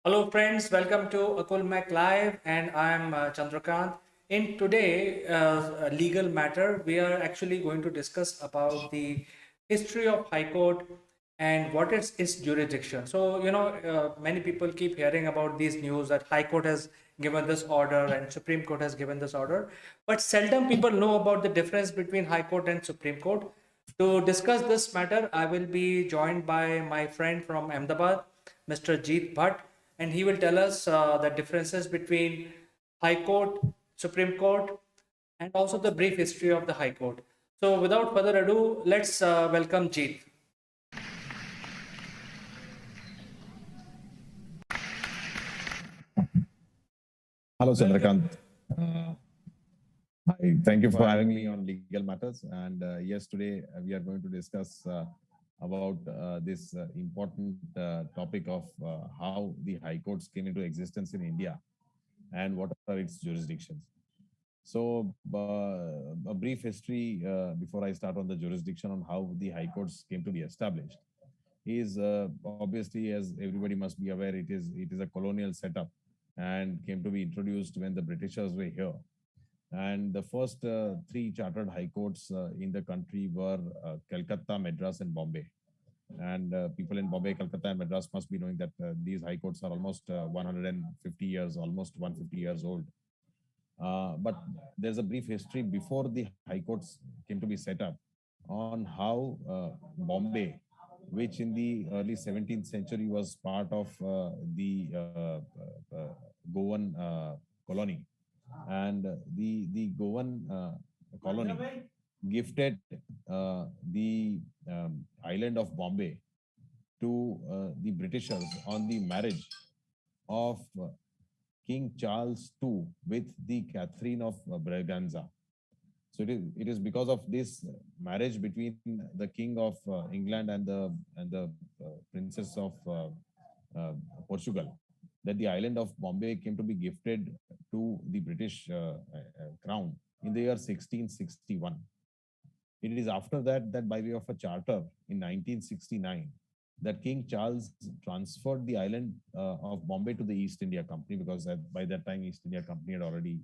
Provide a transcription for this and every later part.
Hello friends, welcome to Akul Mac Live and I'm Chandrakant. In today legal matter, we are actually going to discuss about the history of High Court and what is its jurisdiction. Many people keep hearing about these news that High Court has given this order and Supreme Court has given this order, but seldom people know about the difference between High Court and Supreme Court. To discuss this matter, I will be joined by my friend from Ahmedabad, Mr. Jeet Bhatt, and he will tell us the differences between High Court, Supreme Court, and also the brief history of the High Court. So, without further ado, let's welcome Jeet. Hello, Chandrakant. Uh, Hi, thank you for having me on Legal Matters. And yes, today we are going to discuss about this important topic of how the high courts came into existence in India and what are its jurisdictions. So, a brief history before I start on the jurisdiction on how the high courts came to be established is obviously, as everybody must be aware, it is a colonial setup and came to be introduced when the Britishers were here. And the first three chartered high courts in the country were Calcutta, Madras, and Bombay. And people in Bombay, Calcutta, and Madras must be knowing that these high courts are almost 150 years, almost 150 years old. But there's a brief history before the high courts came to be set up on how Bombay, which in the early 17th century was part of the Goan colony, and the Goan colony gifted the island of Bombay to the Britishers on the marriage of King Charles II with the Catherine of Braganza. So it is because of this marriage between the King of England and the Princess of Portugal that the island of Bombay came to be gifted to the British crown in the year 1661. It is after that by way of a charter in 1969 that King Charles transferred the island of Bombay to the East India Company, because by that time East India Company had already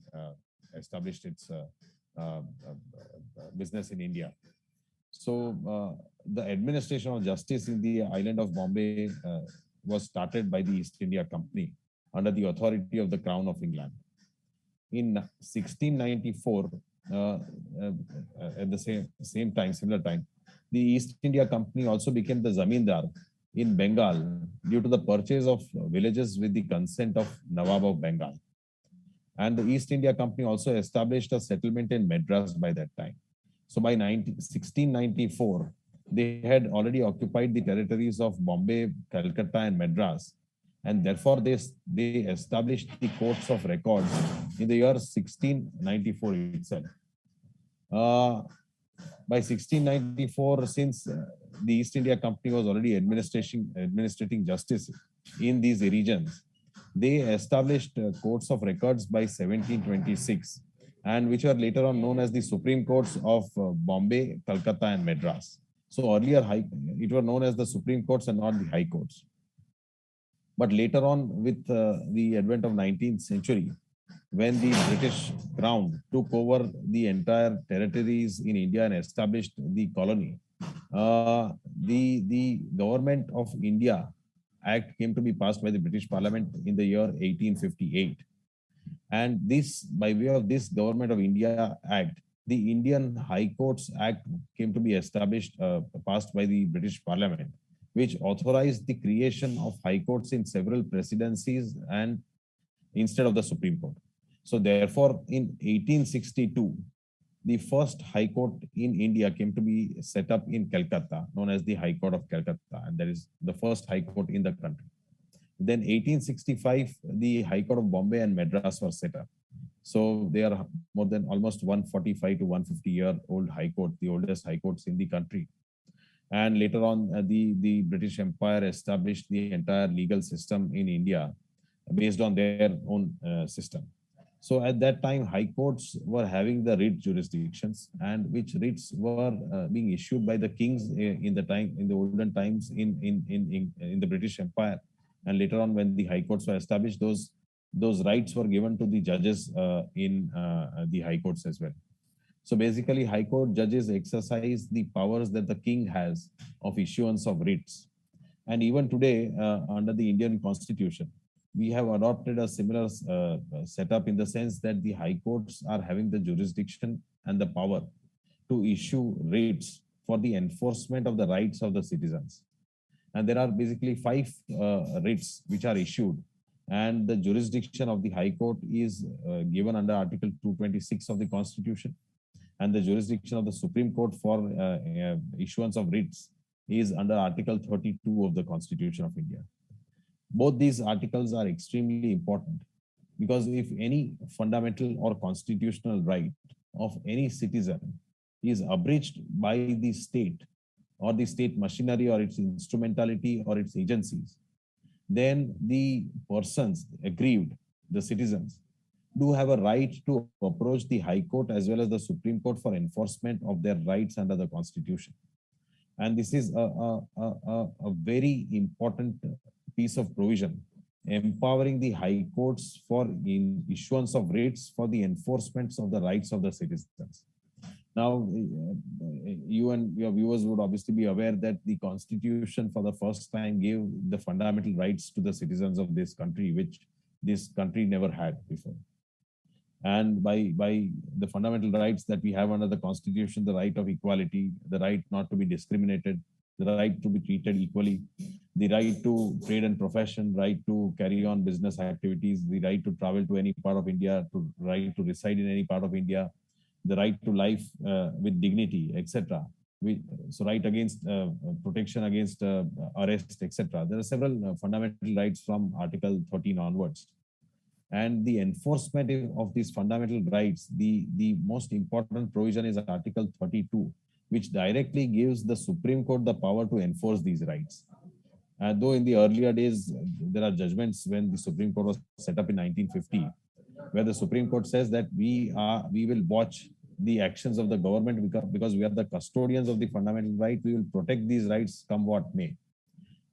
established its business in India. So the administration of justice in the island of Bombay was started by the East India Company under the authority of the Crown of England. In 1694, at the same time, similar time, the East India Company also became the zamindar in Bengal due to the purchase of villages with the consent of Nawab of Bengal. And the East India Company also established a settlement in Madras by that time. So by 1694, they had already occupied the territories of Bombay, Calcutta, and Madras, and therefore they established the courts of records in the year 1694 itself. By 1694, since the East India Company was already administrating justice in these regions, they established courts of records by 1726, and which were later on known as the Supreme Courts of Bombay, Calcutta, and Madras. So earlier, it were known as the Supreme Courts and not the High Courts. But later on, with the advent of 19th century, when the British Crown took over the entire territories in India and established the colony, the government of India Act came to be passed by the British Parliament in the year 1858. And this, by way of this Government of India Act, the Indian High Courts Act came to be established, passed by the British Parliament, which authorized the creation of high courts in several presidencies and instead of the Supreme Court. So therefore, in 1862, the first High Court in India came to be set up in Calcutta, known as the High Court of Calcutta, and that is the first High Court in the country. Then 1865, the High Court of Bombay and Madras were set up. So they are more than almost 145 to 150-year-old High Court, the oldest High Courts in the country. And later on, the British Empire established the entire legal system in India based on their own system. So at that time, high courts were having the writ jurisdictions, and which writs were being issued by the kings in the olden times in the British Empire, And later on, when the high courts were established, those rights were given to the judges in the high courts as well. So basically, high court judges exercise the powers that the king has of issuance of writs. And even today, under the Indian constitution, we have adopted a similar setup, in the sense that the high courts are having the jurisdiction and the power to issue writs for the enforcement of the rights of the citizens. And there are basically five writs which are issued. And the jurisdiction of the High Court is given under Article 226 of the Constitution. And the jurisdiction of the Supreme Court for issuance of writs is under Article 32 of the Constitution of India. Both these articles are extremely important, because if any fundamental or constitutional right of any citizen is abridged by the state, or the state machinery, or its instrumentality, or its agencies, then the persons aggrieved, the citizens, do have a right to approach the High Court as well as the Supreme Court for enforcement of their rights under the Constitution. And this is a very important piece of provision, empowering the high courts for in issuance of writs for the enforcement of the rights of the citizens. Now, you and your viewers would obviously be aware that the Constitution for the first time gave the fundamental rights to the citizens of this country, which this country never had before. And by the fundamental rights that we have under the Constitution, the right of equality, the right not to be discriminated, the right to be treated equally, the right to trade and profession, right to carry on business activities, the right to travel to any part of India, to right to reside in any part of India, the right to life with dignity, etc. So right against protection against arrest, etc. There are several fundamental rights from Article 13 onwards. And the enforcement of these fundamental rights, the most important provision is Article 32, which directly gives the Supreme Court the power to enforce these rights. Though in the earlier days, there are judgments when the Supreme Court was set up in 1950, where the Supreme Court says that we will watch the actions of the government, because we are the custodians of the fundamental right. We will protect these rights come what may.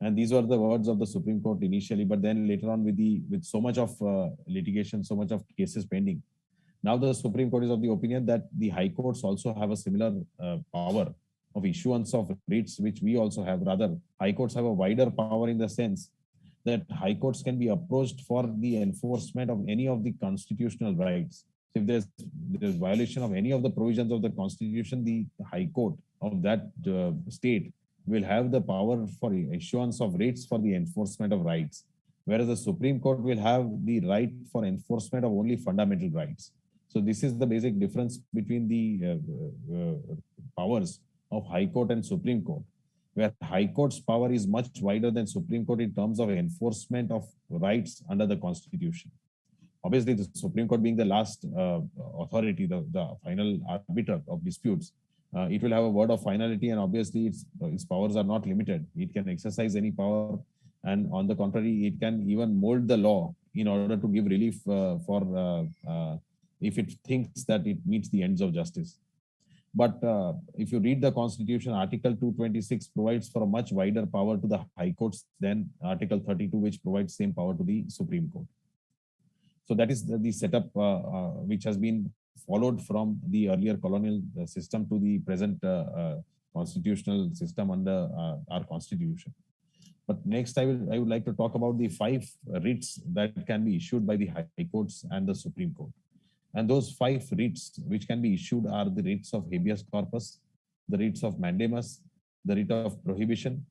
And these were the words of the Supreme Court initially, but then later on, with so much of litigation, so much of cases pending, now the Supreme Court is of the opinion that the high courts also have a similar power of issuance of writs, which we also have. Rather, high courts have a wider power, in the sense that high courts can be approached for the enforcement of any of the constitutional rights. So if there's violation of any of the provisions of the Constitution, the high court of that state will have the power for issuance of writs for the enforcement of rights, whereas the Supreme Court will have the right for enforcement of only fundamental rights. So this is the basic difference between the powers of High Court and Supreme Court, where High Court's power is much wider than Supreme Court in terms of enforcement of rights under the Constitution. Obviously, the Supreme Court being the last authority, the final arbiter of disputes, it will have a word of finality, and obviously its powers are not limited. It can exercise any power, and on the contrary, it can even mold the law in order to give relief if it thinks that it meets the ends of justice. But if you read the Constitution, Article 226 provides for a much wider power to the high courts than Article 32, which provides same power to the Supreme Court. So that is the setup which has been followed from the earlier colonial system to the present constitutional system under our Constitution. But next, I would like to talk about the 5 writs that can be issued by the high courts and the Supreme Court. And those 5 writs which can be issued are the writs of habeas corpus, the writs of mandamus, the writ of prohibition,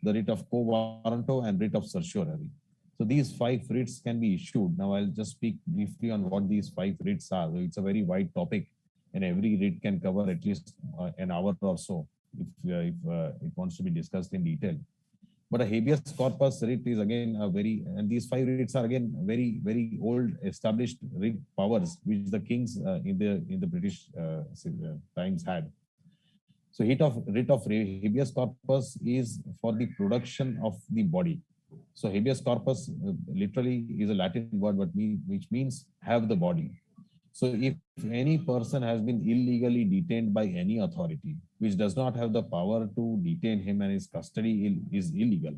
the writ of quo warranto, and writ of certiorari. So these 5 writs can be issued. Now I'll just speak briefly on what these 5 writs are. It's a very wide topic, and every writ can cover at least an hour or so if it wants to be discussed in detail. But a habeas corpus writ is again and these 5 writs are again very old established writ powers which the kings in the British times had. So writ of habeas corpus is for the production of the body. So habeas corpus literally is a Latin word, which means have the body. So if any person has been illegally detained by any authority, which does not have the power to detain him and his custody is illegal,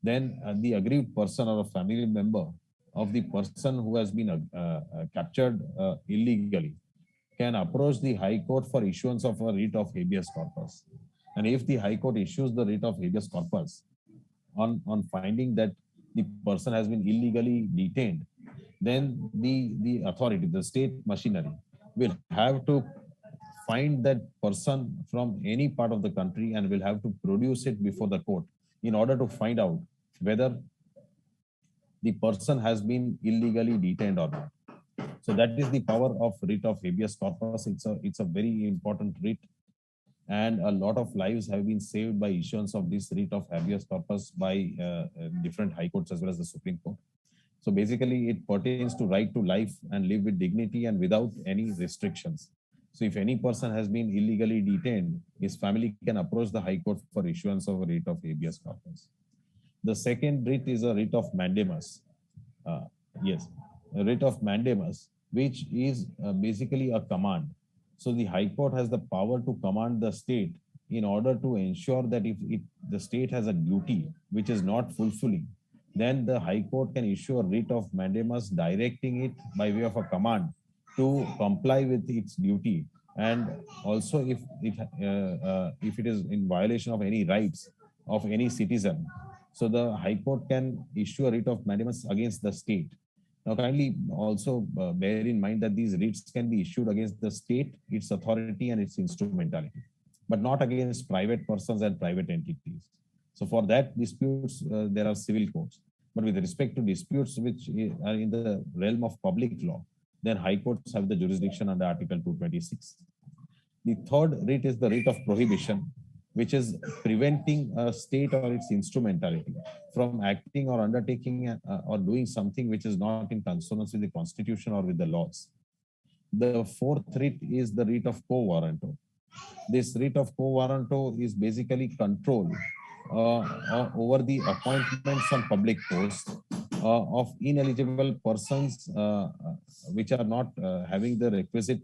then the aggrieved person or a family member of the person who has been captured illegally can approach the High Court for issuance of a writ of habeas corpus. And if the High Court issues the writ of habeas corpus on finding that the person has been illegally detained, then the authority, the state machinery, will have to find that person from any part of the country and will have to produce it before the court in order to find out whether the person has been illegally detained or not. So that is the power of writ of habeas corpus. It's a very important writ, and a lot of lives have been saved by issuance of this writ of habeas corpus by different high courts as well as the Supreme Court. So basically, it pertains to right to life and live with dignity and without any restrictions. So if any person has been illegally detained, his family can approach the High Court for issuance of a writ of habeas corpus. The second writ is a writ of mandamus. Uh, yes, a writ of mandamus, which is basically a command. So the High Court has the power to command the state in order to ensure that if the state has a duty which is not fulfilling, then the High Court can issue a writ of mandamus directing it by way of a command to comply with its duty. And also, if it is in violation of any rights of any citizen, so the High Court can issue a writ of mandamus against the state. Now, kindly also bear in mind that these writs can be issued against the state, its authority, and its instrumentality, but not against private persons and private entities. So, for that disputes, there are civil courts. But with respect to disputes which are in the realm of public law, then high courts have the jurisdiction under Article 226. The third writ is the writ of prohibition, which is preventing a state or its instrumentality from acting or undertaking or doing something which is not in consonance with the Constitution or with the laws. The fourth writ is the writ of quo warranto. This writ of quo warranto is basically control over the appointments on public posts of ineligible persons which are not having the requisite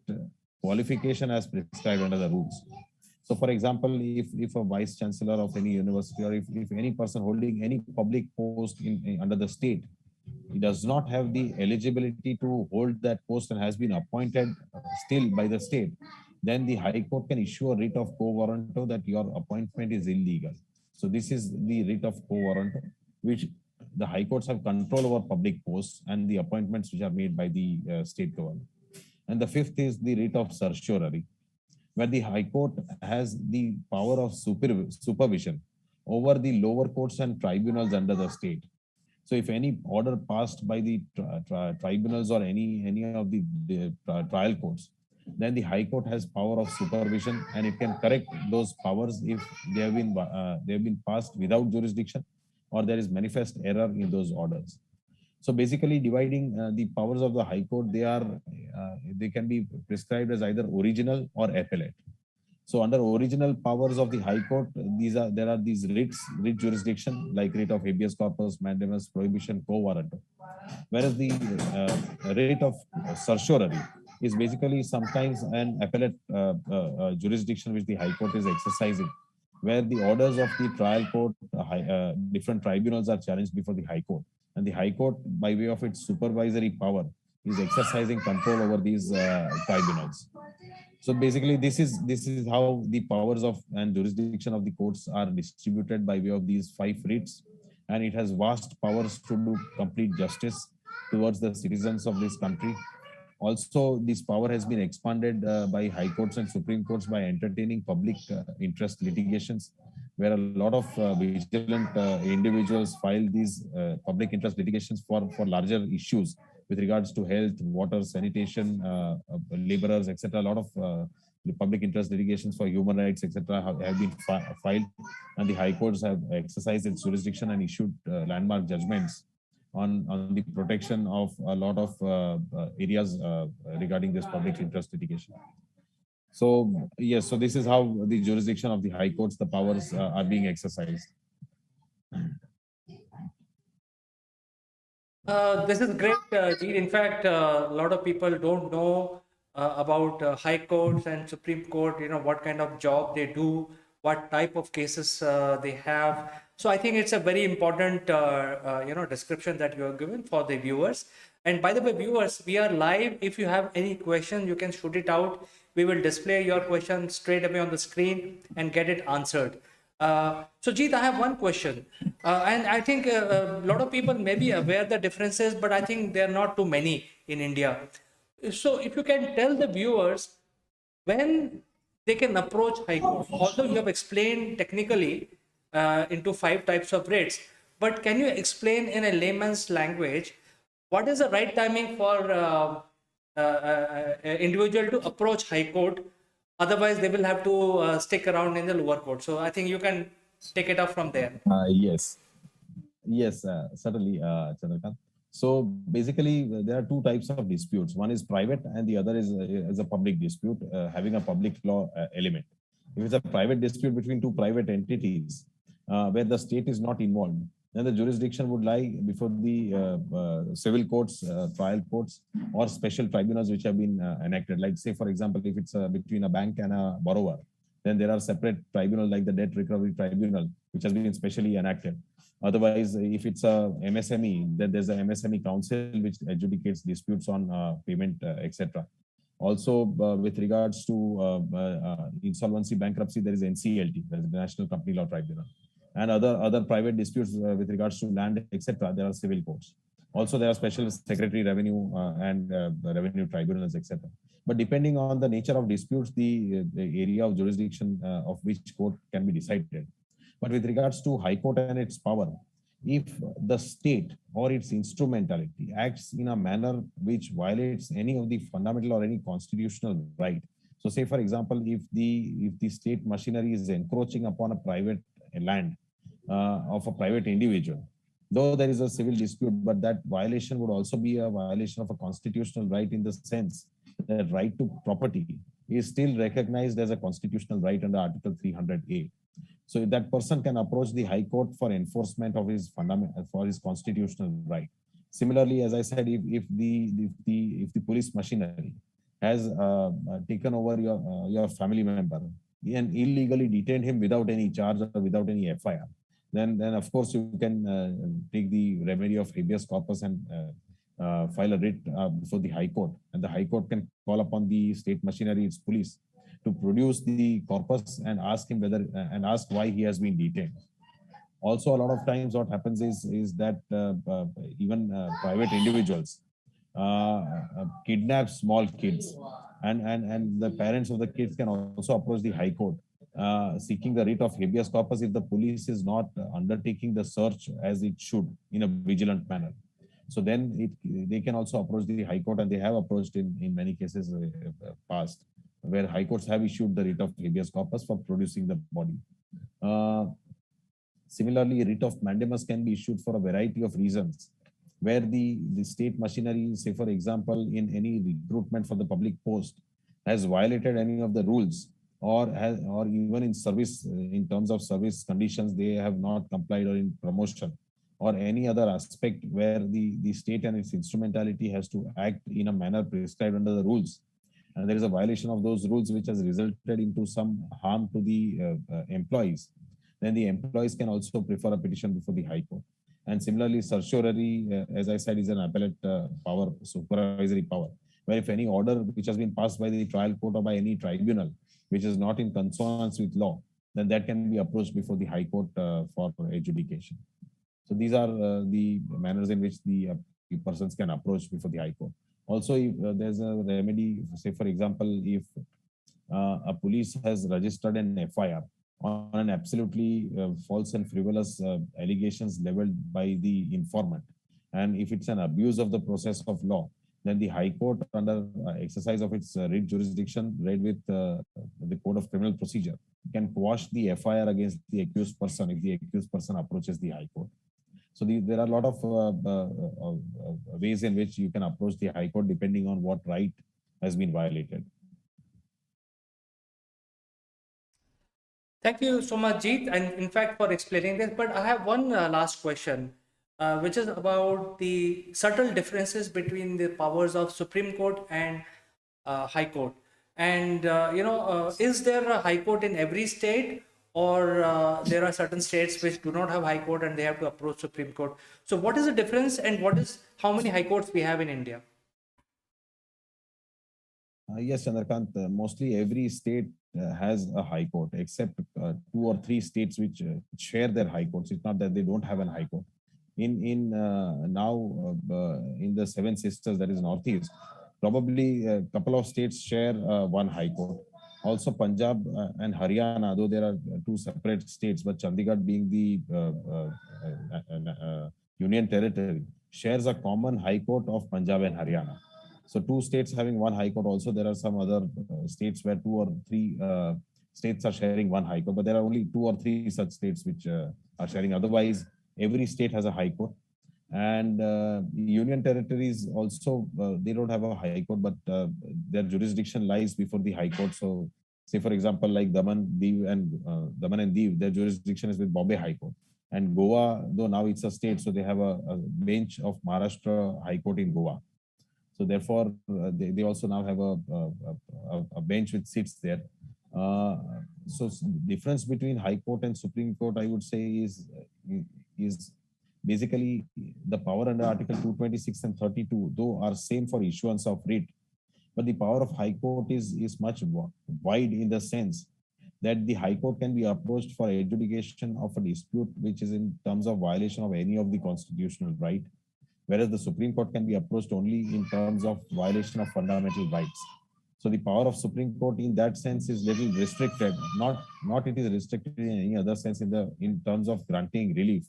qualification as prescribed under the rules. So, for example, if a vice chancellor of any university or if any person holding any public post under the state, he does not have the eligibility to hold that post and has been appointed still by the state, then the High Court can issue a writ of quo warranto that your appointment is illegal. So this is the writ of quo warranto, which the High Courts have control over public posts and the appointments which are made by the state government. And the fifth is the writ of certiorari, where the High Court has the power of supervision over the lower courts and tribunals under the state. So if any order passed by the tribunals or any of the trial courts, then the High Court has power of supervision and it can correct those powers if they have been passed without jurisdiction or there is manifest error in those orders. So basically, dividing the powers of the High Court, they can be prescribed as either original or appellate. So under original powers of the High Court, there are these writ jurisdiction like writ of habeas corpus, mandamus, prohibition, quo warranto. Whereas the writ of certiorari is basically sometimes an appellate jurisdiction which the High Court is exercising, where the orders of the trial court, different tribunals are challenged before the High Court, and the High Court, by way of its supervisory power, is exercising control over these tribunals. So basically, this is how the powers of and jurisdiction of the courts are distributed by way of these five writs, and it has vast powers to do complete justice towards the citizens of this country. Also, this power has been expanded by high courts and Supreme Courts by entertaining public interest litigations, where a lot of vigilant individuals file these public interest litigations for larger issues with regards to health, water, sanitation, laborers, etc. A lot of public interest litigations for human rights, etc., have been filed, and the high courts have exercised its jurisdiction and issued landmark judgments on the protection of a lot of areas regarding this public interest litigation. So yes, so this is how the jurisdiction of the high courts, the powers are being exercised. This is great, Jeet. In fact, a lot of people don't know about high courts and Supreme Court, what kind of job they do, what type of cases they have. So I think it's a very important description that you are given for the viewers. And by the way, viewers, we are live. If you have any question, you can shoot it out. We will display your question straight away on the screen and get it answered. So Jeet, I have one question, and I think a lot of people may be aware the differences, but I think they are not too many in India. So if you can tell the viewers when they can approach High Court, although you have explained technically into five types of rates, but can you explain in a layman's language what is the right timing for individual to approach High Court? Otherwise, they will have to stick around in the lower court. So I think you can take it up from there. Yes. Yes, certainly, Chandrakant. So basically, there are two types of disputes. One is private, and the other is a public dispute, having a public law element. If it's a private dispute between two private entities, where the state is not involved, then the jurisdiction would lie before the civil courts, trial courts, or special tribunals which have been enacted. Like, say, for example, if it's between a bank and a borrower, then there are separate tribunals like the Debt Recovery Tribunal, which has been specially enacted. Otherwise, if it's a MSME, then there's a MSME council which adjudicates disputes on payment, etc. Also, with regards to insolvency, bankruptcy, there is NCLT, there is the National Company Law Tribunal, and other private disputes with regards to land, etc. There are civil courts. Also, there are special secretary revenue and revenue tribunals, etc. But depending on the nature of disputes, the area of jurisdiction of which court can be decided. But with regards to High Court and its power, if the state or its instrumentality acts in a manner which violates any of the fundamental or any constitutional right. So say, for example, if the state machinery is encroaching upon a private land of a private individual, though there is a civil dispute, but that violation would also be a violation of a constitutional right, in the sense that right to property is still recognized as a constitutional right under Article 300A. So that person can approach the High Court for enforcement of his for his constitutional right. Similarly, as I said, if the police machinery has taken over your family member and illegally detained him without any charge or without any FIR, then of course you can take the remedy of habeas corpus and file a writ before the High Court, and the High Court can call upon the state machinery, its police, to produce the corpus and ask him whether and ask why he has been detained. Also, a lot of times what happens is that even private individuals kidnap small kids, and the parents of the kids can also approach the High Court seeking the writ of habeas corpus if the police is not undertaking the search as it should in a vigilant manner. So then they can also approach the High Court, and they have approached in many cases past, where High Courts have issued the writ of habeas corpus for producing the body. Similarly, writ of mandamus can be issued for a variety of reasons, where the state machinery, say for example, in any recruitment for the public post, has violated any of the rules, or even in service, in terms of service conditions, they have not complied, or in promotion, or any other aspect where the state and its instrumentality has to act in a manner prescribed under the rules, and there is a violation of those rules which has resulted into some harm to the employees, then the employees can also prefer a petition before the High Court. And similarly, certiorari, as I said, is an appellate power, supervisory power, where if any order which has been passed by the trial court or by any tribunal, which is not in consonance with law, then that can be approached before the High Court for adjudication. So these are the manners in which the persons can approach before the High Court. Also, if there's a remedy, say for example, if a police has registered an FIR on an absolutely false and frivolous allegations leveled by the informant, and if it's an abuse of the process of law, then the High Court, under exercise of its writ jurisdiction, read with the Code of Criminal Procedure, can quash the FIR against the accused person if the accused person approaches the High Court. So there are a lot of ways in which you can approach the High Court depending on what right has been violated. Thank you so much, Jeet, and in fact for explaining this. But I have one last question, which is about the subtle differences between the powers of Supreme Court and High Court. And is there a High Court in every state, or there are certain states which do not have high court and they have to approach Supreme Court. So what is the difference, and what is how many high courts we have in India? Yes, Chandrakant, mostly every state has a high court, except two or three states which share their high courts. It's not that they don't have an high court. In now in the Seven Sisters, that is Northeast, probably a couple of states share one high court. Also, Punjab and Haryana, though there are two separate states, but Chandigarh being the union territory, shares a common high court of Punjab and Haryana. So two states having one high court. Also, there are some other states where two or three states are sharing one high court, but there are only two or three such states which are sharing. Otherwise, every state has a high court. And union territories also, they don't have a high court, but their jurisdiction lies before the high court. So, say for example, like Daman and Diu, their jurisdiction is with Bombay High Court. And Goa, though now it's a state, so they have a bench of Maharashtra High Court in Goa. So therefore, they also now have a bench which sits there. So difference between High Court and Supreme Court, I would say, is basically the power under Article 226 and 32, though are same for issuance of writ, but the power of High Court is much wide in the sense that the High Court can be approached for adjudication of a dispute which is in terms of violation of any of the constitutional right, whereas the Supreme Court can be approached only in terms of violation of fundamental rights. So the power of Supreme Court in that sense is little restricted. Not it is restricted in any other sense in terms of granting relief,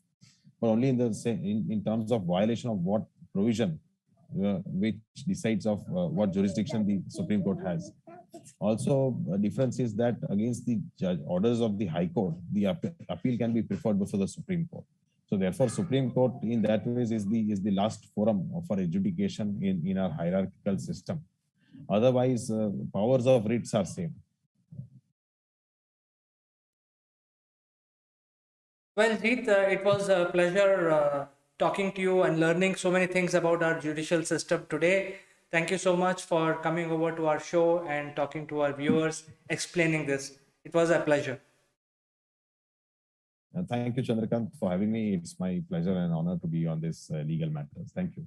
but only in terms of violation of what provision which decides of what jurisdiction the Supreme Court has. Also, a difference is that against the orders of the High Court, the appeal can be preferred before the Supreme Court. So therefore, Supreme Court in that way is the last forum for adjudication in our hierarchical system. Otherwise, powers of writs are same. Well, Jeet, it was a pleasure talking to you and learning so many things about our judicial system today. Thank you so much for coming over to our show and talking to our viewers, explaining this. It was a pleasure. Thank you, Chandrakant, for having me. It's my pleasure and honor to be on this legal matters. Thank you.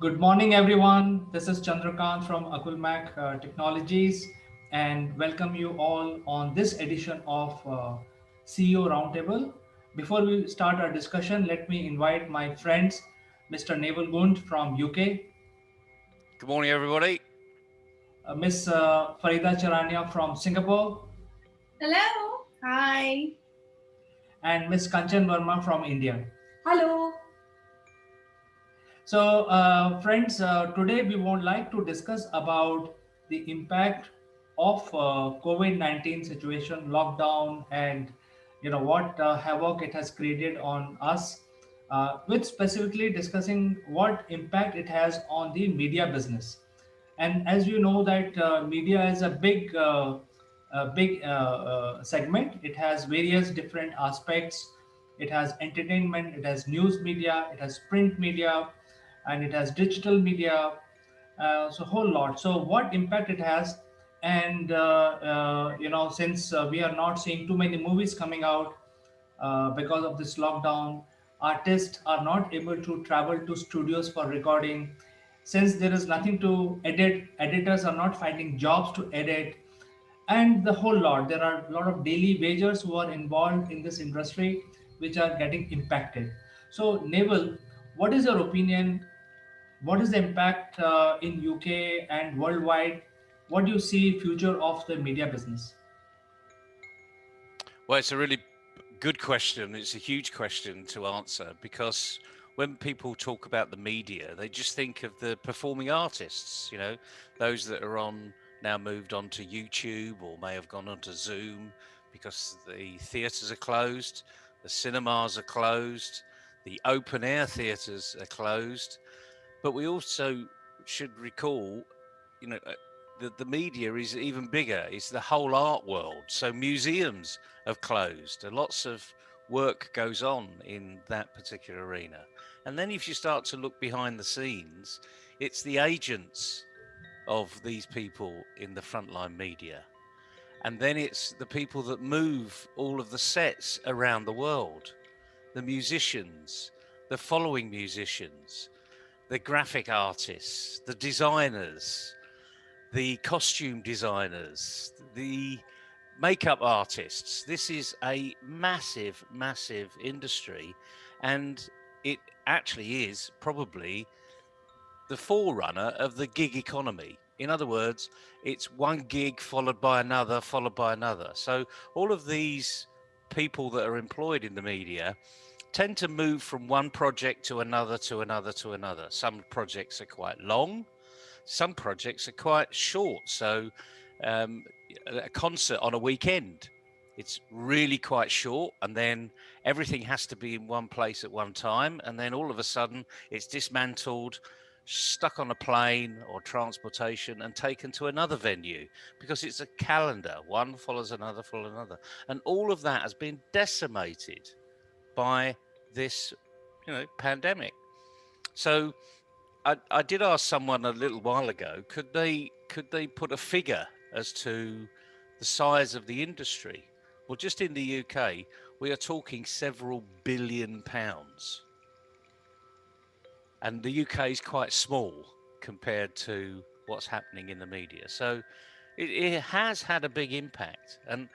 Good morning, everyone. This is Chandrakant from Akulmac Technologies, and welcome you all on this edition of CEO Roundtable. Before we start our discussion, let me invite my friends, Mr. Naval Gund from UK, Good morning, everybody. Miss Farida Charania from Singapore, Hello. Hi. and Miss Kanchan Verma from India. Hello. So, friends, today we would like to discuss about the impact of COVID-19 situation, lockdown, and what havoc it has created on us. With specifically discussing what impact it has on the media business. And as you know that media is a big segment. It has various different aspects. It has entertainment, it has news media, it has print media, and it has digital media. So whole lot. So what impact it has, and since we are not seeing too many movies coming out because of this lockdown, artists are not able to travel to studios for recording. Since there is nothing to edit, editors are not finding jobs to edit, and the whole lot. There are a lot of daily wagers who are involved in this industry which are getting impacted. So, Naval, what is your opinion? What is the impact in UK and worldwide? What do you see future of the media business? Well, it's a really good question. It's a huge question to answer because when people talk about the media, they just think of the performing artists, those that are now moved on to YouTube or may have gone on to Zoom because the theatres are closed, the cinemas are closed, the open air theatres are closed. But we also should recall, that the media is even bigger. It's the whole art world. So museums have closed, and lots of work goes on in that particular arena. And then if you start to look behind the scenes, it's the agents of these people in the frontline media. And then it's the people that move all of the sets around the world, the musicians, the following musicians, the graphic artists, the designers, the costume designers, the makeup artists. This is a massive, massive industry. And it actually is probably the forerunner of the gig economy. In other words, it's one gig followed by another, followed by another. So all of these people that are employed in the media tend to move from one project to another, to another, to another. Some projects are quite long, some projects are quite short. So um, a concert on a weekend, it's really quite short, and then everything has to be in one place at one time, and then all of a sudden it's dismantled, stuck on a plane or transportation and taken to another venue because it's a calendar. One follows another, follows another, and all of that has been decimated by this pandemic. So I did ask someone a little while ago, could they put a figure as to the size of the industry? Well, just in the UK, we are talking several £billions. And the UK is quite small compared to what's happening in the media. So it has had a big impact. And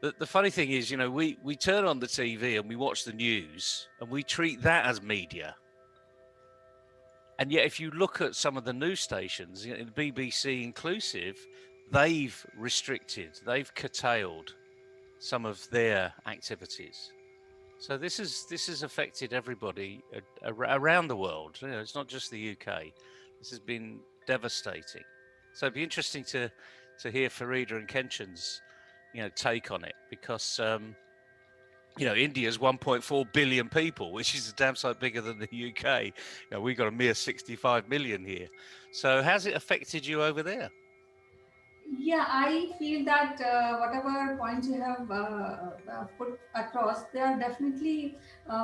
the funny thing is, we turn on the TV and we watch the news and we treat that as media. And yet, if you look at some of the news stations, the BBC inclusive, they've restricted, they've curtailed some of their activities. So this has affected everybody around the world. It's not just the UK. This has been devastating. So it'd be interesting to hear Farida and Kenshin's take on it, because India's 1.4 billion people, which is a damn sight bigger than the UK. We've got a mere 65 million here. So how's it affected you over there? Yeah, I feel that whatever points you have put across, they are definitely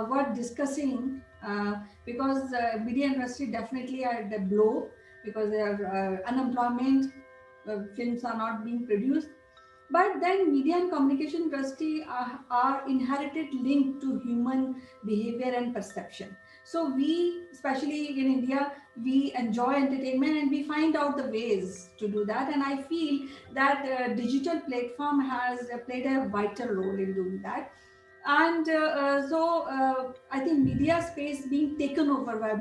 worth discussing, because media industry definitely are at the blow, because there are unemployment, films are not being produced. But then media and communication industry are inherited linked to human behavior and perception. So we, especially in India, we enjoy entertainment and we find out the ways to do that. And I feel that digital platform has played a vital role in doing that. And I think media space being taken over by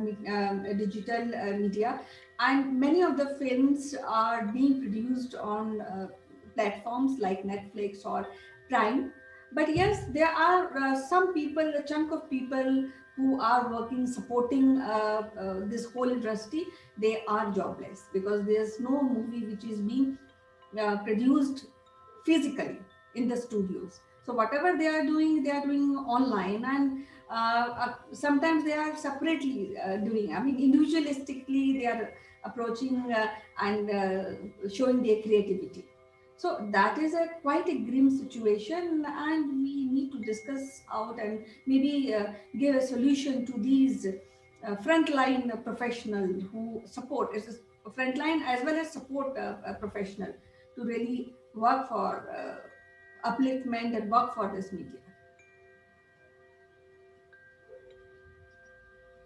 digital media, and many of the films are being produced on platforms like Netflix or Prime. But yes, there are some people, a chunk of people who are working, supporting this whole industry. They are jobless because there's no movie which is being produced physically in the studios. So whatever they are doing online, and sometimes they are separately doing. I mean, individualistically, they are approaching and showing their creativity. So that is a quite a grim situation, and we need to discuss out and maybe give a solution to these frontline professional who support. It's a frontline as well as support professional to really work for upliftment and work for this media.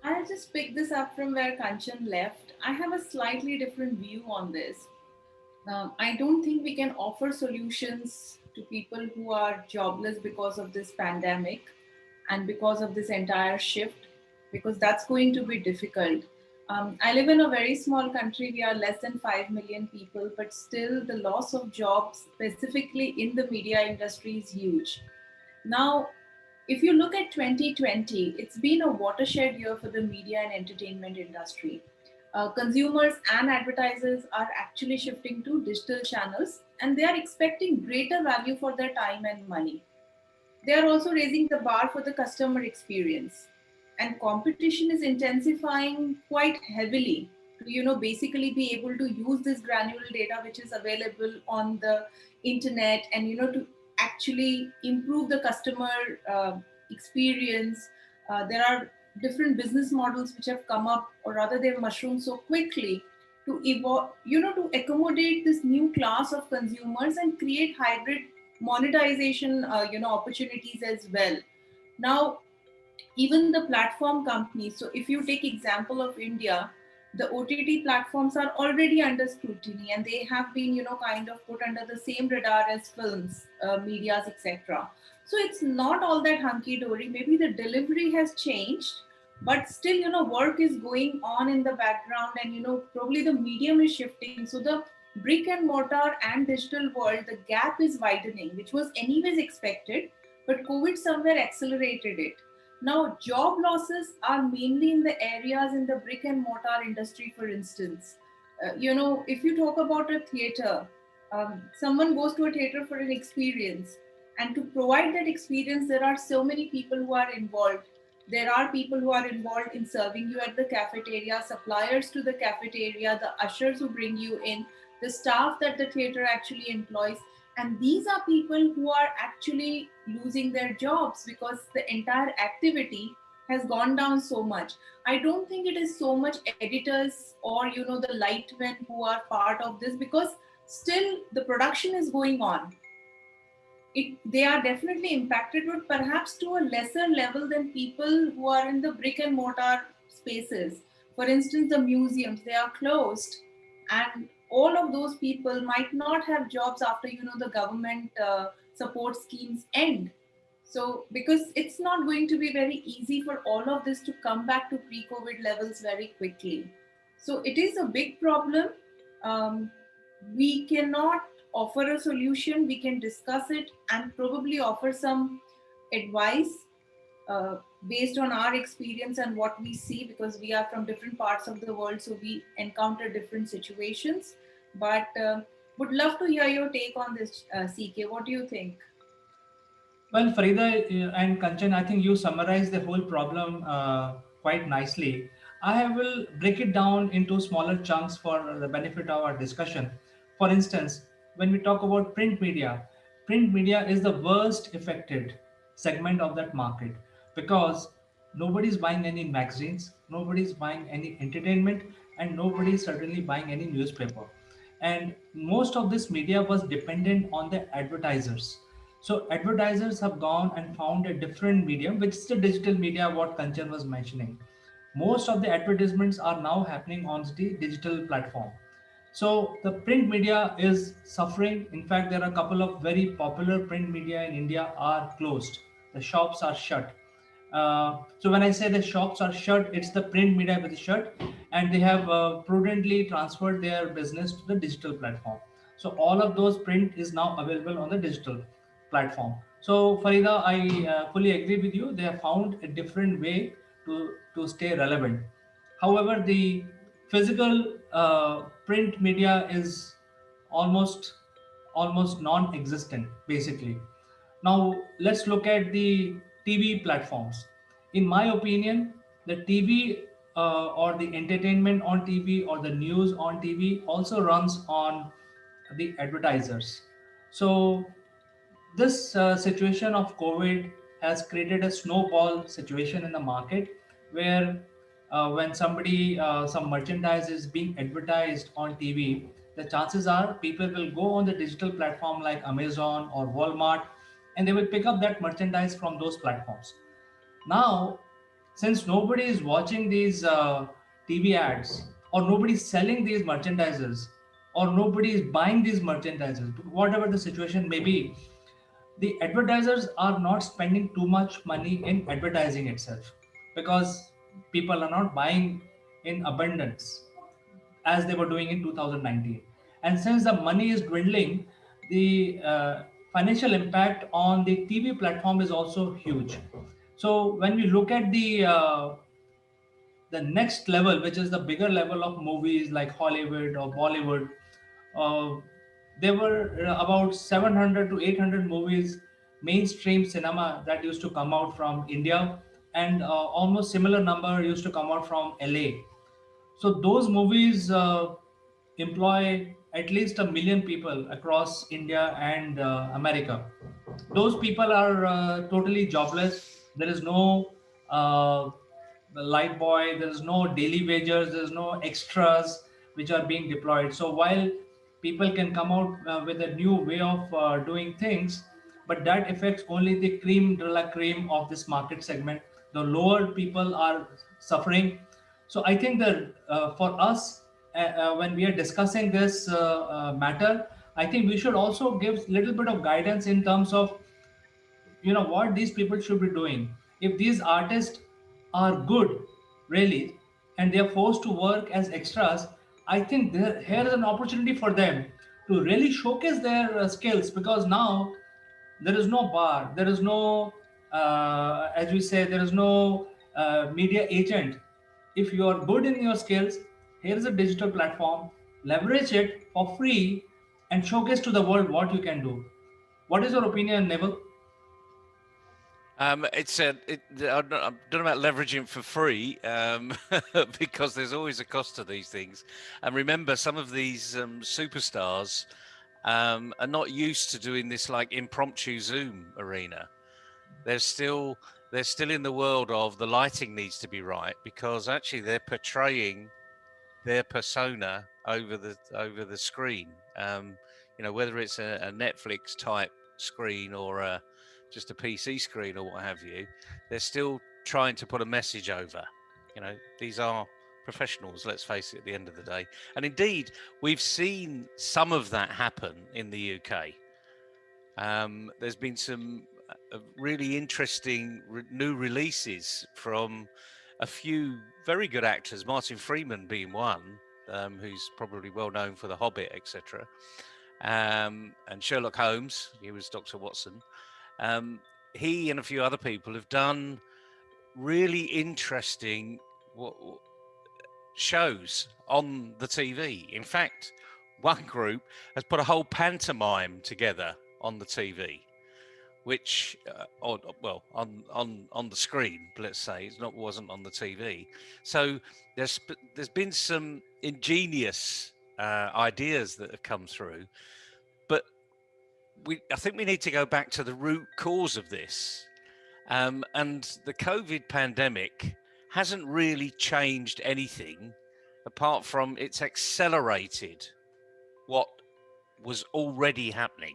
I'll just pick this up from where Kanchan left. I have a slightly different view on this. I don't think we can offer solutions to people who are jobless because of this pandemic and because of this entire shift, because that's going to be difficult. I live in a very small country. We are less than 5 million people, but still the loss of jobs, specifically in the media industry, is huge. Now, If you look at 2020, it's been a watershed year for the media and entertainment industry. Consumers and advertisers are actually shifting to digital channels and they are expecting greater value for their time and money. They are also raising the bar for the customer experience. And competition is intensifying quite heavily to, basically be able to use this granular data which is available on the internet and, to actually improve the customer experience. There are different business models which have come up, or rather they've mushroomed so quickly to evolve, to accommodate this new class of consumers and create hybrid monetization opportunities as well. Now, even the platform companies, so if you take example of India, the OTT platforms are already under scrutiny and they have been kind of put under the same radar as films, medias, etc. So it's not all that hunky dory. Maybe the delivery has changed, but still work is going on in the background, and probably the medium is shifting. So the brick and mortar and digital world, the gap is widening, which was anyways expected, but COVID somewhere accelerated it. Now, job losses are mainly in the areas in the brick and mortar industry, for instance. If you talk about a theater, someone goes to a theater for an experience, and to provide that experience, there are so many people who are involved. There are people who are involved in serving you at the cafeteria, suppliers to the cafeteria, the ushers who bring you in, the staff that the theater actually employs. And these are people who are actually losing their jobs because the entire activity has gone down so much. I don't think it is so much editors or the lightmen who are part of this, because still the production is going on. They are definitely impacted, but perhaps to a lesser level than people who are in the brick and mortar spaces. For instance, the museums, they are closed, and all of those people might not have jobs after the government support schemes end. So because it's not going to be very easy for all of this to come back to pre-COVID levels very quickly. So it is a big problem. um, we cannot offer a solution. We can discuss it and probably offer some advice uh, based on our experience and what we see, because we are from different parts of the world, so we encounter different situations. But would love to hear your take on this, CK. What do you think? Well, Farida and Kanchan, I think you summarized the whole problem quite nicely. I will break it down into smaller chunks for the benefit of our discussion. For instance, when we talk about print media is the worst affected segment of that market because nobody's buying any magazines, nobody's buying any entertainment, and nobody's certainly buying any newspaper. And most of this media was dependent on the advertisers. So advertisers have gone and found a different medium, which is the digital media, what Kanchan was mentioning. Most of the advertisements are now happening on the digital platform. So the print media is suffering. In fact, there are a couple of very popular print media in India are closed. The shops are shut. So when I say the shops are shut, it's the print media which is shut, and they have prudently transferred their business to the digital platform. So all of those print is now available on the digital platform. So Farida, I fully agree with you. They have found a different way to stay relevant. However, the physical print media is almost almost non-existent basically. Now let's look at the TV platforms. In my opinion, the TV or the entertainment on TV or the news on TV also runs on the advertisers. So this situation of COVID has created a snowball situation in the market where when some merchandise is being advertised on TV, the chances are people will go on the digital platform like Amazon or Walmart, and they will pick up that merchandise from those platforms. Now, since nobody is watching these TV ads, or nobody is selling these merchandises, or nobody is buying these merchandises, whatever the situation may be, the advertisers are not spending too much money in advertising itself because people are not buying in abundance as they were doing in 2019. And since the money is dwindling, the financial impact on the TV platform is also huge. So when we look at the next level, which is the bigger level of movies like Hollywood or Bollywood, uh, there were about 700 to 800 movies, mainstream cinema that used to come out from India, and almost similar number used to come out from LA. So those movies employ at least a million people across India and America. Those people are totally jobless. There is no light boy. There is no daily wagers. There is no extras which are being deployed. So while people can come out with a new way of doing things, but that affects only the cream de la cream of this market segment. The lower people are suffering. So I think that for us, when we are discussing this matter, I think we should also give little bit of guidance in terms of what these people should be doing. If these artists are good, really, and they are forced to work as extras, I think here is an opportunity for them to really showcase their skills, because now there is no bar, there is no as we say, there is no media agent. If you are good in your skills, here is a digital platform, leverage it for free and showcase to the world what you can do. What is your opinion, Neville? I don't know about leveraging for free, because there's always a cost to these things. And remember, some of these superstars are not used to doing this like impromptu Zoom arena. They're still in the world of the lighting needs to be right, because actually they're portraying their persona over the screen. Whether it's a Netflix type screen or just a PC screen or what have you, they're still trying to put a message over. These are professionals, let's face it, at the end of the day. And indeed, we've seen some of that happen in the UK. There's been some really interesting new releases from a few very good actors, Martin Freeman being one, who's probably well known for The Hobbit, etc. And Sherlock Holmes, he was Dr. Watson. He and a few other people have done really interesting shows on the TV. In fact, one group has put a whole pantomime together on the TV, which on the screen, let's say, wasn't on the TV. So there's been some ingenious ideas that have come through, but I think we need to go back to the root cause of this. And the COVID pandemic hasn't really changed anything, apart from it's accelerated what was already happening.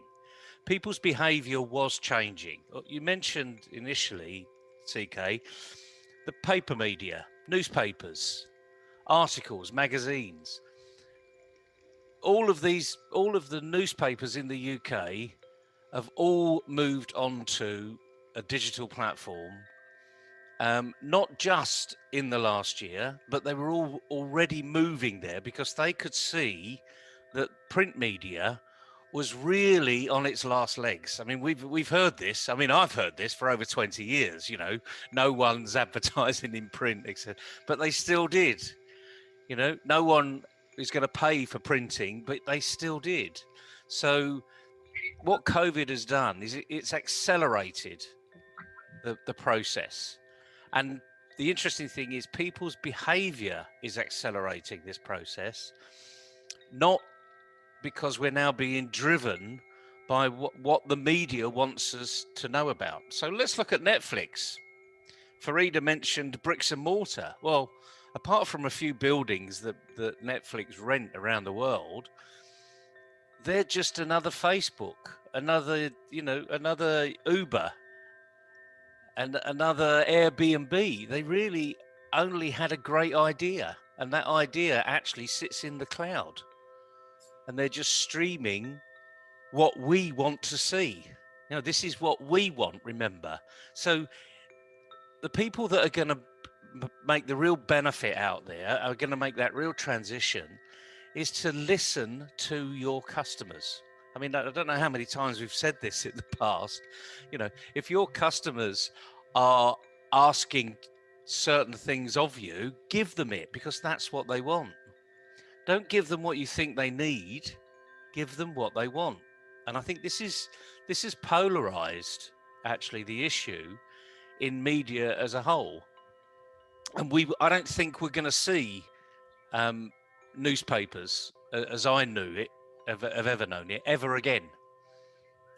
People's behavior was changing. You mentioned initially, TK, the paper media, newspapers, articles, magazines. All of the newspapers in the UK have all moved onto a digital platform, not just in the last year, but they were all already moving there because they could see that print media was really on its last legs. I mean, we've heard this. I mean, I've heard this for over 20 years. No one's advertising in print, except, but they still did. No one is going to pay for printing, but they still did. So, what COVID has done is it's accelerated the process, and the interesting thing is people's behavior is accelerating this process, not because we're now being driven by what the media wants us to know about. So let's look at Netflix. Farida mentioned bricks and mortar. Well, apart from a few buildings that Netflix rent around the world, they're just another Facebook, another Uber, and another Airbnb. They really only had a great idea, and that idea actually sits in the cloud, and they're just streaming what we want to see. This is what we want, remember. So the people that are going to make the real benefit out there, are going to make that real transition, is to listen to your customers. I mean, I don't know how many times we've said this in the past. You know, if your customers are asking certain things of you, give them it, because that's what they want. Don't give them what you think they need. Give them what they want. And I think this is polarized, actually, the issue in media as a whole. And I don't think we're going to see newspapers as I knew it, have ever known it, ever again.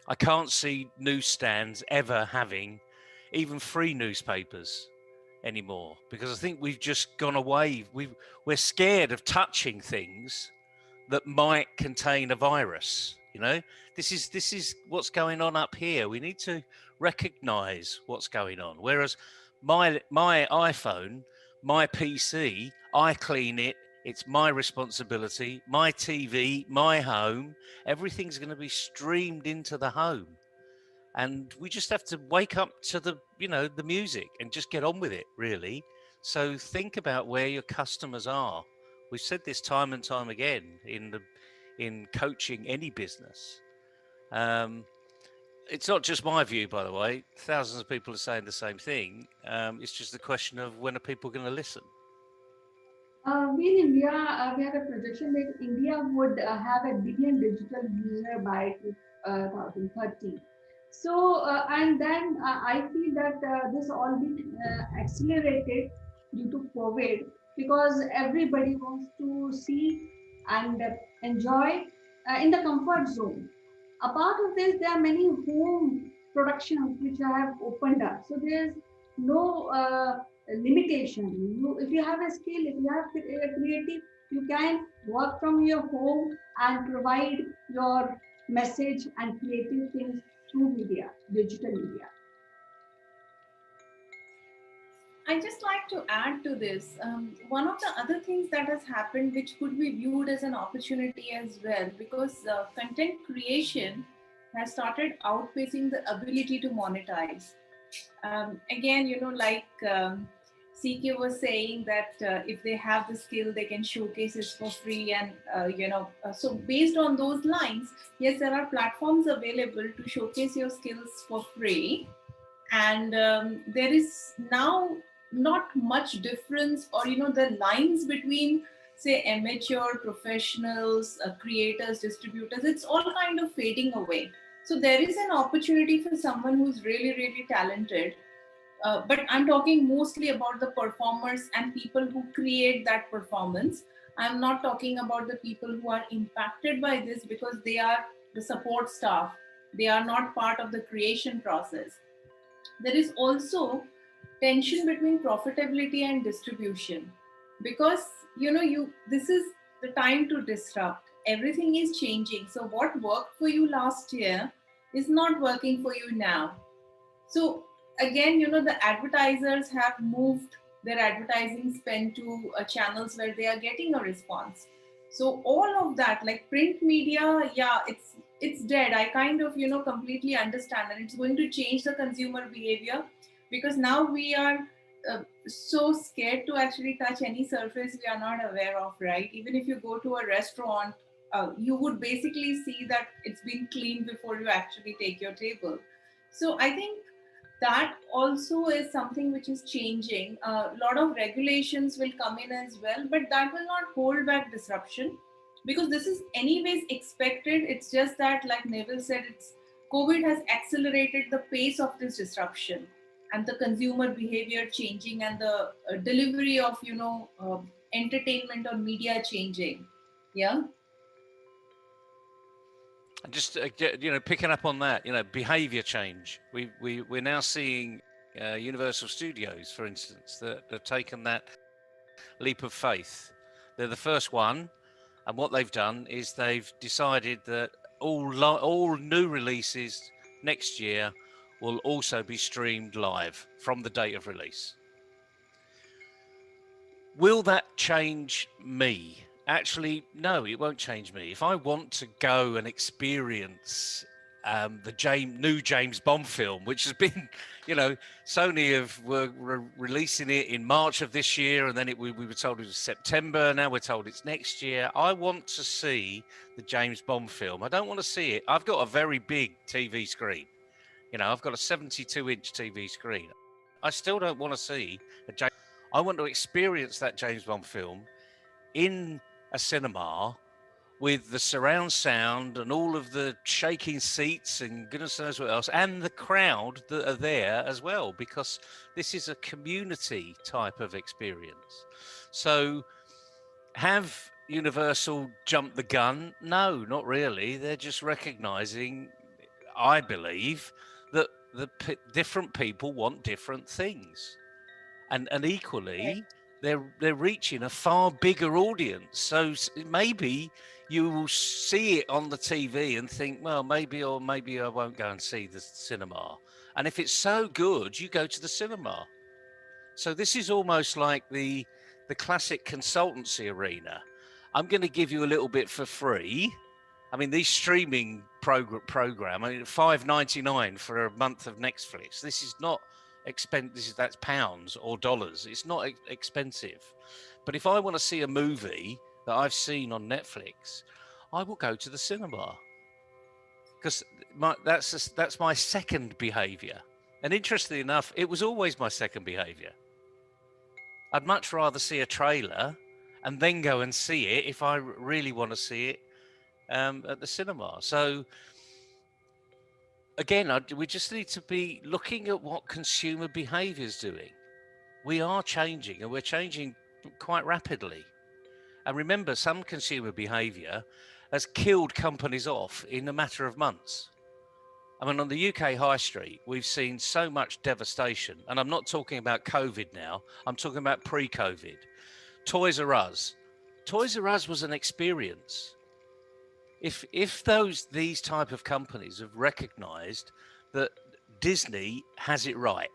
I can't see newsstands ever having even free newspapers anymore, because I think we've just gone away. We're scared of touching things that might contain a virus. You know, this is what's going on up here. We need to recognize what's going on. Whereas my iPhone, my PC, I clean it. It's my responsibility. My TV, my home, everything's going to be streamed into the home. And we just have to wake up to the music and just get on with it, really. So think about where your customers are. We've said this time and time again in coaching any business. It's not just my view, by the way. Thousands of people are saying the same thing. It's just a question of when are people going to listen. We in India, we have a projection that India would have a billion digital user by 2030. So, and then I feel that this all been accelerated due to COVID, because everybody wants to see and enjoy in the comfort zone. Apart of this, there are many home productions which have opened up. So there's no limitation. If you have a skill, if you have creative, you can work from your home and provide your message and creative things through media, digital media. I just like to add to this. One of the other things that has happened, which could be viewed as an opportunity as well, because content creation has started outpacing the ability to monetize. Again, like CK was saying that if they have the skill, they can showcase it for free. And, so based on those lines, yes, there are platforms available to showcase your skills for free. And there is now not much difference, or the lines between, say, amateur, professionals, creators, distributors, it's all kind of fading away. So there is an opportunity for someone who's really, really talented. But I'm talking mostly about the performers and people who create that performance. I'm not talking about the people who are impacted by this because they are the support staff. They are not part of the creation process. There is also tension between profitability and distribution, because this is the time to disrupt. Everything is changing, so what worked for you last year is not working for you now. So again, the advertisers have moved their advertising spend to channels where they are getting a response. So all of that, like print media, yeah, it's dead. I kind of completely understand, and it's going to change the consumer behavior, because now we are so scared to actually touch any surface we are not aware of, right? Even if you go to a restaurant, you would basically see that it's been cleaned before you actually take your table. So I think that also is something which is changing. A lot of regulations will come in as well, but that will not hold back disruption, because this is anyways expected. It's just that, like Neville said, it's COVID has accelerated the pace of this disruption and the consumer behavior changing, and the delivery of entertainment or media changing. Yeah. And just picking up on that, behavior change. We're now seeing Universal Studios, for instance, that have taken that leap of faith. They're the first one, and what they've done is they've decided that all new releases next year will also be streamed live from the date of release. Will that change me? Actually, no, it won't change me. If I want to go and experience new James Bond film, which has been, you know, Sony were releasing it in March of this year, and then we were told it was September. Now we're told it's next year. I want to see the James Bond film. I don't want to see it. I've got a very big TV screen. You know, I've got a 72-inch TV screen. I still don't want to see a James. I want to experience that James Bond film in a cinema with the surround sound and all of the shaking seats and goodness knows what else, and the crowd that are there as well, because this is a community type of experience. So have Universal jumped the gun? No, not really. They're just recognizing, I believe, that different people want different things. And equally, they're reaching a far bigger audience. So maybe you will see it on the TV and think, well, maybe I won't go and see the cinema. And if it's so good, you go to the cinema. So this is almost like the classic consultancy arena. I'm going to give you a little bit for free. I mean, these streaming program, I mean, $5.99 for a month of Netflix. This is not expensive. That's pounds or dollars. It's not expensive. But if I want to see a movie that I've seen on Netflix, I will go to the cinema, because that's my second behavior. And interestingly enough, it was always my second behavior. I'd much rather see a trailer and then go and see it if I really want to see it at the cinema. So again, we just need to be looking at what consumer behavior is doing. We are changing, and we're changing quite rapidly. And remember, some consumer behavior has killed companies off in a matter of months. I mean, on the UK high street, we've seen so much devastation. And I'm not talking about COVID now. I'm talking about pre-COVID. Toys R Us. Toys R Us was an experience. If these type of companies have recognized that Disney has it right,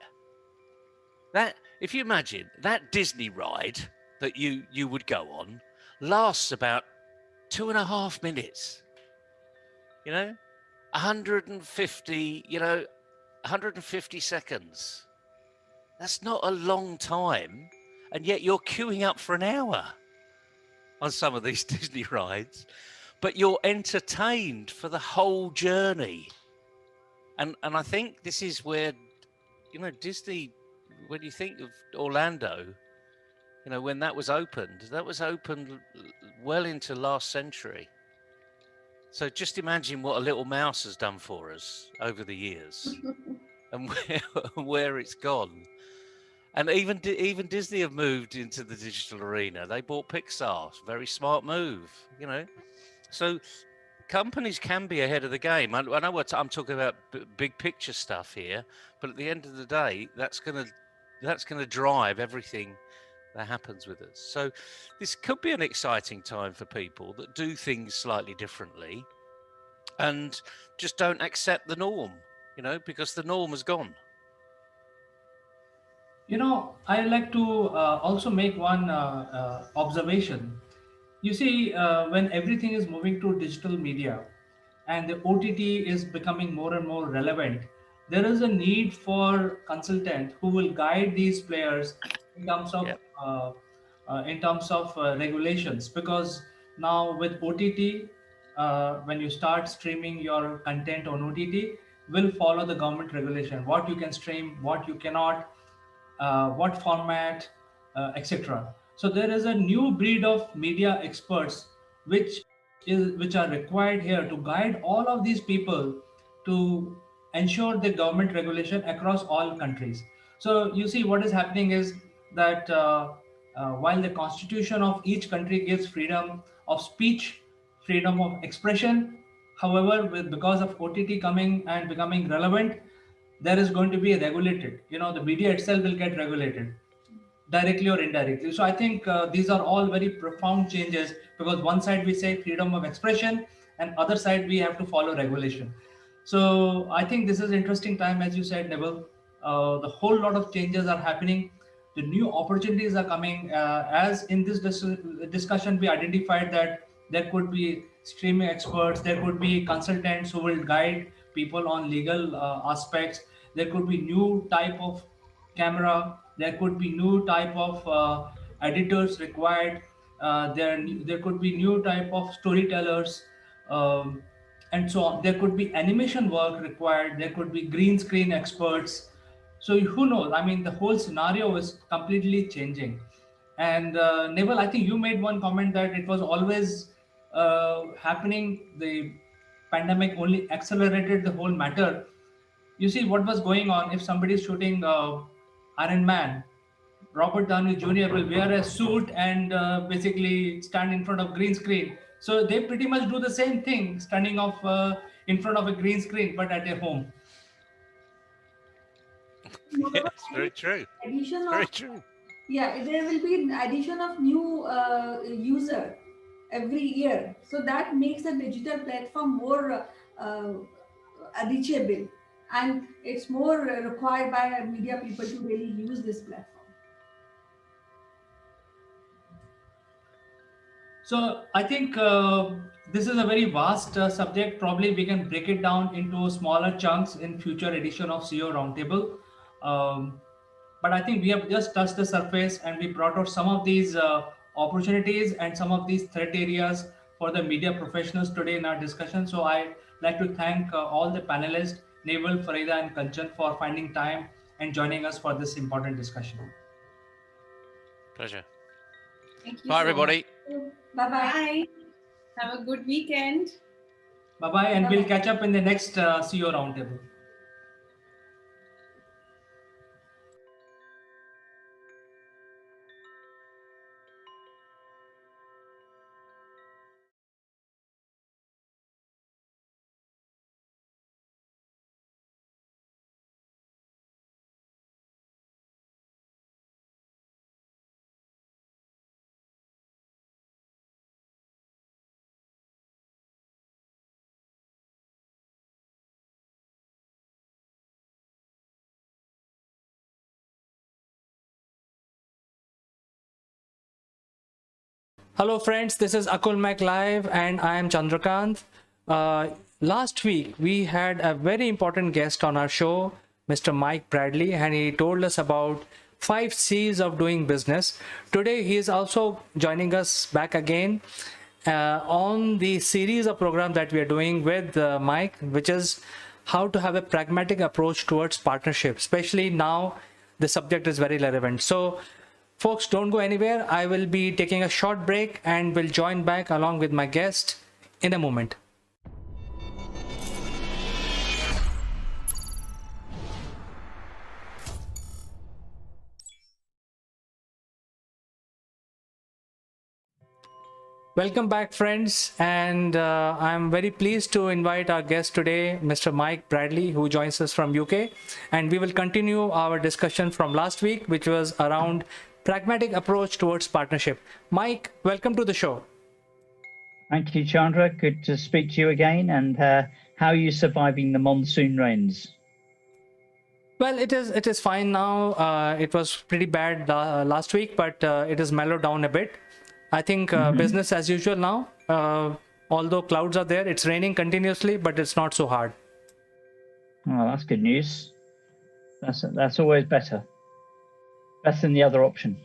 that if you imagine that Disney ride that you would go on lasts about 2.5 minutes, 150, 150 seconds. That's not a long time, and yet you're queuing up for an hour on some of these Disney rides, but you're entertained for the whole journey. And I think this is where, Disney, when you think of Orlando, when that was opened well into last century. So just imagine what a little mouse has done for us over the years and where it's gone. And even Disney have moved into the digital arena. They bought Pixar. Very smart move, So companies can be ahead of the game. I know what I'm talking about, big picture stuff here, but at the end of the day, that's gonna drive everything that happens with us. So this could be an exciting time for people that do things slightly differently and just don't accept the norm, because the norm has gone. I like to also make one observation. You see, when everything is moving to digital media and the OTT is becoming more and more relevant, there is a need for consultant who will guide these players in terms of Yep. regulations. Because now with OTT, when you start streaming your content on OTT, will follow the government regulation: what you can stream, what you cannot, what format, etc. So there is a new breed of media experts which are required here to guide all of these people to ensure the government regulation across all countries. So you see, what is happening is that while the constitution of each country gives freedom of speech, freedom of expression, however, because of OTT coming and becoming relevant, there is going to be regulated. The media itself will get regulated directly or indirectly. So I think these are all very profound changes, because one side we say freedom of expression, and other side we have to follow regulation. So I think this is interesting time, as you said, Neville. The whole lot of changes are happening. The new opportunities are coming. As in this discussion, we identified that there could be streaming experts, there could be consultants who will guide people on legal aspects. There could be new type of camera. There could be new type of editors required. There could be new type of storytellers, um, and so on. There could be animation work required. There could be green screen experts. So who knows? I mean, the whole scenario is completely changing. And Neville, I think you made one comment that it was always happening. The pandemic only accelerated the whole matter. You see what was going on. If somebody is shooting Iron Man, Robert Downey Jr. will wear a suit and basically stand in front of green screen. So they pretty much do the same thing, standing off in front of a green screen, but at a home. Yes, very true. Addition Very of true. Yeah, there will be an addition of new user every year, so that makes the digital platform more reachable, and it's more required by media people to really use this platform. So I think this is a very vast subject. Probably we can break it down into smaller chunks in future edition of CEO Roundtable. Um, but I think we have just touched the surface and we brought out some of these opportunities and some of these threat areas for the media professionals today in our discussion. So I like to thank all the panelists, Naval, Farida, and Kanchan, for finding time and joining us for this important discussion. Pleasure. Thank you Bye, so much. everybody. Bye bye. Bye. Have a good weekend. Bye bye, and we'll Bye-bye. catch up in the next CEO Roundtable. Hello friends, this is Akul Mac Live and I am Chandrakant. Last week we had a very important guest on our show, Mr. Mike Bradley, and he told us about 5 C's of doing business. Today he is also joining us back again on the series of programs that we are doing with Mike, which is how to have a pragmatic approach towards partnership, especially now the subject is very relevant. So folks, don't go anywhere. I will be taking a short break and will join back along with my guest in a moment. Welcome back, friends, and I'm very pleased to invite our guest today, Mr. Mike Bradley, who joins us from UK, and we will continue our discussion from last week, which was around pragmatic approach towards partnership. Mike, welcome to the show. Thank you, Chandra. Good to speak to you again. And how are you surviving the monsoon rains? Well, it is fine now. It was pretty bad last week, but it is mellowed down a bit. I think business as usual now. Although clouds are there, it's raining continuously, but it's not so hard. Oh, that's good news. That's always better. Better than the other option.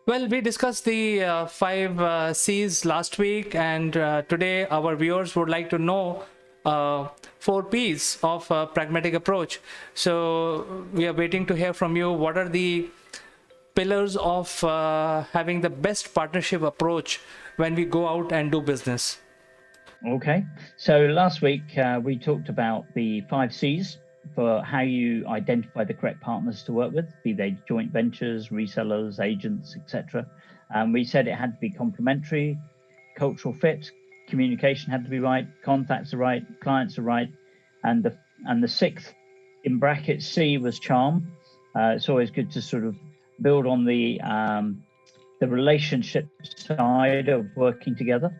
Well, we discussed the 5 C's last week, and today our viewers would like to know 4 P's of pragmatic approach. So we are waiting to hear from you. What are the pillars of having the best partnership approach when we go out and do business? Okay. So last week we talked about the 5 C's for how you identify the correct partners to work with, be they joint ventures, resellers, agents, etc. We said it had to be complementary, cultural fit, communication had to be right, contacts are right, clients are right, and the 6th in brackets C was charm. It's always good to sort of build on the relationship side of working together.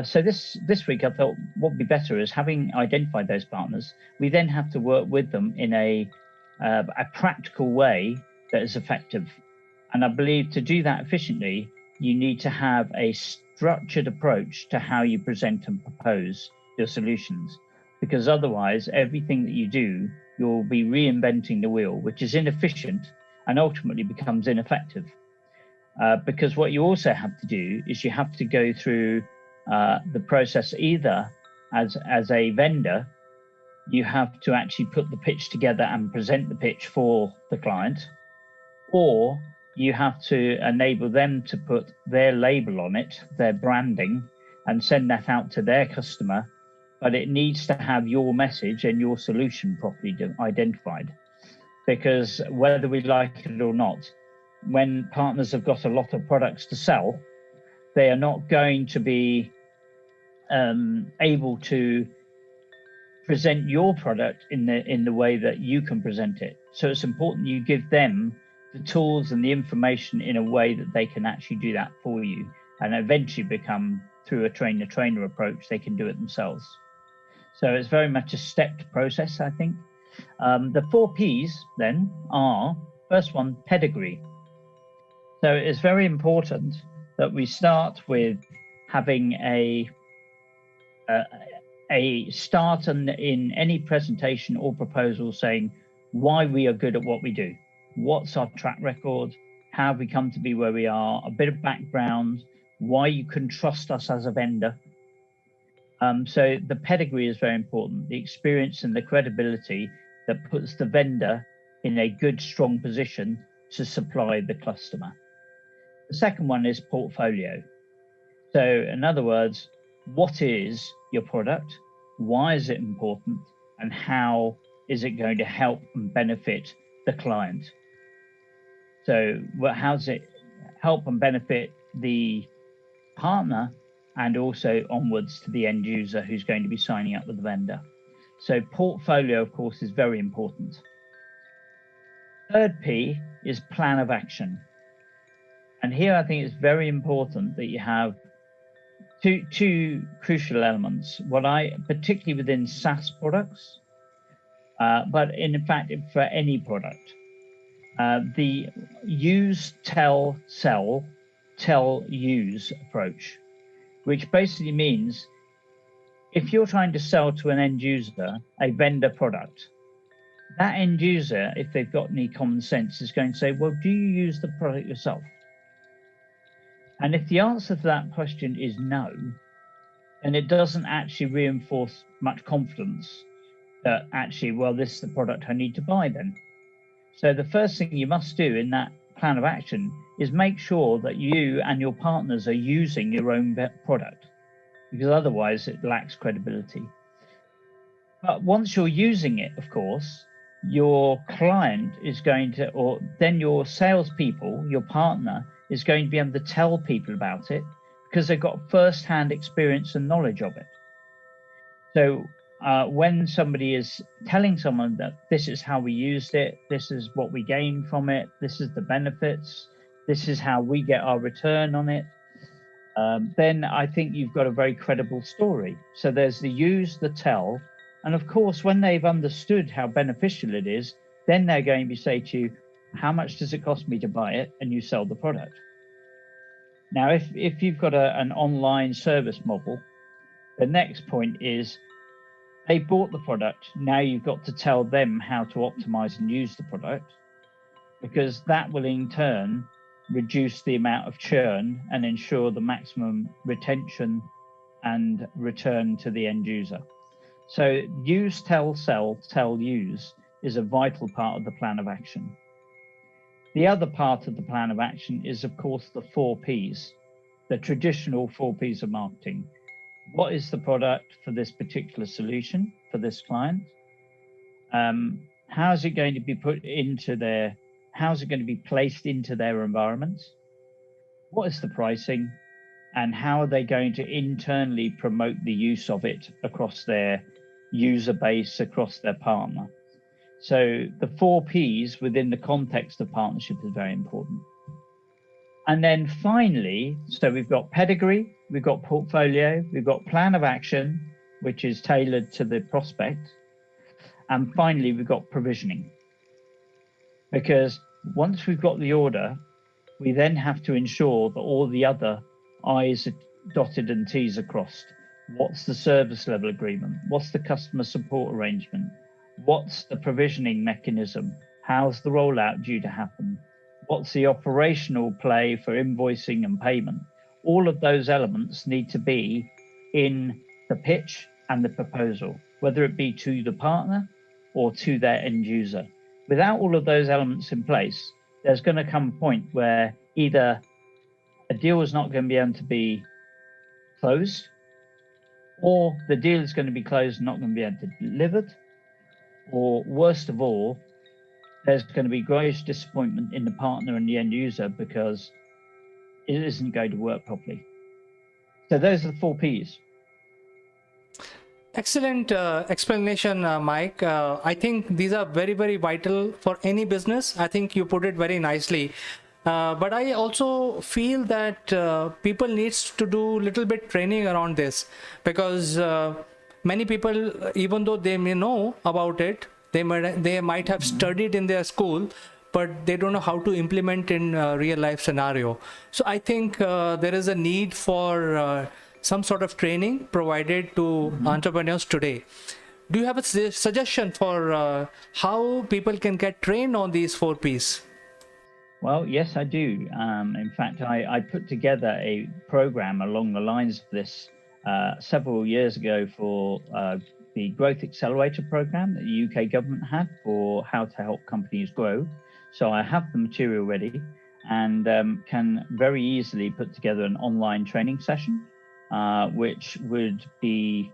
So this week I thought what would be better is, having identified those partners, we then have to work with them in a practical way that is effective. And I believe to do that efficiently, you need to have a structured approach to how you present and propose your solutions. because otherwise everything that you do, you'll be reinventing the wheel, which is inefficient and ultimately becomes ineffective. Because what you also have to do is you have to go through the process either as a vendor, you have to actually put the pitch together and present the pitch for the client, or you have to enable them to put their label on it, their branding, and send that out to their customer. But it needs to have your message and your solution properly identified. Because whether we like it or not, when partners have got a lot of products to sell, they are not going to be able to present your product in the way that you can present it. So it's important you give them the tools and the information in a way that they can actually do that for you, and eventually become, through a trainer approach, they can do it themselves. So it's very much a stepped process, I think. The 4 Ps then are, first one, pedigree. So it's very important that we start with having a start in any presentation or proposal saying why we are good at what we do. What's our track record? How have we come to be where we are? A bit of background, why you can trust us as a vendor. So the pedigree is very important, the experience and the credibility that puts the vendor in a good, strong position to supply the customer. The second one is portfolio. So in other words, what is your product? Why is it important? And how is it going to help and benefit the client? So how does it help and benefit the partner, and also onwards to the end user who's going to be signing up with the vendor? So portfolio, of course, is very important. Third P is plan of action. And here I think it's very important that you have two crucial elements. Particularly within SaaS products, but in fact for any product, the use, tell, sell, tell, use approach, which basically means if you're trying to sell to an end user a vendor product, that end user, if they've got any common sense, is going to say, well, do you use the product yourself? And if the answer to that question is no, then it doesn't actually reinforce much confidence that actually, well, this is the product I need to buy then. So the first thing you must do in that plan of action is make sure that you and your partners are using your own product, because otherwise it lacks credibility. But once you're using it, of course, your client is going to, or then your salespeople, your partner is going to be able to tell people about it because they've got first-hand experience and knowledge of it. So when somebody is telling someone that this is how we used it, this is what we gained from it, this is the benefits, this is how we get our return on it, then I think you've got a very credible story. So there's the use, the tell, and of course, when they've understood how beneficial it is, then they're going to say to you, how much does it cost me to buy it? And you sell the product. Now, if you've got an online service model, the next point is they bought the product. Now you've got to tell them how to optimize and use the product, because that will in turn reduce the amount of churn and ensure the maximum retention and return to the end user. So use, tell, sell, tell, use is a vital part of the plan of action. The other part of the plan of action is, of course, the 4 Ps, the traditional 4 Ps of marketing. What is the product for this particular solution for this client? How is it going to be put into how is it going to be placed into their environments? What is the pricing? And how are they going to internally promote the use of it across their user base, across their partner? So the 4 Ps within the context of partnership is very important. And then finally, so we've got pedigree, we've got portfolio, we've got plan of action, which is tailored to the prospect. And finally, we've got provisioning. Because once we've got the order, we then have to ensure that all the other I's are dotted and T's are crossed. What's the service level agreement? What's the customer support arrangement? What's the provisioning mechanism? How's the rollout due to happen? What's the operational play for invoicing and payment? All of those elements need to be in the pitch and the proposal, whether it be to the partner or to their end user. Without all of those elements in place, there's going to come a point where either a deal is not going to be able to be closed, or the deal is going to be closed and not going to be able to be delivered, or worst of all, there's going to be gross disappointment in the partner and the end user because it isn't going to work properly. So those are the 4 Ps. Excellent explanation, Mike. I think these are very, very vital for any business. I think you put it very nicely. But I also feel that people needs to do little bit training around this, because many people, even though they may know about it, they might have studied in their school, but they don't know how to implement in real life scenario. So I think there is a need for some sort of training provided to entrepreneurs today. Do you have a suggestion for how people can get trained on these 4 Ps? Well, yes, I do. In fact, I put together a program along the lines of this several years ago for the Growth Accelerator program that the UK government had for how to help companies grow. So I have the material ready and can very easily put together an online training session, which would be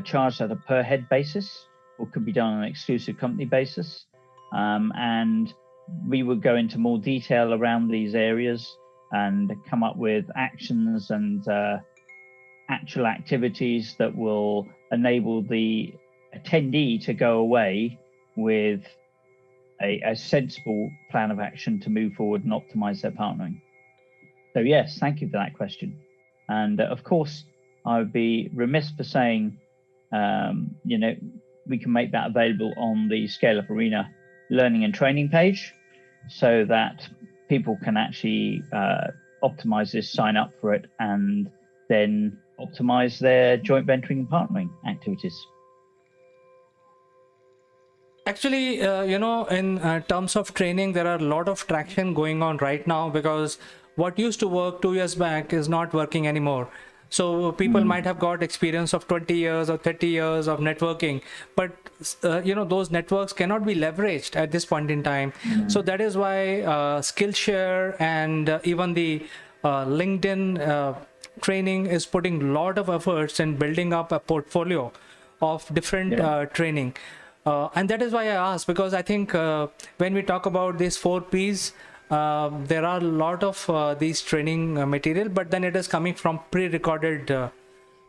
charged at a per head basis, or could be done on an exclusive company basis. And we would go into more detail around these areas and come up with actions and actual activities that will enable the attendee to go away with a sensible plan of action to move forward and optimize their partnering. So yes, thank you for that question. And of course, I would be remiss for saying, we can make that available on the Scale Up Arena learning and training page, so that people can actually optimize this, sign up for it, and then optimize their joint venturing and partnering activities. Actually, in terms of training, there are a lot of traction going on right now, because what used to work 2 years back is not working anymore. So people might have got experience of 20 years or 30 years of networking, but those networks cannot be leveraged at this point in time. So that is why Skillshare and even the LinkedIn training is putting a lot of efforts in building up a portfolio of different training. And that is why I asked, because I think when we talk about these 4 Ps, there are a lot of these training material, but then it is coming from pre-recorded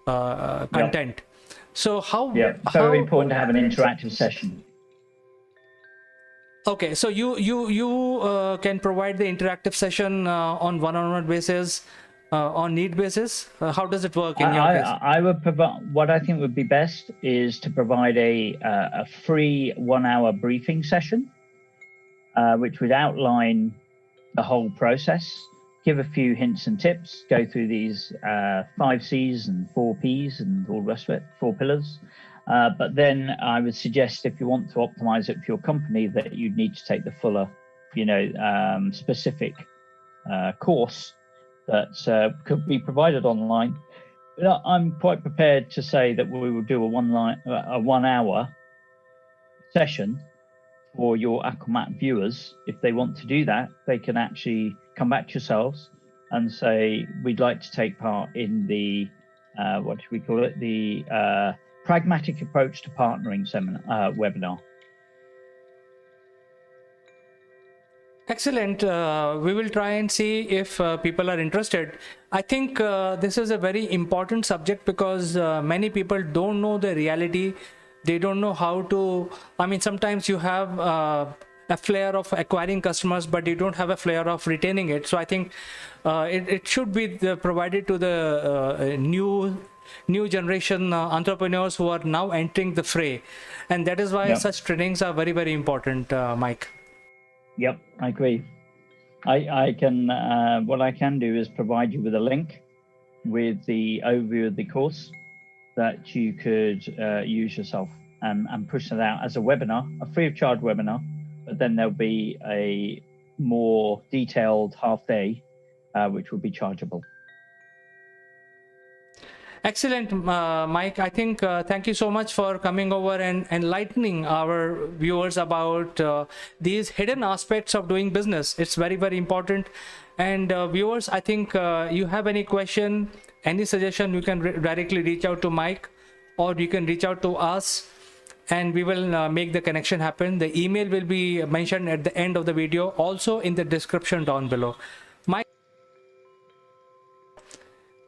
content. So how? Yeah, very important to have an interactive session. Okay, so you can provide the interactive session on one-on-one basis, on need basis. How does it work in your case? I would provide, what I think would be best is to provide a free 1-hour briefing session, which would outline the whole process, give a few hints and tips, go through these 5 Cs and 4 Ps and all the rest of it, 4 pillars. But then I would suggest, if you want to optimize it for your company, that you need to take the fuller, specific course that could be provided online. But I'm quite prepared to say that we will do a 1-hour session for your Aquamat viewers. If they want to do that, they can actually come back to yourselves and say, we'd like to take part in the, what do we call it? The pragmatic approach to partnering seminar, webinar. Excellent. We will try and see if people are interested. I think this is a very important subject, because many people don't know the reality. They don't know how to, sometimes you have a flair of acquiring customers, but you don't have a flair of retaining it. So I think it should be provided to the new generation entrepreneurs who are now entering the fray. And that is why such trainings are very, very important, Mike. Yep, I agree. I can, what I can do is provide you with a link with the overview of the course, that you could use yourself and push that out as a webinar, a free of charge webinar, but then there'll be a more detailed half day, which will be chargeable. Excellent, Mike. I think thank you so much for coming over and enlightening our viewers about these hidden aspects of doing business. It's very, very important. And viewers, I think you have any question, any suggestion, you can directly reach out to Mike, or you can reach out to us, and we will make the connection happen. The email will be mentioned at the end of the video, also in the description down below. Mike,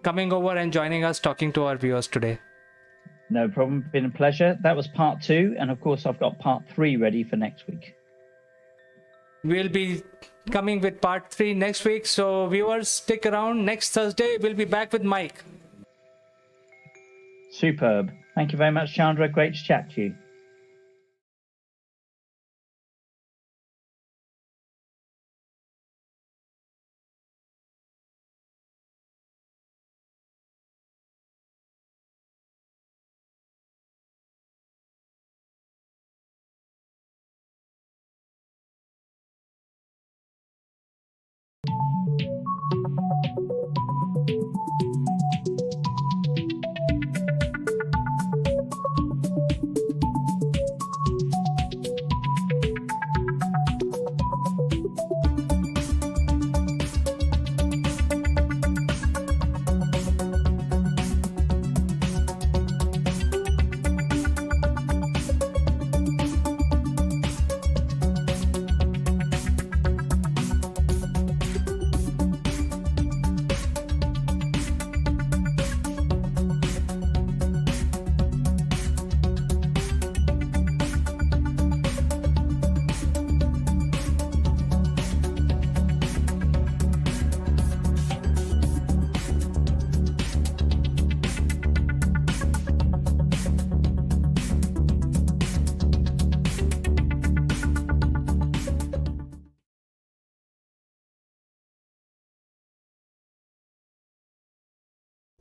coming over and joining us, talking to our viewers today. No problem. Been a pleasure. That was part 2. And of course, I've got part 3 ready for next week. We'll be coming with part 3 next week. So viewers, stick around. Next Thursday, we'll be back with Mike. Superb. Thank you very much, Chandra. Great to chat to you.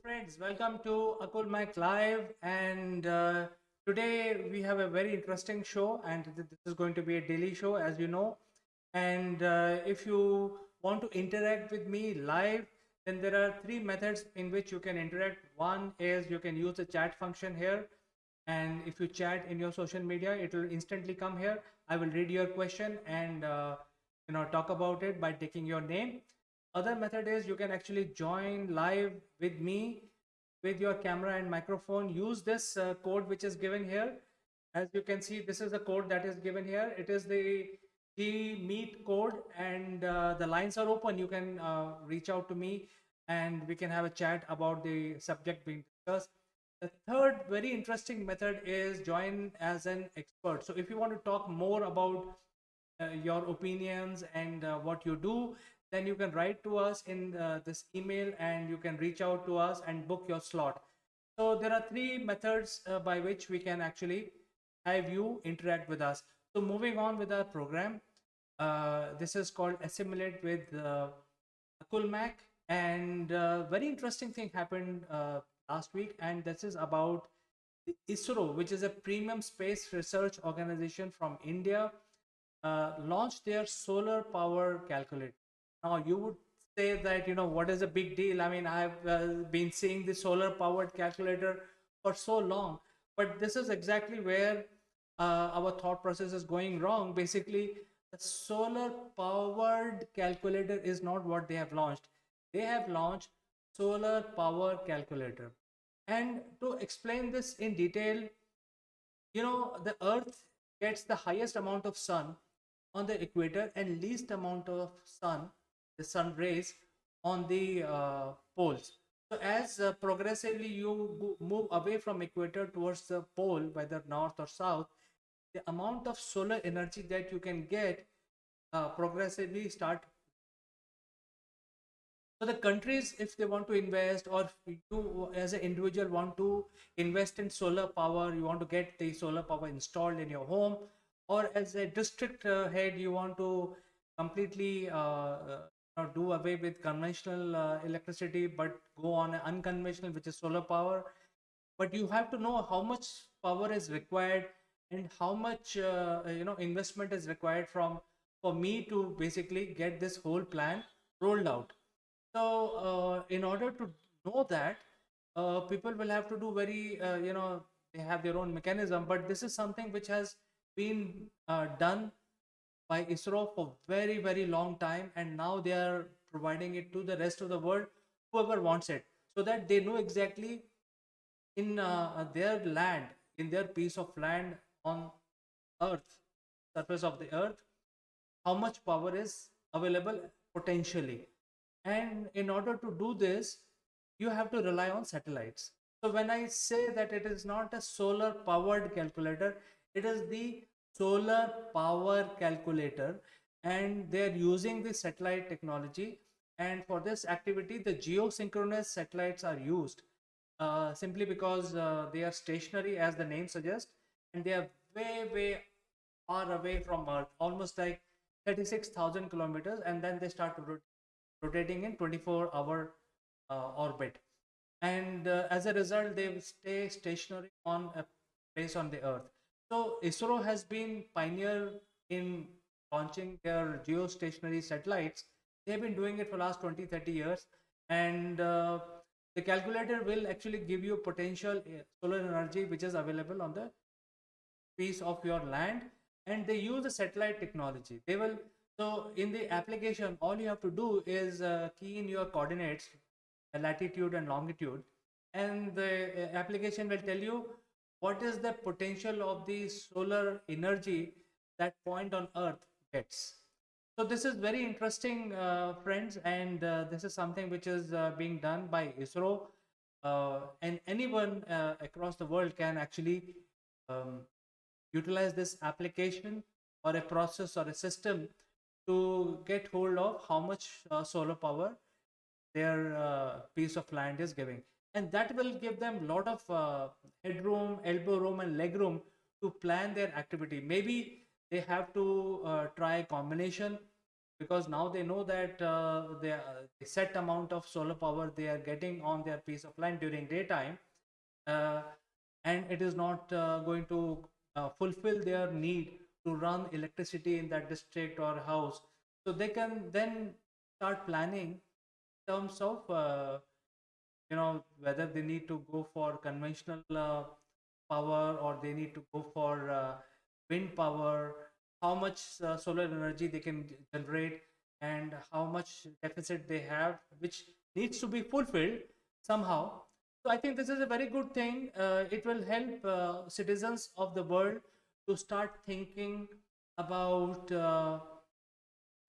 Friends, welcome to Akul Mike Live, and today we have a very interesting show, and this is going to be a daily show, as you know. And if you want to interact with me live, then there are 3 methods in which you can interact. One is you can use the chat function here, and if you chat in your social media, it will instantly come here. I will read your question and talk about it by taking your name. Other method is you can actually join live with me with your camera and microphone. Use this code which is given here. As you can see, this is the code that is given here. It is the Meet code, and the lines are open. You can reach out to me and we can have a chat about the subject being discussed. The third very interesting method is join as an expert. So if you want to talk more about your opinions and what you do, then you can write to us in this email, and you can reach out to us and book your slot. So there are 3 methods by which we can actually have you interact with us. So moving on with our program, this is called Assimilate with Akul Mac, and very interesting thing happened last week, and this is about ISRO, which is a premium space research organization from India, launched their solar power calculator. Now you would say that, what is a big deal? I mean, I've been seeing the solar powered calculator for so long, but this is exactly where our thought process is going wrong. Basically, the solar powered calculator is not what they have launched. They have launched solar power calculator. And to explain this in detail, the earth gets the highest amount of sun on the equator and least amount of the sun rays on the poles. So as progressively you move away from equator towards the pole, whether north or south, the amount of solar energy that you can get progressively start. So the countries, if they want to invest, or if you as an individual want to invest in solar power, you want to get the solar power installed in your home, or as a district head, you want to completely do away with conventional electricity, but go on an unconventional, which is solar power. but you have to know how much power is required and how much investment is required from for me to basically get this whole plan rolled out. So in order to know that, people will have to do very they have their own mechanism, but this is something which has been done by ISRO for very, very long time, and now they are providing it to the rest of the world, whoever wants it, so that they know exactly in their land, in their piece of land on Earth, surface of the Earth, how much power is available potentially. And in order to do this, you have to rely on satellites. So when I say that it is not a solar powered calculator, it is the solar power calculator, and they are using the satellite technology. And for this activity, the geosynchronous satellites are used simply because they are stationary, as the name suggests, and they are way, way far away from Earth, almost like 36,000 kilometers, and then they start rotating in 24-hour orbit. And as a result, they will stay stationary on a place on the Earth. So ISRO has been pioneer in launching their geostationary satellites. They've been doing it for last 20, 30 years. And the calculator will actually give you potential solar energy which is available on the piece of your land, and they use the satellite technology. They will, so in the application, all you have to do is key in your coordinates, latitude and longitude, and the application will tell you what is the potential of the solar energy that point on Earth gets. So this is very interesting, friends, and this is something which is being done by ISRO, and anyone across the world can actually um, utilize this application or a process or a system to get hold of how much solar power their piece of land is giving, and that will give them a lot of headroom, elbow room and leg room to plan their activity. Maybe they have to try a combination, because now they know that the set amount of solar power they are getting on their piece of land during daytime, uh, and it is not going to fulfill their need to run electricity in that district or house. So they can then start planning in terms of whether they need to go for conventional power, or they need to go for wind power, how much solar energy they can generate, and how much deficit they have, which needs to be fulfilled somehow. So I think this is a very good thing. It will help citizens of the world to start thinking about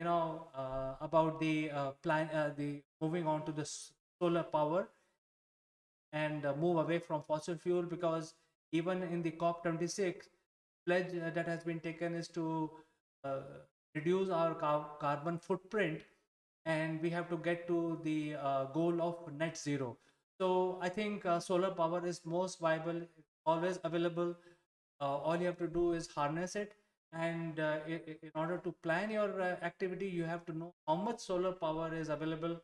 about the plan, the moving on to the solar power, and move away from fossil fuel, because even in the COP26 pledge that has been taken is to uh, reduce our carbon footprint, and we have to get to the goal of net zero. So I think solar power is most viable, always available. All you have to do is harness it, and in order to plan your activity, you have to know how much solar power is available in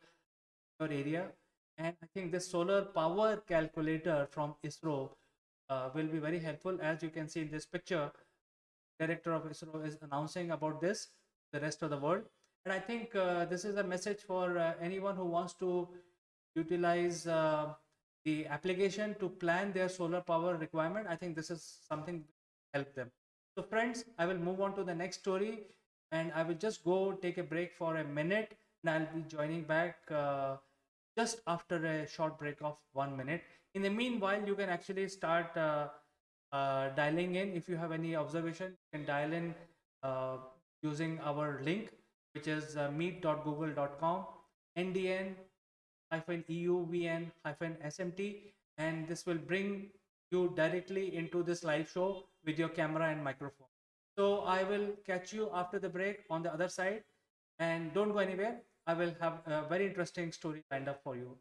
your area. And I think this solar power calculator from ISRO will be very helpful. As you can see in this picture, director of ISRO is announcing about this to the rest of the world. And I think this is a message for anyone who wants to utilize the application to plan their solar power requirement. I think this is something that will help them. So friends, I will move on to the next story, and I will just go take a break for a minute, and I'll be joining back just after a short break of 1 minute. In the meanwhile, you can actually start dialing in. If you have any observation, you can dial in using our link, which is meet.google.com ndn-euvn-smt, and this will bring you directly into this live show with your camera and microphone. So I will catch you after the break on the other side, and don't go anywhere. I will have a very interesting story lined up for you.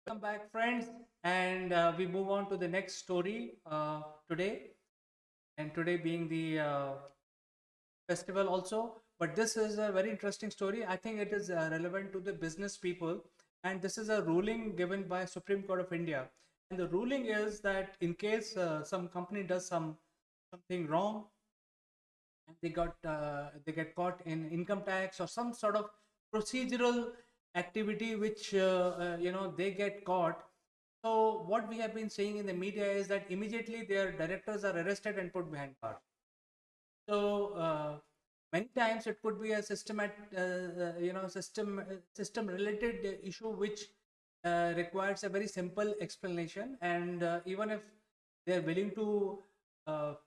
Welcome back, friends, and we move on to the next story today. And today being the festival also, but this is a very interesting story. I think it is relevant to the business people, and this is a ruling given by Supreme Court of India. And the ruling is that in case some company does something wrong and they get caught in income tax or some sort of procedural activity which they get caught. So what we have been seeing in the media is that immediately their directors are arrested and put behind bars. So many times it could be a system related issue which requires a very simple explanation, and even if they are willing to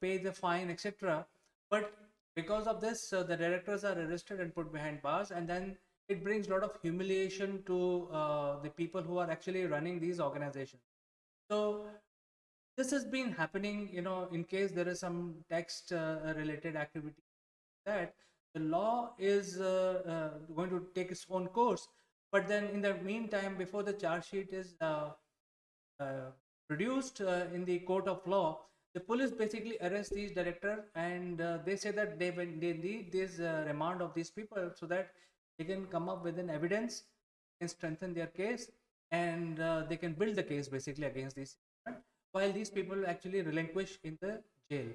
pay the fine, etc. But because of this, the directors are arrested and put behind bars, and then it brings a lot of humiliation to the people who are actually running these organizations. So this has been happening, in case there is some text related activity, that the law is going to take its own course. But then in the meantime, before the charge sheet is uh, produced in the court of law, the police basically arrest these director, and they say that they need this remand of these people so that they can come up with an evidence and strengthen their case, and they can build the case basically against these, while these people actually relinquish in the jail.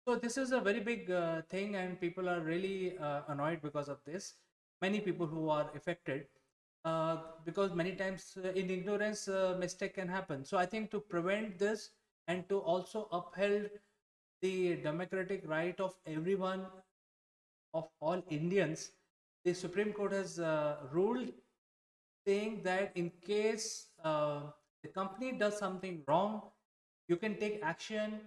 So this is a very big thing, and people are really annoyed because of this. Many people who are affected, because many times in ignorance, mistake can happen. So I think to prevent this and to also uphold the democratic right of everyone, of all Indians, the Supreme Court has ruled, saying that in case the company does something wrong, you can take action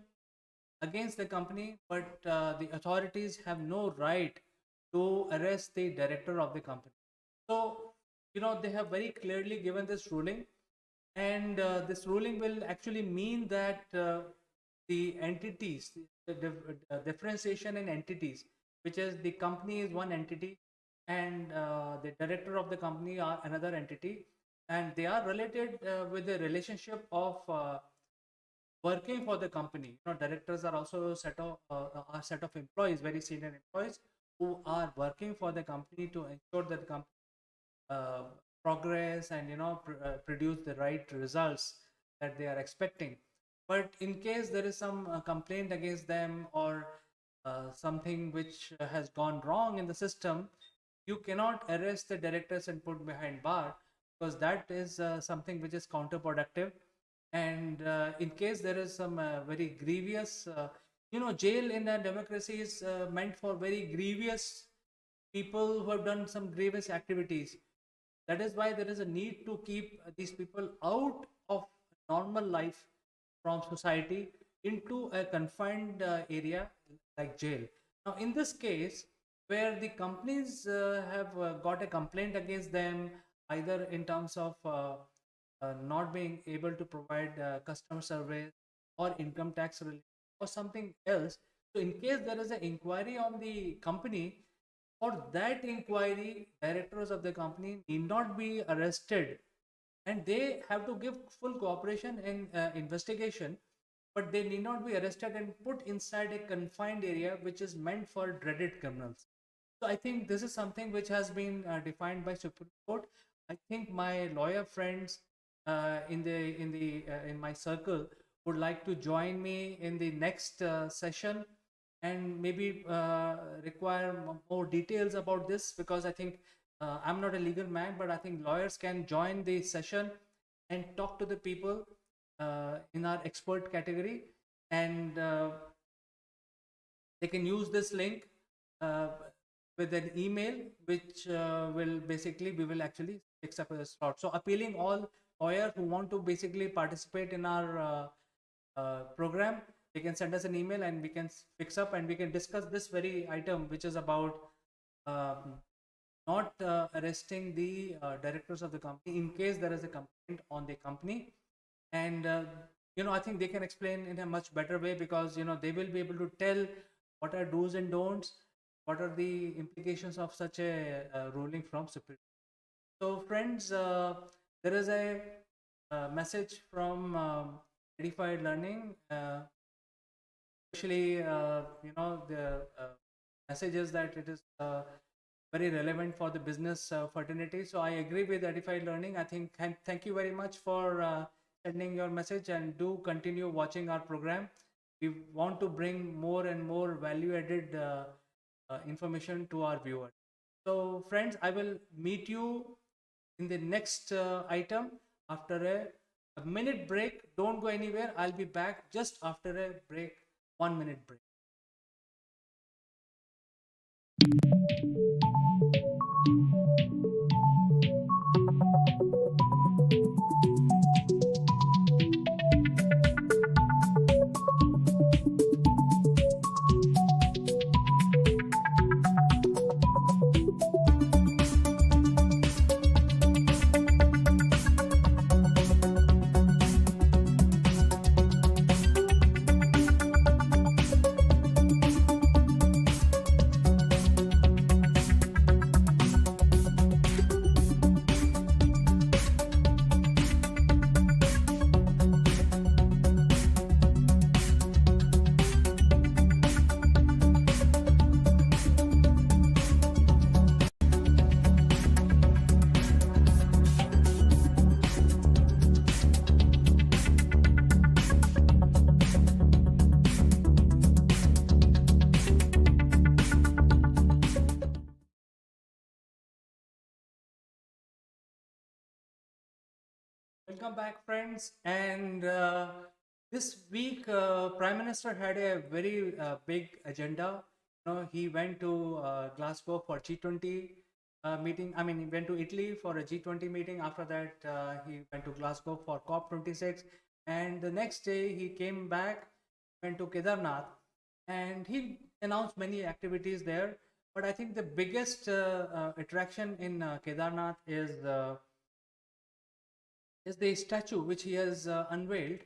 against the company, but the authorities have no right to arrest the director of the company. So, they have very clearly given this ruling, and this ruling will actually mean that the entities, the differentiation in entities, which is the company is one entity, and the director of the company are another entity, and they are related with the relationship of working for the company. Directors are also a set of employees, very senior employees, who are working for the company to ensure that the company uh, progress and produce the right results that they are expecting. But in case there is some complaint against them, or something which has gone wrong in the system, you cannot arrest the directors and put behind bar, because that is something which is counterproductive. And in case there is some very grievous, jail in a democracy is meant for very grievous people who have done some grievous activities. That is why there is a need to keep these people out of normal life from society into a confined area like jail. Now, in this case, where the companies have got a complaint against them, either in terms of not being able to provide customer service or income tax relief or something else. So, in case there is an inquiry on the company, for that inquiry, directors of the company need not be arrested, and they have to give full cooperation in investigation, but they need not be arrested and put inside a confined area which is meant for dreaded criminals. So I think this is something which has been defined by Supreme Court. I think my lawyer friends in my circle would like to join me in the next session, and maybe require more details about this, because I think I'm not a legal man, but I think lawyers can join the session and talk to the people in our expert category, and they can use this link uh, with an email, which will basically, we will actually fix up a slot. So appealing all lawyers who want to basically participate in our program, they can send us an email and we can fix up and we can discuss this very item, which is about um, not arresting the directors of the company in case there is a complaint on the company. And I think they can explain in a much better way, because they will be able to tell what are do's and don'ts, what are the implications of such a ruling from Supreme. So friends, there is a message from Edified Learning, especially the messages that it is very relevant for the business fraternity. So I agree with Edified Learning. I think thank you very much for sending your message, and do continue watching our program. We want to bring more and more value added information to our viewers. So friends, I will meet you in the next item after a minute break. Don't go anywhere. I'll be back just after a break, 1 minute break. Welcome back, friends. And this week, Prime Minister had a very big agenda. He went to Glasgow for G20 meeting. I mean, he went to Italy for a G20 meeting. After that, he went to Glasgow for COP26. And the next day, he came back, went to Kedarnath, and he announced many activities there. But I think the biggest attraction in Kedarnath is the statue which he has unveiled,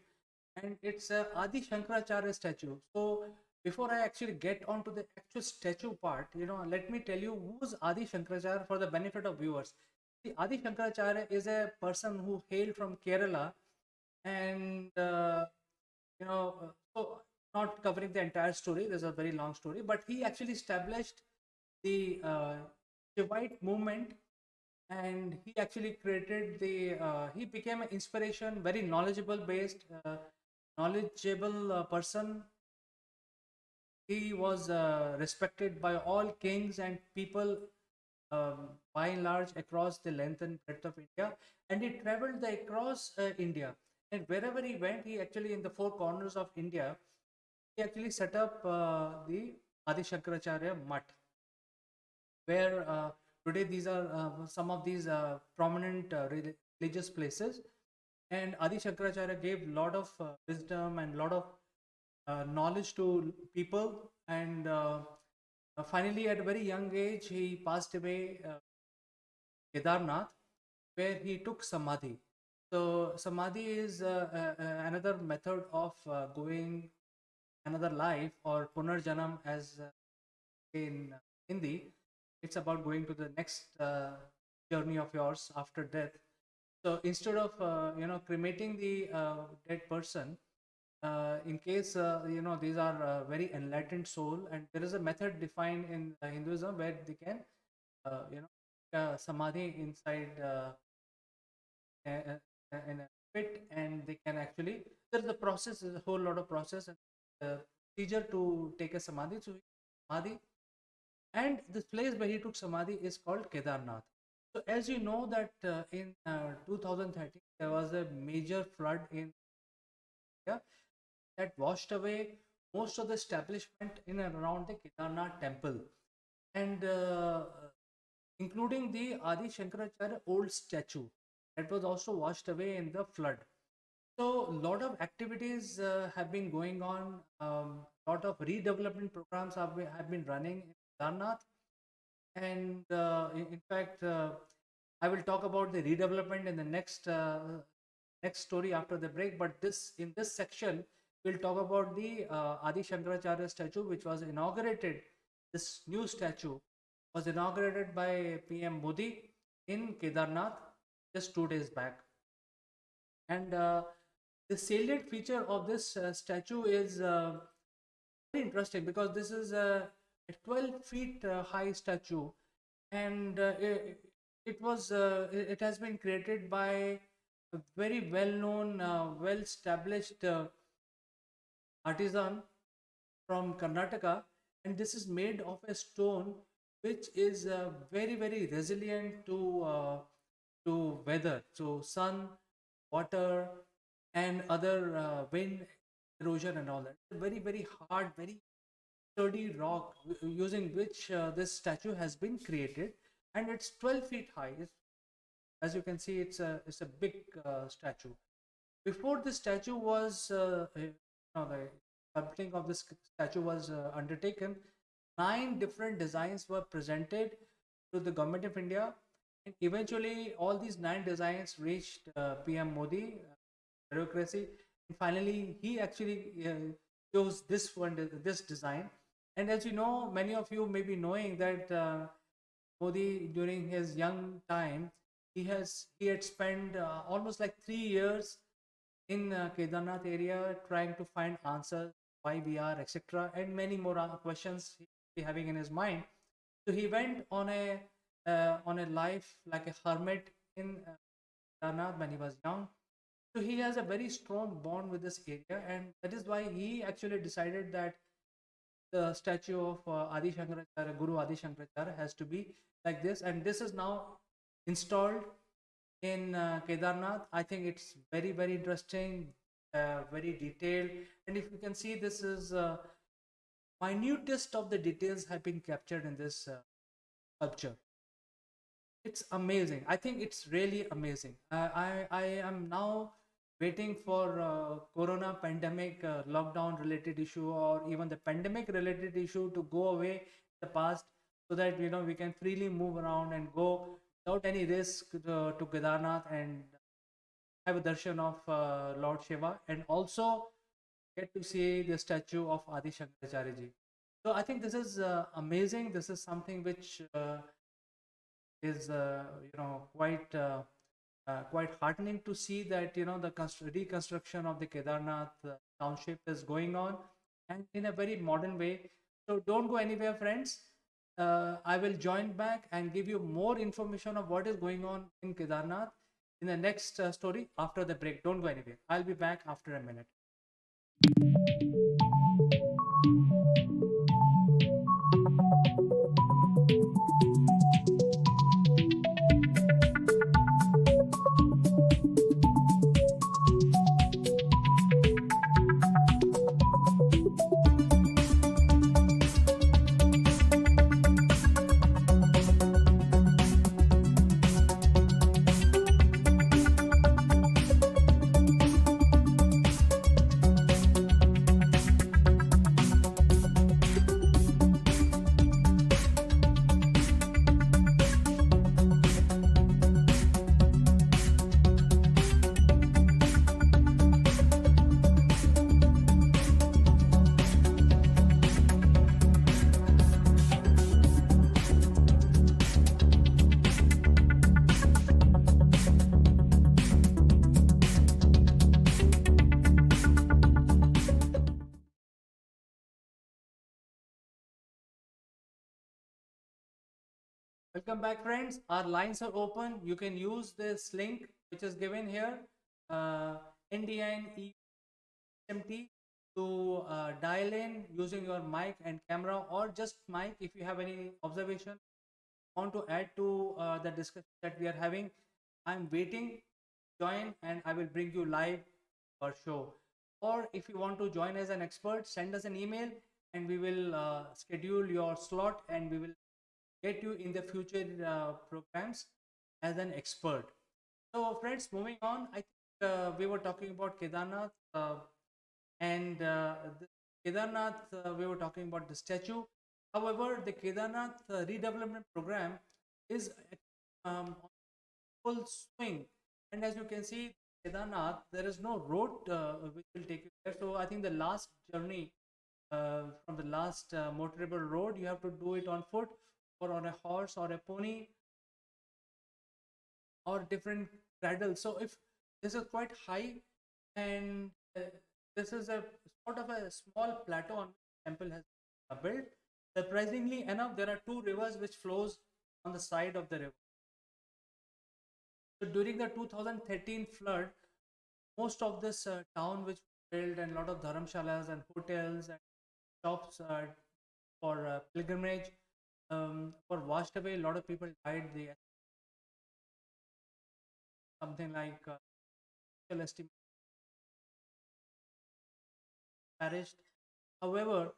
and it's a Adi Shankaracharya statue. So before I actually get onto the actual statue part, let me tell you who's Adi Shankaracharya for the benefit of viewers. The Adi Shankaracharya is a person who hailed from Kerala, and so not covering the entire story. There's a very long story, but he actually established the Shivite movement, and he actually created he became an inspiration, very knowledgeable person. He was respected by all kings and people, by and large, across the length and breadth of India, and he traveled across India, and wherever he went, he actually, in the four corners of India, he actually set up the Adi Shankaracharya Mutt, where today these are some of these prominent religious places. And Adi Shankaracharya gave a lot of wisdom and a lot of knowledge to people. And finally, at a very young age, he passed away Kedarnath, where he took Samadhi. So Samadhi is another method of going another life, or Punarjanam, as in Hindi. It's about going to the next journey of yours after death. So instead of cremating the dead person, in case these are very enlightened soul, and there is a method defined in Hinduism where they can samadhi inside in a pit, and they can actually, there's a process, there's a whole lot of process and procedure to take a samadhi. So samadhi, and this place where he took samadhi is called Kedarnath. So as you know that in 2013 there was a major flood in India that washed away most of the establishment in and around the Kedarnath temple, and including the Adi Shankaracharya old statue that was also washed away in the flood. So a lot of activities have been going on. Lot of redevelopment programs have been running in Kedarnath, and in fact, I will talk about the redevelopment in the next story after the break. But in this section, we'll talk about the Adi Shankaracharya statue, which was inaugurated. This new statue was inaugurated by PM Modi in Kedarnath just 2 days back. And the salient feature of this statue is very interesting because this is a 12 feet high statue, and it has been created by a very well-known, well-established artisan from Karnataka, and this is made of a stone which is very resilient to weather, so sun, water, and other wind, erosion, and all that. Very hard, very sturdy rock using which this statue has been created, and it's 12 feet high. As you can see, it's a big statue. Before this statue was the sculpting of this statue was undertaken, 9 different designs were presented to the government of India, and eventually all these 9 designs reached PM Modi bureaucracy, and finally he actually chose this one, this design. And as you know, many of you may be knowing that Modi, during his young time, he had spent almost like 3 years in Kedarnath area trying to find answers why we are, etc., and many more questions he be having in his mind. So he went on a life like a hermit in Kedarnath when he was young. So he has a very strong bond with this area, and that is why he actually decided that the statue of Adi Shankaracharya, Guru Adi Shankaracharya, has to be like this, and this is now installed in Kedarnath. I think it's very interesting, very detailed, and if you can see, this is minutest of the details have been captured in this sculpture. It's amazing. I think it's really amazing. I am now waiting for corona pandemic lockdown related issue, or even the pandemic related issue to go away in the past, so that we can freely move around and go without any risk to Kedarnath and have a darshan of Lord Shiva, and also get to see the statue of Adi Shankaracharya ji. So I think this is amazing. This is something which is quite heartening to see that the reconstruction of the Kedarnath township is going on, and in a very modern way. So don't go anywhere, friends. I will join back and give you more information of what is going on in Kedarnath in the next story after the break. Don't go anywhere. I'll be back after a minute. Welcome back, friends. Our lines are open. You can use this link which is given here, NDNEMT, to dial in using your mic and camera, or just mic if you have any observation want to add to the discussion that we are having. I'm waiting. Join, and I will bring you live or show. Or if you want to join as an expert, send us an email, and we will schedule your slot, and we will get you in the future programs as an expert. So, friends, moving on, I think we were talking about Kedarnath, and Kedarnath, we were talking about the statue. However, the Kedarnath redevelopment program is on full swing, and as you can see, Kedarnath, there is no road which will take you there. So, I think the last journey from the last motorable road, you have to do it on foot or on a horse or a pony or different cradle. So if This is quite high, and this is a sort of a small plateau on which the temple has built. Surprisingly enough, there are two rivers which flows on the side of the river. So during the 2013 flood, most of this town which was built, and a lot of dharamshalas and hotels and shops for pilgrimage were washed away. A lot of people died. Something like estimate perished. However,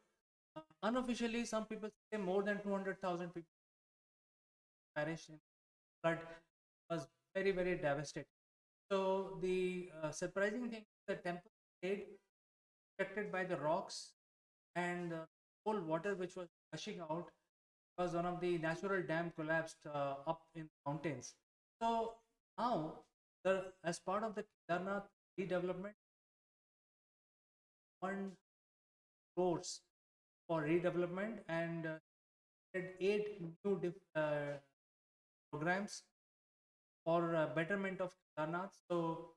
unofficially, some people say more than 200,000 people perished in flood. Was very, very devastating. So the surprising thing, the temple stayed protected by the rocks, and whole water which was gushing out because one of the natural dam collapsed up in mountains. So now, as part of the Kedarnath redevelopment, 1 crores for redevelopment, and 8 new programs for betterment of Kedarnath. So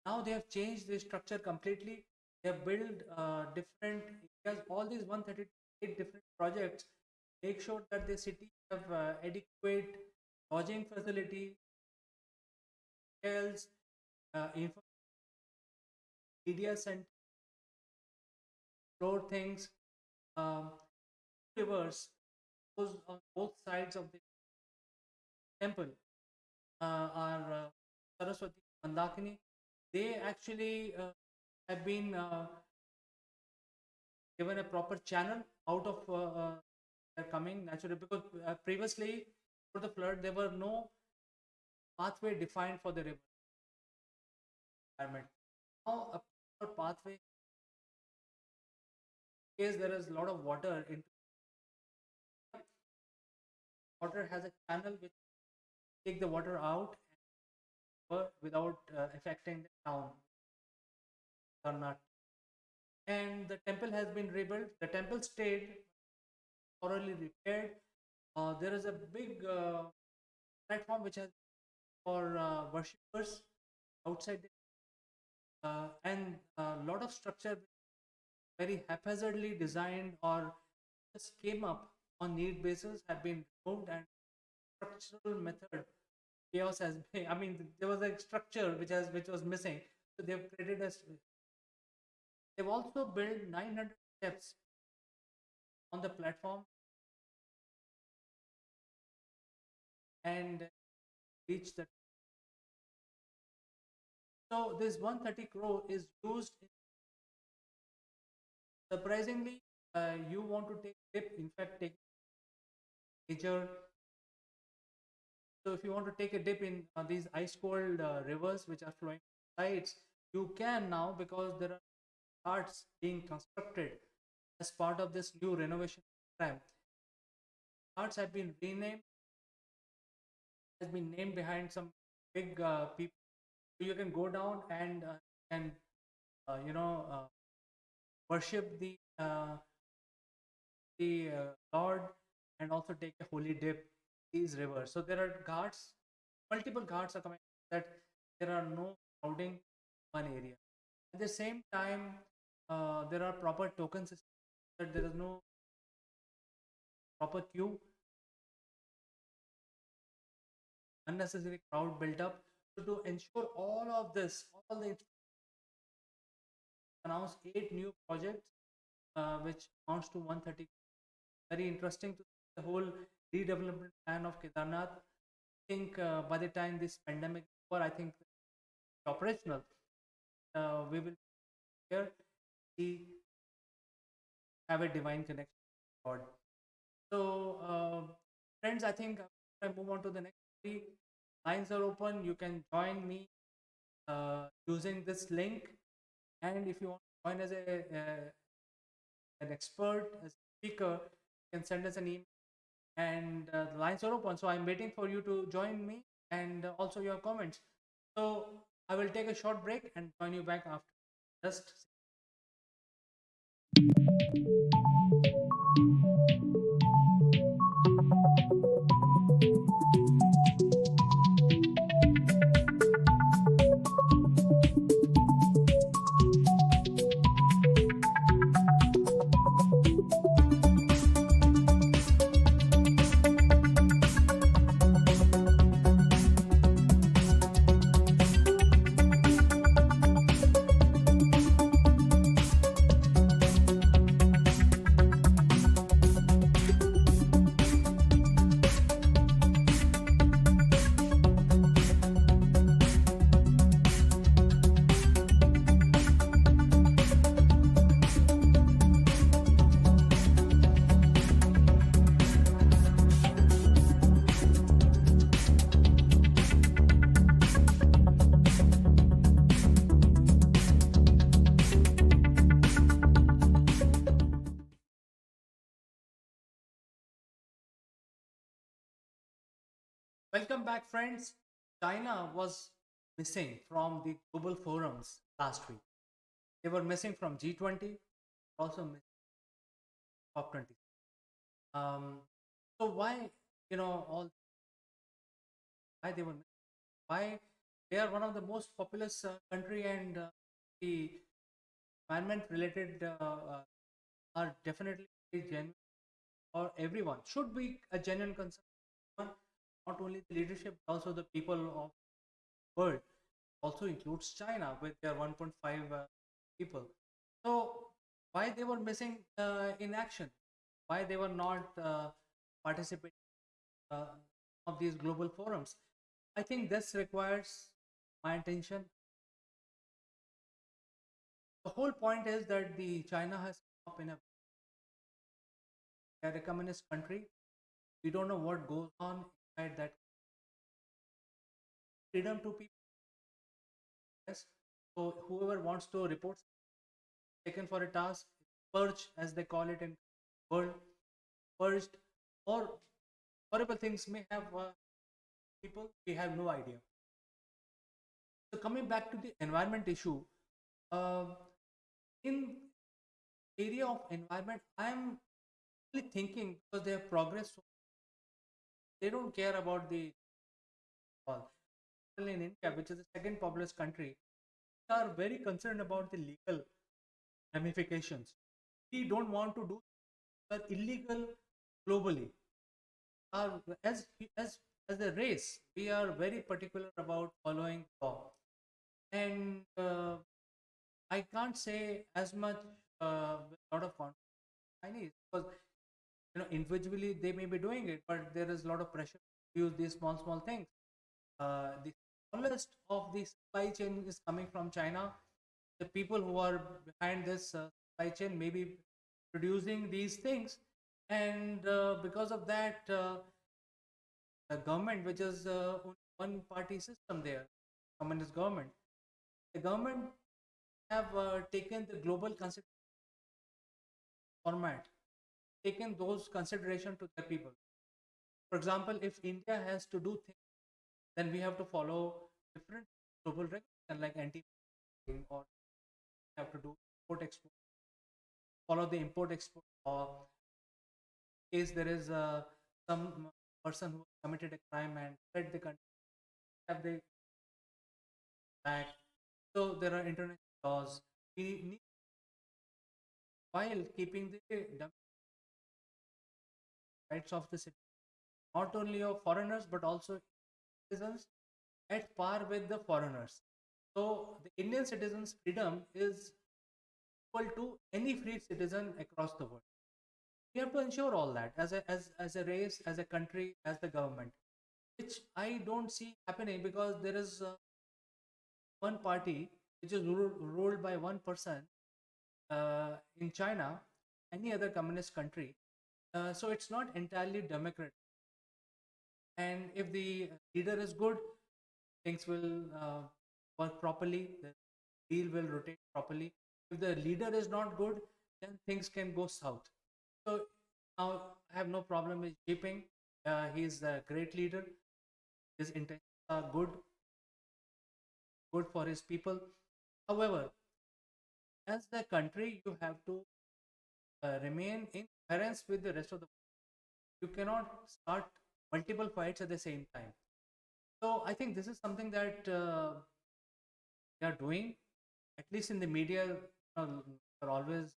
now they have changed the structure completely. They have built different areas. All these 138 different projects make sure that the city have adequate lodging facility, hotels, media center, floor things, um, rivers goes on both sides of the temple are Saraswati, Mandakini. They actually have been given a proper channel out of their coming naturally, because previously for the flood there were no pathway defined for the river environment. Now a proper pathway, in case there is a lot of water into water, has a channel which take the water out without affecting the town or not. And the temple has been rebuilt. The temple stayed thoroughly repaired. There is a big platform which has for worshippers outside, and a lot of structure very haphazardly designed or just came up on need basis have been removed, and structural method chaos has been, I mean, there was a structure which was missing, so they've created a. They've also built 900 steps on the platform and reach the. So this 130 crore is used. Surprisingly, you want to take dip. In fact, take major. So if you want to take a dip in these ice cold rivers which are flowing sides, you can now, because there are arts being constructed as part of this new renovation program. Arts have been renamed, has been named behind some big people. So you can go down and worship the Lord, and also take a holy dip these rivers. So there are ghats, multiple ghats are coming, that there are no crowding one area. At the same time, there are proper token systems, that there is no proper queue, unnecessary crowd built up. So to ensure all of this, all the announced 8 new projects, which amounts to 130. Very interesting to see the whole redevelopment plan of Kedarnath. I think by the time this pandemic is over, I think operational, we will here see have a divine connection with God. So, friends, I think I move on to the next three. Lines are open. You can join me using this link, and if you want to join as an expert, as a speaker, you can send us an email, and the lines are open. So I'm waiting for you to join me, and also your comments. So I will take a short break and join you back after. Just Welcome back, friends. China was missing from the global forums last week. They were missing from G20, also missing COP20. Um, so why, all why they were missing? Why they are one of the most populous country, and the environment related are definitely genuine, or everyone should be a genuine concern. Not only the leadership, but also the people of the world. Also includes China with their 1.5 people. So why they were missing in action? Why they were not participating uh, of these global forums? I think this requires my attention. The whole point is that the China has come up in a communist country. We don't know what goes on inside that. Freedom to people. Yes. So whoever wants to report taken for a task, purge as they call it in world, purged, or horrible things may have people. We have no idea. So coming back to the environment issue, uh, in area of environment, I'm really thinking because they have progressed, so they don't care about the all. In India, which is the second populous country, we are very concerned about the legal ramifications. We don't want to do illegal globally. As as a race, we are very particular about following law, and I can't say as much with a lot of confidence Chinese, because individually they may be doing it, but there is a lot of pressure to use these small things. The smallest of the supply chain is coming from China. The people who are behind this supply chain may be producing these things, and because of that, the government, which is one party system there, communist government, the government have taken the global format, taken those consideration to their people. For example, if India has to do things, then we have to follow different global regulations like anti, or have to do import export, follow the import export, or in case there is some person who committed a crime and fled the country, have the back. So there are international laws. We need, while keeping the rights of the city, not only of foreigners but also citizens, at par with the foreigners. So the Indian citizens' freedom is equal to any free citizen across the world. We have to ensure all that as a race, as a country, as the government, which I don't see happening, because there is one party which is ruled by one person in China, any other communist country. So it's not entirely democratic. And if the leader is good, things will work properly. The wheel will rotate properly. If the leader is not good, then things can go south. So now I have no problem with Jinping. He's a great leader. His intentions are good for his people. However, as the country, you have to remain in coherence with the rest of the world. You cannot start multiple fights at the same time. So I think this is something that they are doing, at least in the media. Are always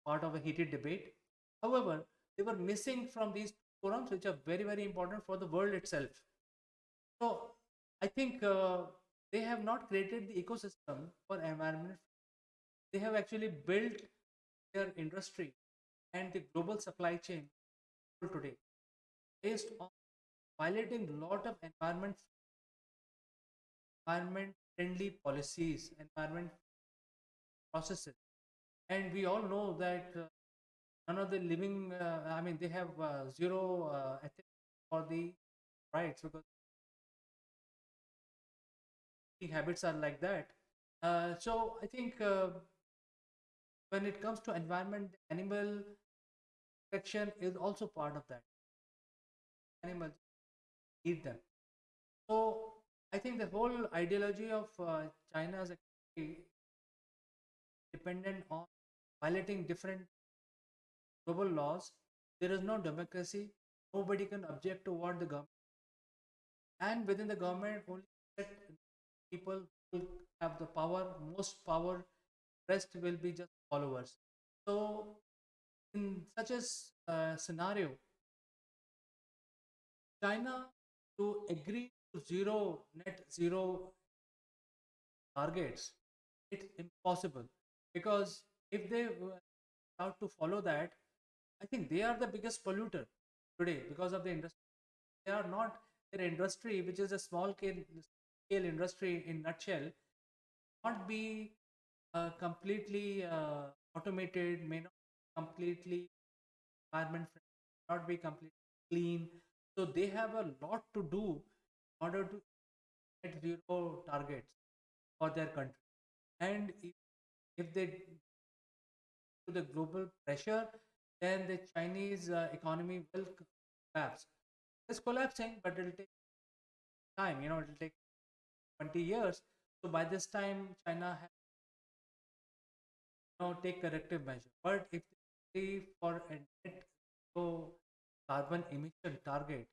part of a heated debate. However, they were missing from these forums, which are very important for the world itself. So I think they have not created the ecosystem for environment. They have actually built their industry and the global supply chain today based on violating a lot of environment friendly policies, environment processes. And we all know that none of the living, I mean, they have zero ethics for the rights, because the habits are like that. So I think when it comes to environment, animal protection is also part of that. animals, eat them. So I think the whole ideology of China is actually dependent on violating different global laws. There is no democracy. Nobody can object to what the government, and within the government, only set people will have the power, most power. Rest will be just followers. So, in such a scenario, China to agree to zero net zero targets, it's impossible because if they start to follow that, I think they are the biggest polluter today because of the industry. They are not their industry, which is a scale industry in nutshell, not be completely automated, may not be completely environment friendly, not be completely clean. So they have a lot to do in order to net zero targets for their country. And if they to the global pressure, then the Chinese economy will collapse. It's collapsing, but it'll take time. It'll take 20 years. So by this time, China has take corrective measure. But if they for a net zero carbon emission target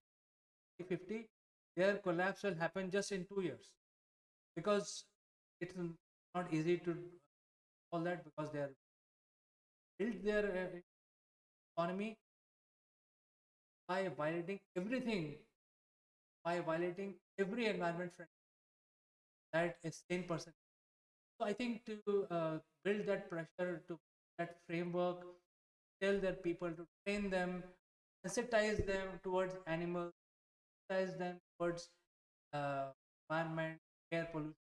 50, their collapse will happen just in 2 years because it's not easy to do all that because they are built their economy by violating everything, by violating every environment friend that is 10%. So I think to build that pressure, to that framework, tell their people to train them, sensitize them towards animals, sensitize them towards environment, air pollution,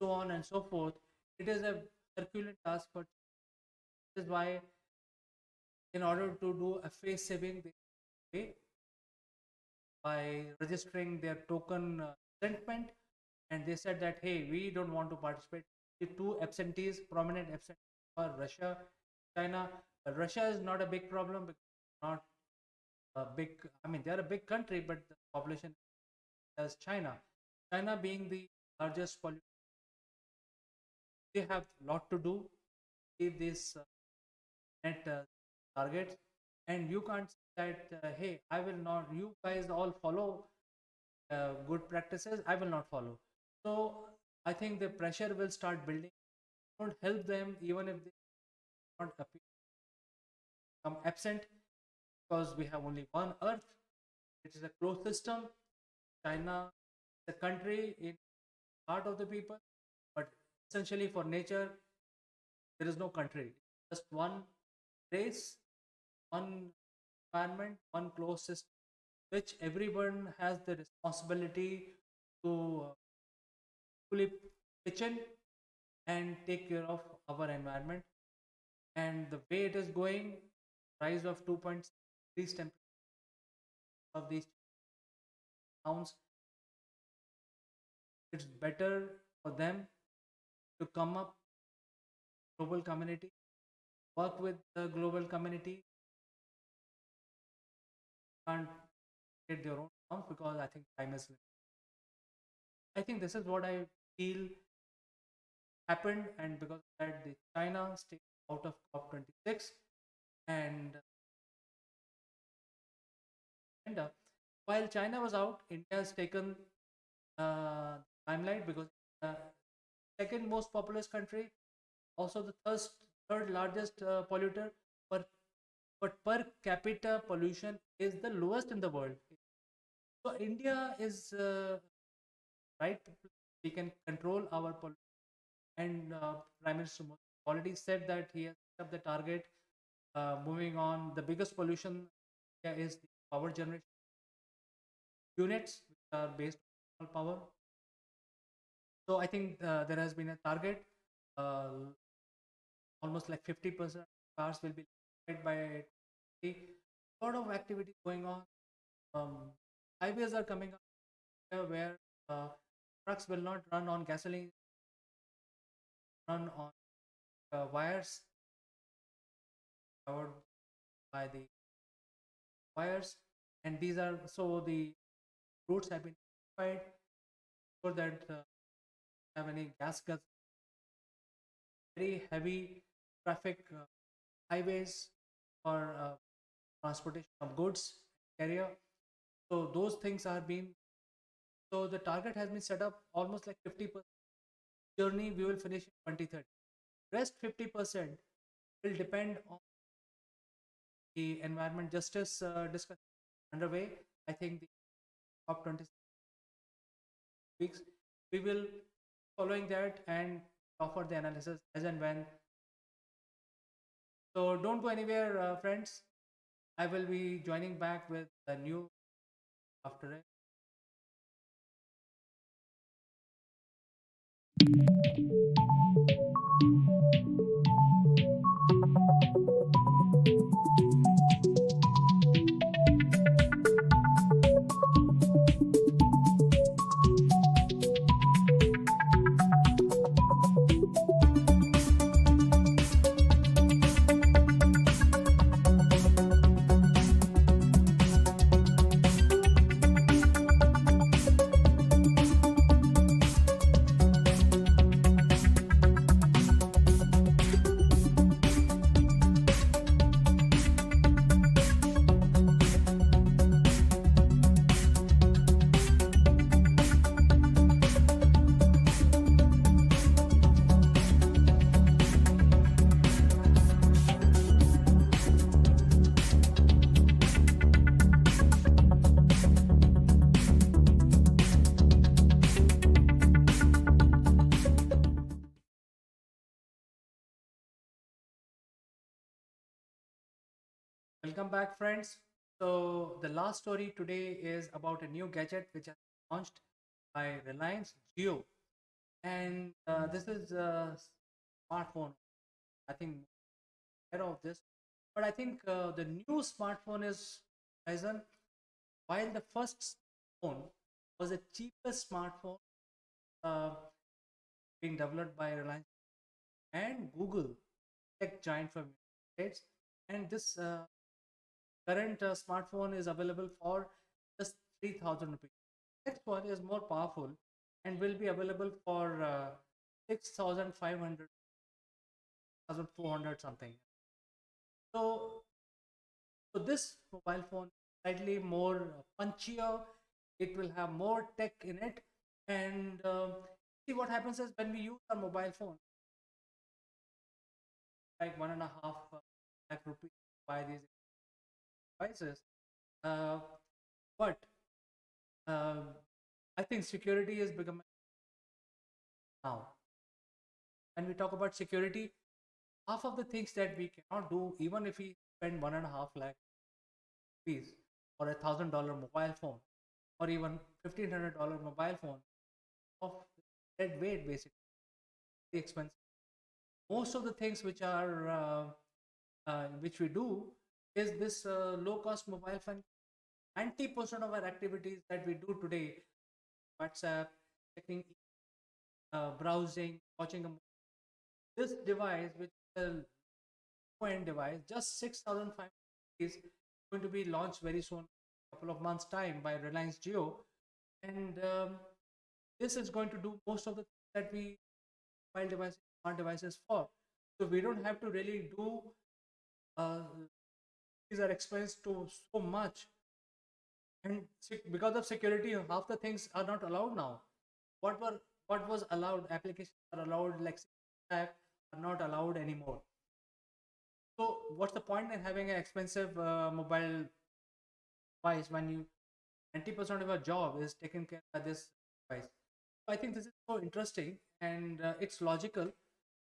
so on and so forth. It is a Herculean task for. This is why, in order to do a face saving, they pay by registering their token resentment, and they said that hey, we don't want to participate. The two absentees, prominent absentees, are Russia, China. Russia is not a big problem because not a big. I mean, they are a big country, but the population as China. China being the largest polluter, they have a lot to do with this net targets, and you can't say that hey, I will not. You guys all follow good practices. I will not follow. So I think the pressure will start building. Don't help them even if they not appear, become absent because we have only one Earth. It is a closed system. China, the country in heart of the people, but essentially for nature, there is no country. Just one race, one environment, one closed system, which everyone has the responsibility to fully pitch in and take care of our environment. And the way it is going, rise of 2.6 degrees temperature of these towns, it's better for them to come up global community, work with the global community, can't get their own terms because I think time is limited. I think this is what I feel happened, and because of that, the China stayed out of COP26 and while China was out, India has taken limelight because second most populous country, also the third largest polluter, but per capita pollution is the lowest in the world. So India is right. We can control our pollution, and Prime Minister Modi already said that he has set up the target. Moving on, the biggest pollution is the power generation units, which are based on power. So I think there has been a target. Uh, Almost like 50% cars will be electrified by 20. A lot of activity going on. Highways are coming up here where uh, trucks will not run on gasoline, run on wires powered by the wires, and these are so the routes have been identified so that have any gas guts, very heavy traffic highways for transportation of goods carrier. So those things are being, so the target has been set up almost like 50% journey we will finish in 2030. Rest 50% will depend on the environment justice discussion underway. I think the COP 26 weeks we will following that and offer the analysis as and when. So don't go anywhere, friends. I will be joining back with a new after it. Welcome back, friends. So the last story today is about a new gadget which has launched by Reliance Jio, and this is a smartphone. I think aware of this, but I think the new smartphone is Horizon, while the first phone was the cheapest smartphone uh, being developed by Reliance and Google, tech giant from United States, and this current smartphone is available for just 3,000 rupees. Next one is more powerful and will be available for 6,500, something. So, so this mobile phone is slightly more punchier. It will have more tech in it. And see what happens is when we use our mobile phone, like 1.5 lakh rupees to buy these devices. Uh, but I think security is becoming now. When we talk about security, half of the things that we cannot do, even if we spend 1.5 lakh rupees for $1,000 mobile phone, or even $1,500 mobile phone of dead weight, basically the expensive. Most of the things which are which we do is this low cost mobile phone. 90% of our activities that we do today, WhatsApp, checking, browsing, watching a movie, this device, which is a low-end device, just 6,500 is going to be launched very soon, a couple of months' time by Reliance Jio, and this is going to do most of the things that we mobile devices, smart devices for. So we don't have to really do. Uh, these are expensive to so much, and because of security, half the things are not allowed now. What were what was allowed, applications are allowed, like app are not allowed anymore. So what's the point in having an expensive mobile device when you 90% of your job is taken care by this device? So I think this is so interesting and it's logical.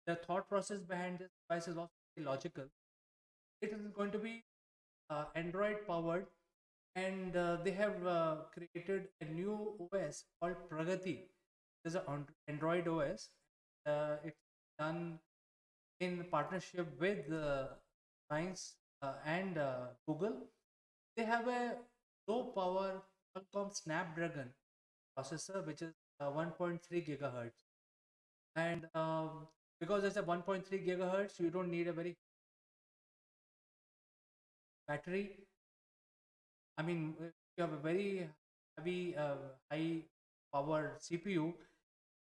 The thought process behind this device is also very logical. It is going to be Android powered, and they have created a new OS called Pragati. There's an Android OS. It's done in partnership with Science and Google. They have a low power Qualcomm Snapdragon processor, which is 1.3 gigahertz. And because it's a 1.3 gigahertz, you don't need a very battery. I mean, if you have a very heavy, high powered CPU,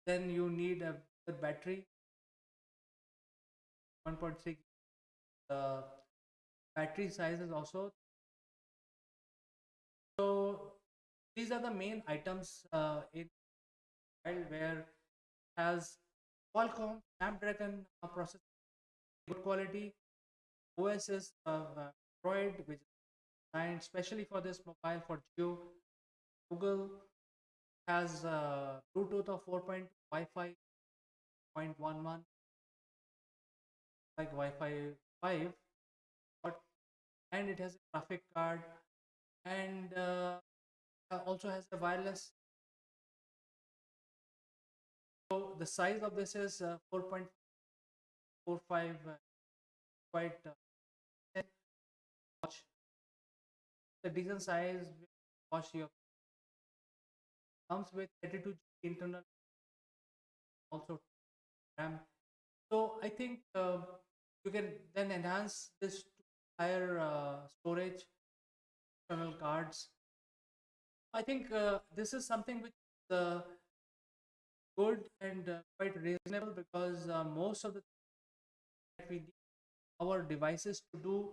then you need a good battery. 1.6. The battery size is also. So these are the main items in mobile where has Qualcomm Snapdragon processor, good quality. OS is Android, which is designed especially for this mobile for Geo. Google has Bluetooth of 4.2, Wi-Fi 0.11, like Wi-Fi 5, but and it has a graphic card and also has a wireless. So the size of this is 4.45, quite watch. The decent size watch your comes with 32 GB internal, also RAM. So I think you can then enhance this to higher storage, external cards. I think this is something which is good and quite reasonable because most of the things that we need our devices to do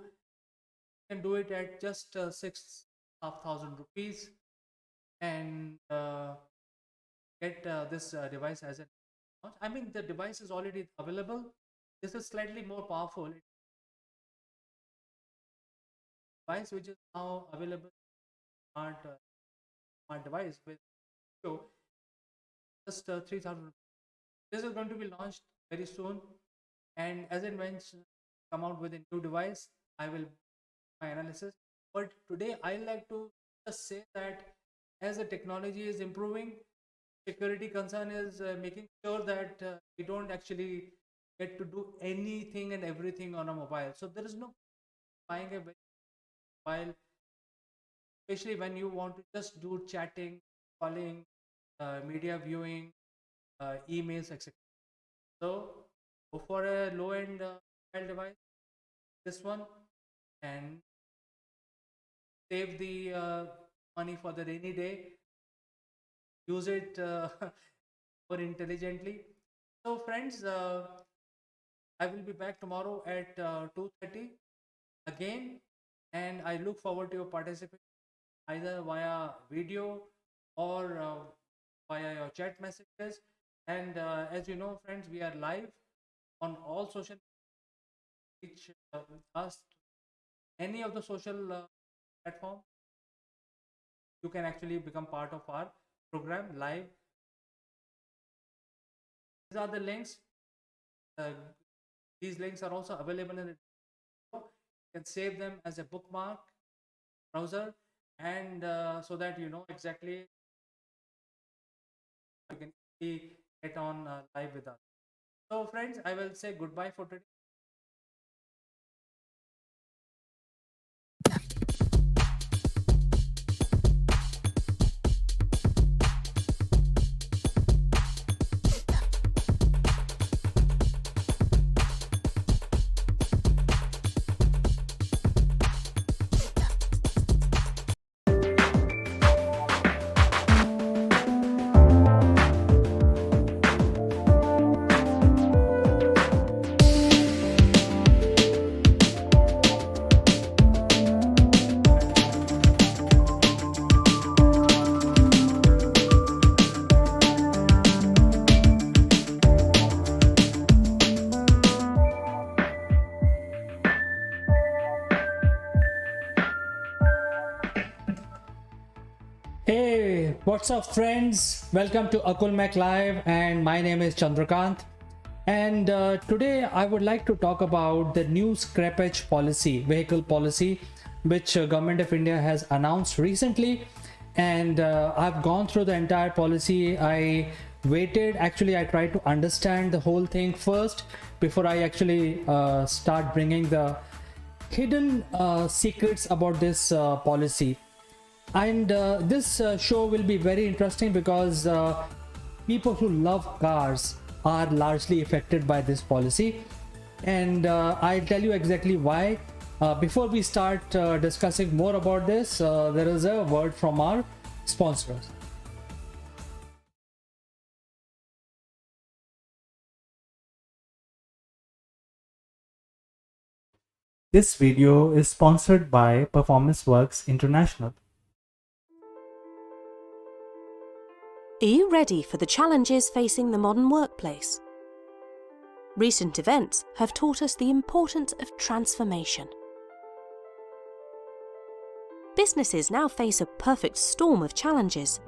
can do it at just 6,500 rupees and get this device as a launch. I mean, the device is already available. This is slightly more powerful. It's a device which is now available smart smart device with so just 3,000. This is going to be launched very soon, and as it when come out with a new device, I will my analysis. But today I like to just say that as the technology is improving, security concern is making sure that we don't actually get to do anything and everything on a mobile. So there is no buying a mobile, especially when you want to just do chatting, calling, media viewing, emails, etc. So go for a low-end mobile device, this one, and save the money for the rainy day. Use it more intelligently. So, friends, I will be back tomorrow at 2:30 again, and I look forward to your participation either via video or via your chat messages. And as you know, friends, we are live on all social reach us any of the social platform. You can actually become part of our program live. These are the links. Uh, these links are also available in the you can save them as a bookmark browser and so that you know exactly you can get on live with us. So friends, I will say goodbye for today. Hey, what's up, friends? Welcome to Akul Mac Live, and my name is Chandrakant. And today I would like to talk about the new scrappage policy, vehicle policy, which Government of India has announced recently. And I've gone through the entire policy. I waited. Actually, I tried to understand the whole thing first before I actually start bringing the hidden secrets about this policy. And this show will be very interesting because people who love cars are largely affected by this policy, and I'll tell you exactly why. Before we start discussing more about this, there is a word from our sponsors. This video is sponsored by Performance Works International. Are you ready for the challenges facing the modern workplace? Recent events have taught us the importance of transformation. Businesses now face a perfect storm of challenges.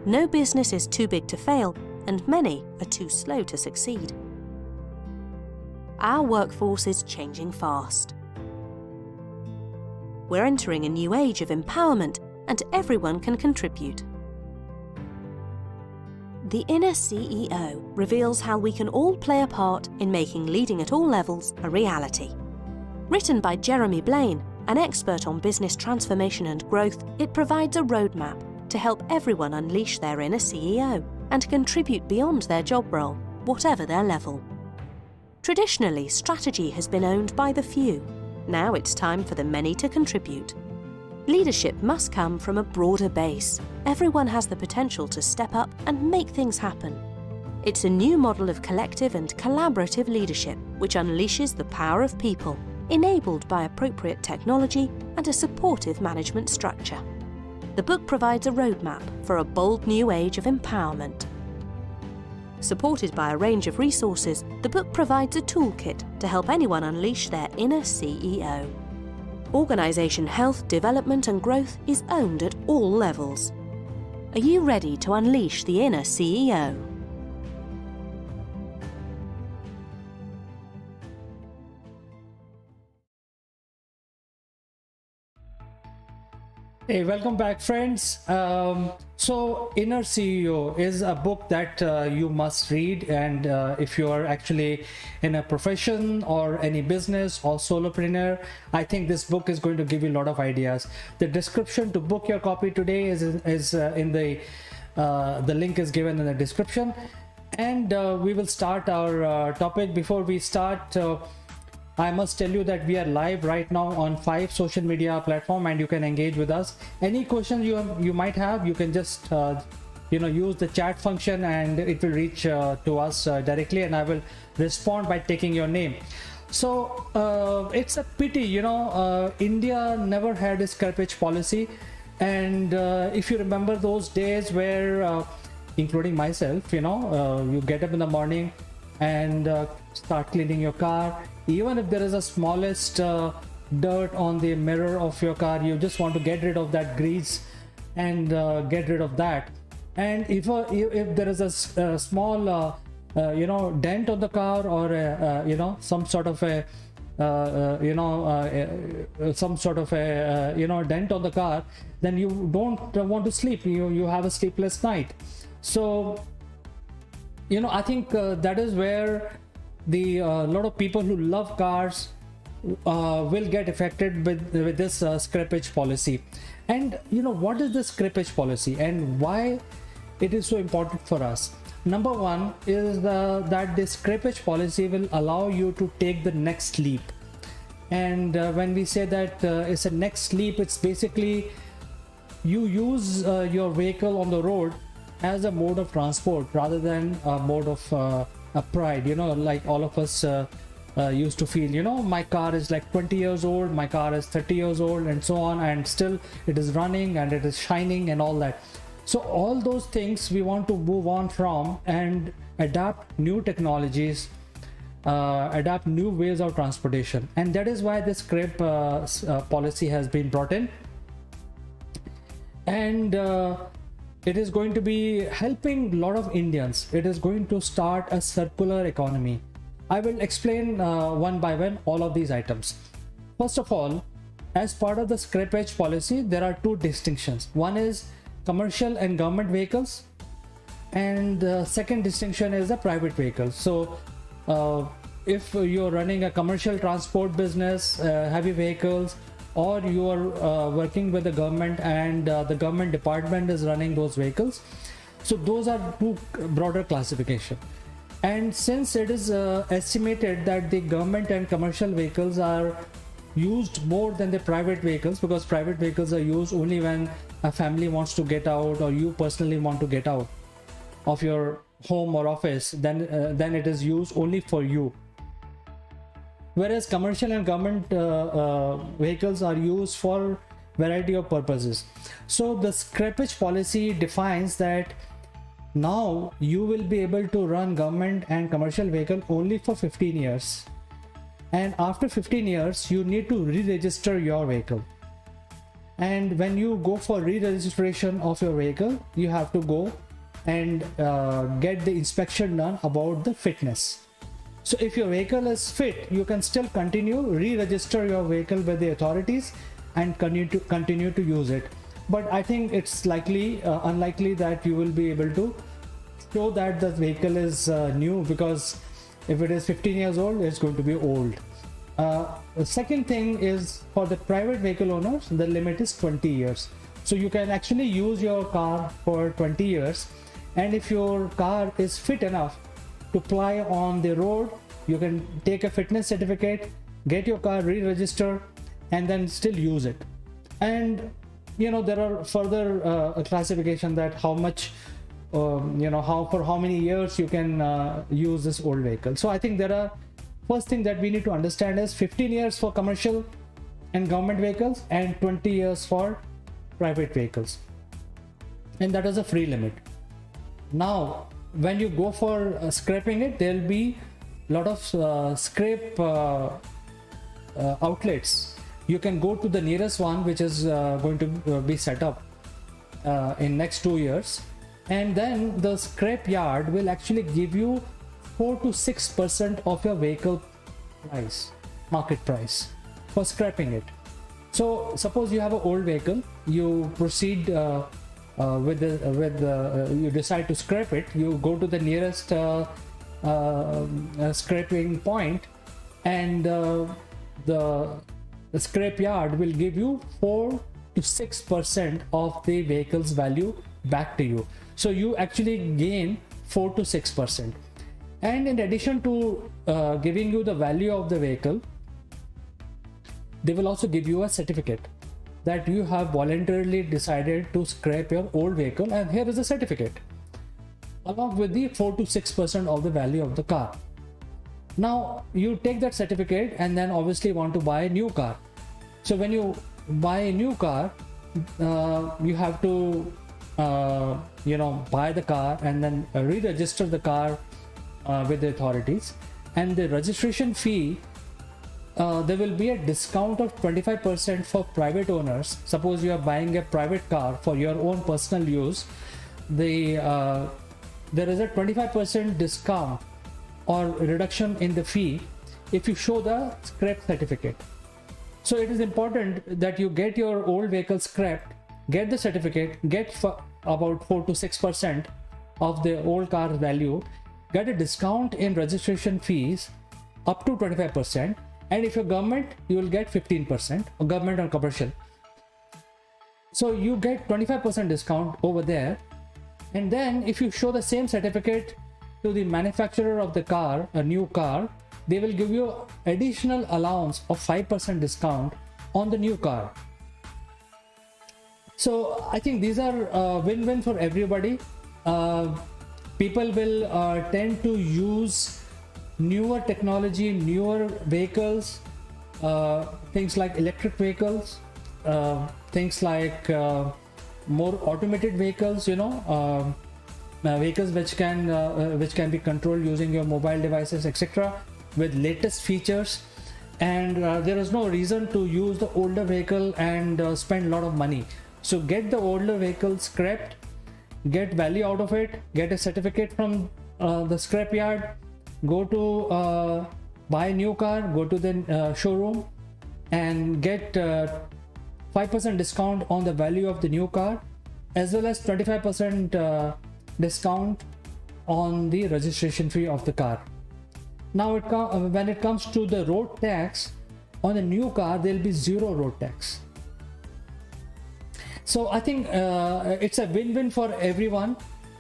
No business is too big to fail, and many are too slow to succeed. Our workforce is changing fast. We're entering a new age of empowerment, and everyone can contribute. The Inner CEO reveals how we can all play a part in making leading at all levels a reality. Written by Jeremy Blaine, an expert on business transformation and growth, it provides a roadmap to help everyone unleash their inner CEO and contribute beyond their job role, whatever their level. Traditionally, strategy has been owned by the few. Now it's time for the many to contribute. Leadership must come from a broader base. Everyone has the potential to step up and make things happen. It's a new model of collective and collaborative leadership which unleashes the power of people, enabled by appropriate technology and a supportive management structure. The book provides a roadmap for a bold new age of empowerment. Supported by a range of resources, the book provides a toolkit to help anyone unleash their inner CEO. Organisation health, development and growth is owned at all levels. Are you ready to unleash the inner CEO? Hey, welcome back, friends. So Inner CEO is a book that you must read, and if you are actually in a profession or any business or solopreneur, I think this book is going to give you a lot of ideas. The description to book your copy today is in the link is given in the description, and we will start our topic. Before we start, I must tell you that we are live right now on 5 social media platforms, and you can engage with us. Any questions you might have, you can just use the chat function, and it will reach to us directly, and I will respond by taking your name. So it's a pity, India never had a scrappage policy, and if you remember those days where, including myself, you get up in the morning and start cleaning your car. Even if there is a smallest dirt on the mirror of your car, you just want to get rid of that grease and get rid of that. And if there is a small dent on the car, or some sort of a dent on the car, then you don't want to sleep. You have a sleepless night. So I think that is where the lot of people who love cars will get affected with this scrappage policy. And what is the scrappage policy and why it is so important for us? Number one is that the scrappage policy will allow you to take the next leap. And when we say that it's a next leap, it's basically you use your vehicle on the road as a mode of transport rather than a mode of pride. Like all of us used to feel, my car is like 20 years old, my car is 30 years old, and so on, and still it is running and it is shining and all that. So all those things we want to move on from and adapt new technologies, adapt new ways of transportation, and that is why this scrap policy has been brought in. And it is going to be helping a lot of Indians. It is going to start a circular economy. I will explain one by one all of these items. First of all, as part of the scrappage policy, there are 2 distinctions. One is commercial and government vehicles, and the second distinction is the private vehicles. So if you're running a commercial transport business, heavy vehicles, or you are working with the government and the government department is running those vehicles, so those are 2 broader classification. And since it is estimated that the government and commercial vehicles are used more than the private vehicles, because private vehicles are used only when a family wants to get out or you personally want to get out of your home or office, then it is used only for you. Whereas commercial and government vehicles are used for variety of purposes. So the scrappage policy defines that now you will be able to run government and commercial vehicle only for 15 years. And after 15 years, you need to re-register your vehicle. And when you go for re-registration of your vehicle, you have to go and get the inspection done about the fitness. So if your vehicle is fit, you can still continue re-register your vehicle with the authorities and continue to use it. But I think it's likely unlikely that you will be able to show that the vehicle is new, because if it is 15 years old, it's going to be old. The second thing is, for the private vehicle owners, the limit is 20 years. So you can actually use your car for 20 years, and if your car is fit enough to ply on the road, you can take a fitness certificate, get your car re-registered, and then still use it. And there are further classification that how much how many years you can use this old vehicle. So I think first thing that we need to understand is 15 years for commercial and government vehicles and 20 years for private vehicles, and that is a free limit. Now when you go for scrapping it, there will be a lot of scrape outlets. You can go to the nearest one, which is going to be set up in next 2 years, and then the scrap yard will actually give you 4 to 6% of your vehicle price, market price, for scrapping it. So suppose you have an old vehicle, you proceed you decide to scrap it, you go to the nearest scraping point, and the scrap yard will give you 4 to 6% of the vehicle's value back to you. So you actually gain 4 to 6%. And in addition to giving you the value of the vehicle, they will also give you a certificate that you have voluntarily decided to scrap your old vehicle, and here is a certificate along with the 4 to 6% of the value of the car. Now you take that certificate and then obviously want to buy a new car. So when you buy a new car, you have to buy the car and then re-register the car with the authorities, and the registration fee, there will be a discount of 25% for private owners. Suppose you are buying a private car for your own personal use, there is a 25% discount or reduction in the fee if you show the scrap certificate. So it is important that you get your old vehicle scrapped, get the certificate, get about 4 to 6% of the old car value, get a discount in registration fees up to 25%, and if you're government, you will get 15%, or government or commercial. So you get 25% discount over there, and then if you show the same certificate to the manufacturer of the car, a new car, they will give you additional allowance of 5% discount on the new car. So I think these are win-win for everybody. People will tend to use newer technology, newer vehicles, things like electric vehicles, things like more automated vehicles, vehicles which can be controlled using your mobile devices, etc., with latest features. And there is no reason to use the older vehicle and spend a lot of money. So get the older vehicle scrapped, get value out of it, get a certificate from the scrap yard, go to buy a new car, go to the showroom and get 5% discount on the value of the new car, as well as 25% discount on the registration fee of the car. Now when it comes to the road tax, on a new car there will be zero road tax. So I think it's a win-win for everyone.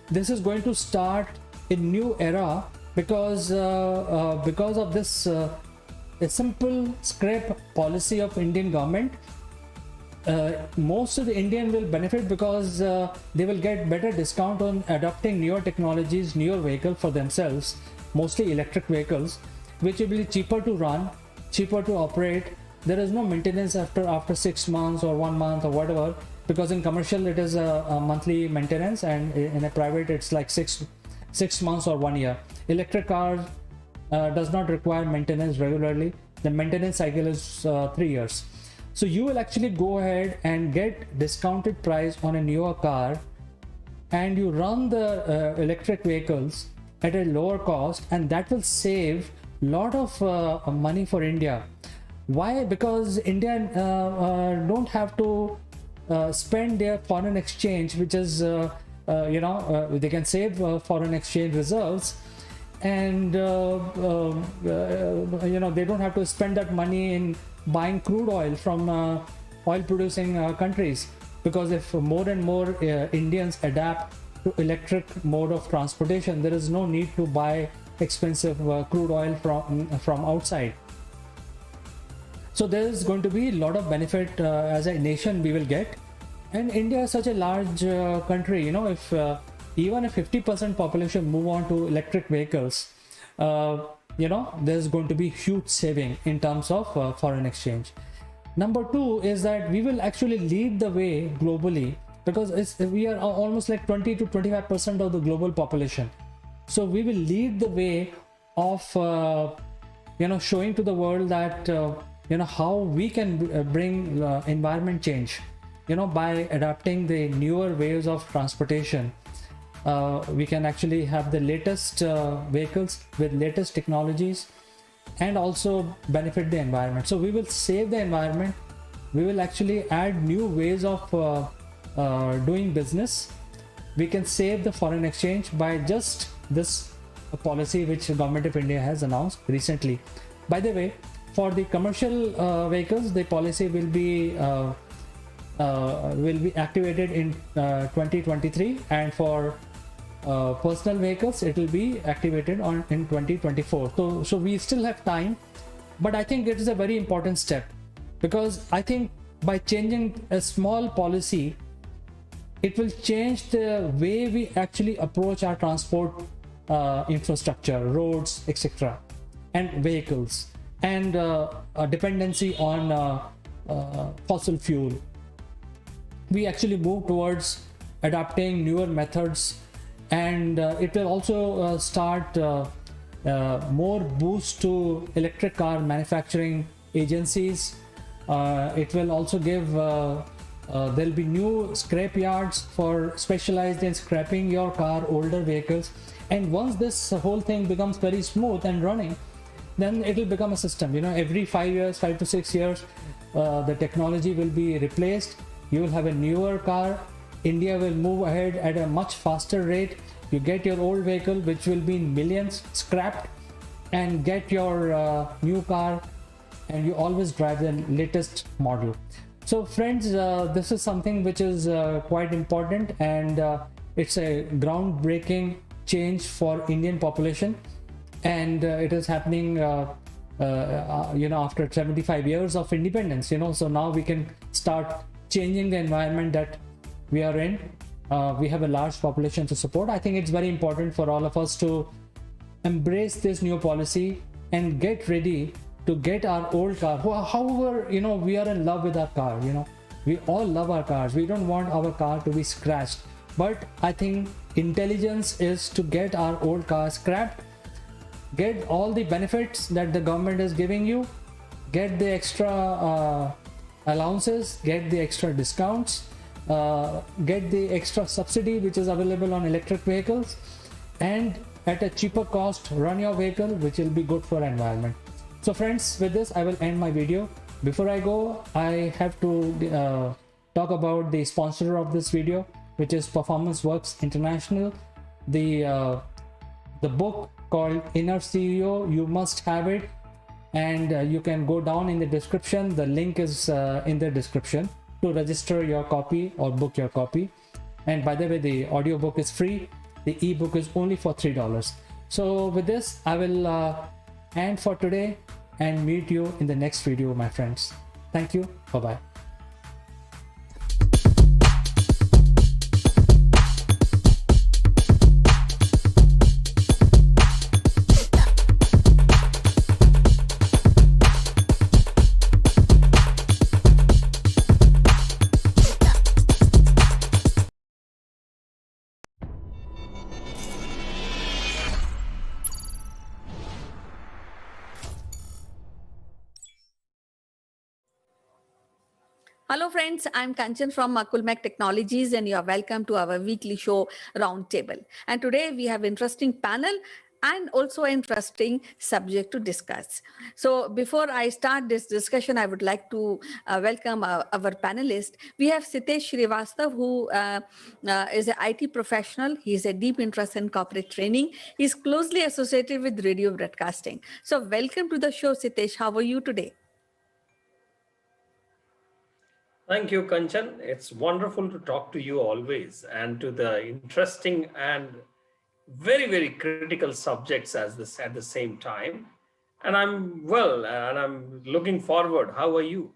This is going to start a new era because of this a simple scrap policy of Indian government. Most of the Indian will benefit because they will get better discount on adopting newer technologies, newer vehicle for themselves, mostly electric vehicles, which will be cheaper to run, cheaper to operate. There is no maintenance after 6 months or 1 month or whatever, because in commercial it is a monthly maintenance, and in a private it's like six months or 1 year. Electric cars does not require maintenance regularly. The maintenance cycle is 3 years. So you will actually go ahead and get discounted price on a newer car, and you run the electric vehicles at a lower cost, and that will save lot of money for India. Why? Because India don't have to spend their foreign exchange, which is they can save foreign exchange reserves, and they don't have to spend that money in buying crude oil from oil producing countries, because if more and more Indians adapt to electric mode of transportation, there is no need to buy expensive crude oil from outside. So there is going to be a lot of benefit as a nation we will get. And India is such a large country, if even if 50% population move on to electric vehicles, there's going to be huge saving in terms of foreign exchange. Number two is that we will actually lead the way globally, because we are almost like 20 to 25% of the global population. So we will lead the way of showing to the world that how we can bring environment change, by adapting the newer ways of transportation. We can actually have the latest vehicles with latest technologies, and also benefit the environment. So we will save the environment. We will actually add new ways of doing business. We can save the foreign exchange by just this policy which the government of India has announced recently. By the way, for the commercial vehicles, the policy will be activated in 2023, and for personal vehicles it will be activated in 2024. So we still have time, but I think it is a very important step, because I think by changing a small policy, it will change the way we actually approach our transport infrastructure, roads, etc., and vehicles, and a dependency on fossil fuel. We actually move towards adapting newer methods, and it will also start more boost to electric car manufacturing agencies. It will also give there'll be new scrap yards for specialized in scrapping your car, older vehicles. And once this whole thing becomes very smooth and running, then it will become a system. Every 5 to 6 years, the technology will be replaced. You will have a newer car. India will move ahead at a much faster rate. You get your old vehicle, which will be in millions, scrapped, and get your new car, and you always drive the latest model. So friends, this is something which is quite important, and it's a groundbreaking change for Indian population, and it is happening after 75 years of independence. So now we can start changing the environment that we are in. We have a large population to support. I think it's very important for all of us to embrace this new policy and get ready to get our old car. However, we are in love with our car. We all love our cars. We don't want our car to be scratched. But I think intelligence is to get our old car scrapped, get all the benefits that the government is giving you, get the extra allowances, get the extra discounts, get the extra subsidy which is available on electric vehicles, and at a cheaper cost run your vehicle, which will be good for environment. So friends, with this I will end my video. Before I go, I have to talk about the sponsor of this video, which is Performance Works International. The book called Inner CEO, you must have it, and you can go down in the description. The link is in the description to register your copy or book your copy. And by the way, the audiobook is free. The ebook is only for $3. So with this, I will end for today and meet you in the next video, my friends. Thank you. Bye-bye. Hello friends, I'm Kanchan from Akulmek Technologies and you are welcome to our weekly show Roundtable. And today we have interesting panel and also an interesting subject to discuss. So before I start this discussion, I would like to welcome our panelist. We have Sitesh Srivastav, who is an IT professional. He has a deep interest in corporate training. He's closely associated with radio broadcasting. So welcome to the show, Sitesh. How are you today? Thank you, Kanchan. It's wonderful to talk to you always and to the interesting and very, very critical subjects at the same time. And I'm well and I'm looking forward. How are you?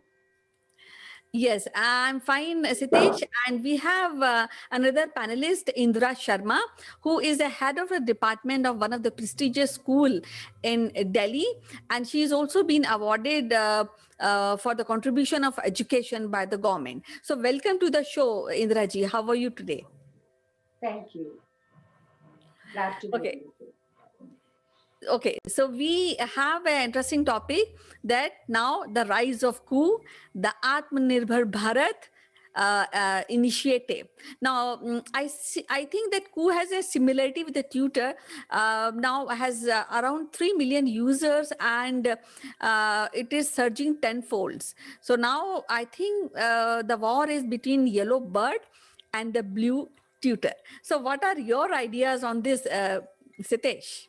Yes, I'm fine, Sitesh. And we have another panelist, Indra Sharma, who is the head of a department of one of the prestigious school in Delhi. And she's also been awarded for the contribution of education by the government. So welcome to the show, Indraji. How are you today? Thank you. Glad to be Okay. with you. Okay, so we have an interesting topic that now the rise of coup, the Atmanirbhar Bharat initiative. Now, I think that coup has a similarity with the tutor. Now has around 3 million users and it is surging tenfolds. So now I think the war is between yellow bird and the blue tutor. So what are your ideas on this, Sitesh?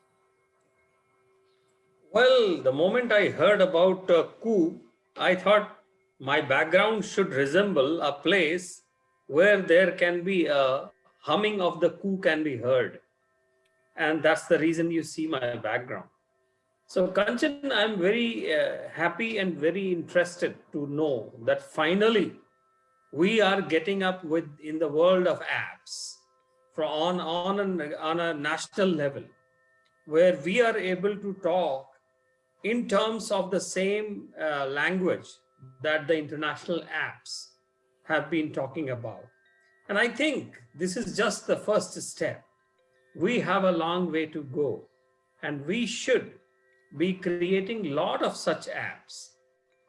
Well, the moment I heard about coup, I thought my background should resemble a place where there can be a humming of the coup can be heard. And that's the reason you see my background. So, Kanchan, I'm very happy and very interested to know that finally we are getting up with in the world of apps on a national level where we are able to talk in terms of the same language that the international apps have been talking about. And I think this is just the first step. We have a long way to go, and we should be creating a lot of such apps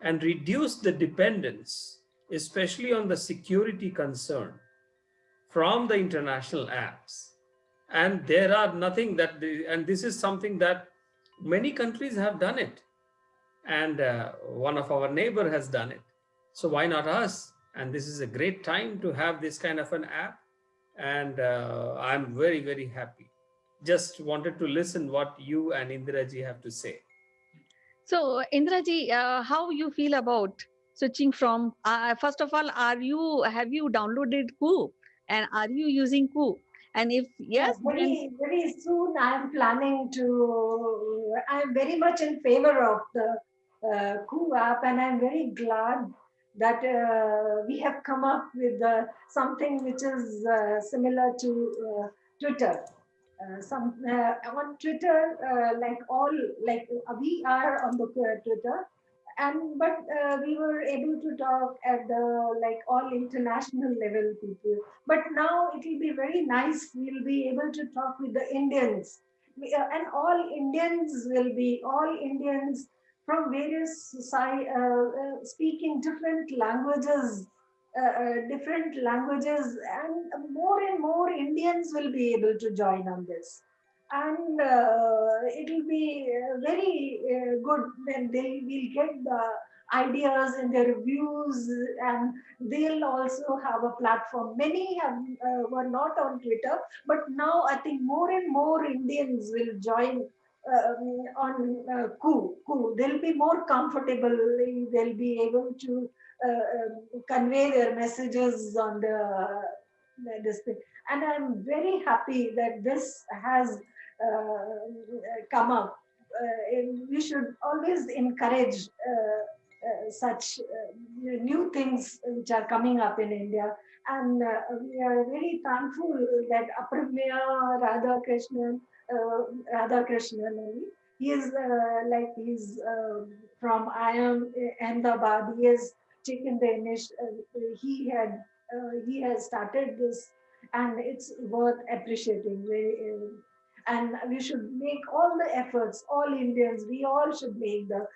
and reduce the dependence, especially on the security concern from the international apps. And there are nothing and this is something that many countries have done it. And one of our neighbor has done it. So why not us? And this is a great time to have this kind of an app. And I'm very, very happy. Just wanted to listen what you and Indiraji have to say. So, Indraji, how you feel about switching from? First of all, have you downloaded Coup, and are you using Coup? And if yes, then Very soon I am planning to, I'm very much in favor of the Coup app, and I'm very glad that we have come up with something which is similar to Twitter. On Twitter, we are on the Twitter, and but we were able to talk at the like all international level people. But now it will be very nice. We'll be able to talk with the Indians, and all Indians from various society speaking different languages, and more Indians will be able to join on this. And it will be very good when they will get the ideas and their views, and they'll also have a platform. Many were not on Twitter, but now I think more and more Indians will join on Coup. They'll be more comfortable. They'll be able to convey their messages on this thing. And I'm very happy that this has come up. We should always encourage such new things which are coming up in India. And we are very thankful that Aprameya Radhakrishnan, he is from IIM Ahmedabad. He has taken the initiative. He has started this, and it's worth appreciating. And we should make all the efforts. All Indians, we all should make the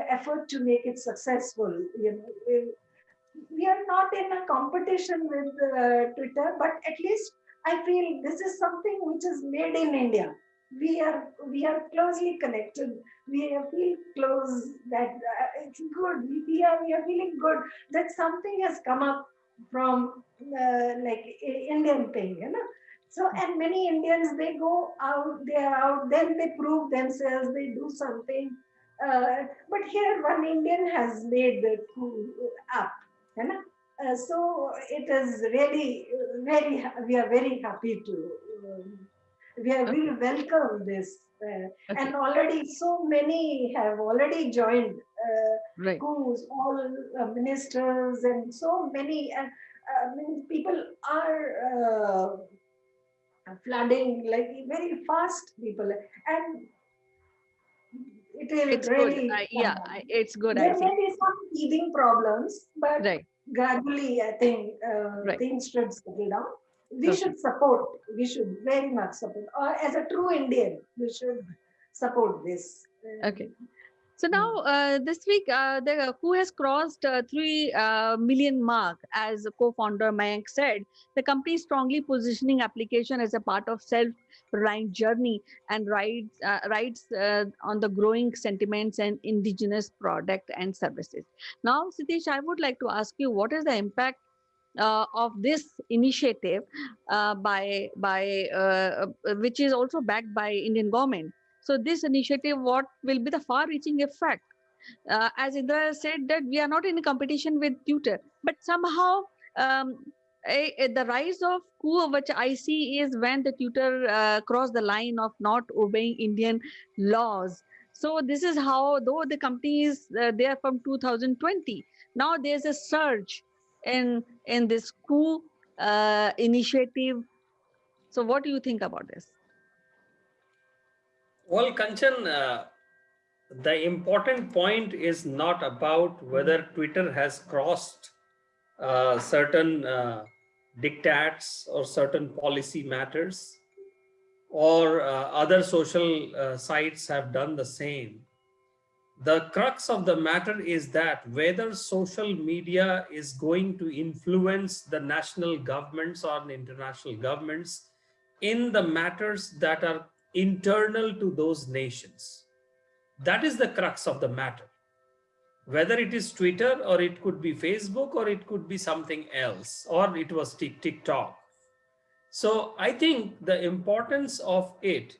effort to make it successful. We are not in a competition with Twitter, but at least I feel this is something which is made in India. We are closely connected. Feel close that it's good. We are feeling good that something has come up from Indian thing, So, and many Indians, they go out, they are out, then they prove themselves, they do something. But here, one Indian has made the app, so it is really we are very happy to. We welcome this, and already so many have already joined. Schools, all ministers, and so many. People are flooding like very fast. People, and it will It's really good. Yeah, it's good. there I may think. be some teething problems, but Right. gradually I think Right. things should settle down. We should support. We should very much support. Or as a true Indian, we should support this. Okay. So now, this week, who has crossed 3 million mark, as co-founder Mayank said, the company is strongly positioning application as a part of self-reliant journey and rides on the growing sentiments and indigenous product and services. Now, Sitish, I would like to ask you, what is the impact of this initiative which is also backed by Indian government? So this initiative, what will be the far-reaching effect? As Indra said, that we are not in a competition with Twitter, but somehow the rise of coup, which I see, is when the Twitter crossed the line of not obeying Indian laws. So this is how, though the company is there from 2020, now there's a surge in this coup initiative. So what do you think about this? Well, Kanchan, the important point is not about whether Twitter has crossed certain diktats or certain policy matters, or other social sites have done the same. The crux of the matter is that whether social media is going to influence the national governments or the international governments in the matters that are internal to those nations. That is the crux of the matter. Whether it is Twitter, or it could be Facebook, or it could be something else, or it was TikTok. So I think the importance of it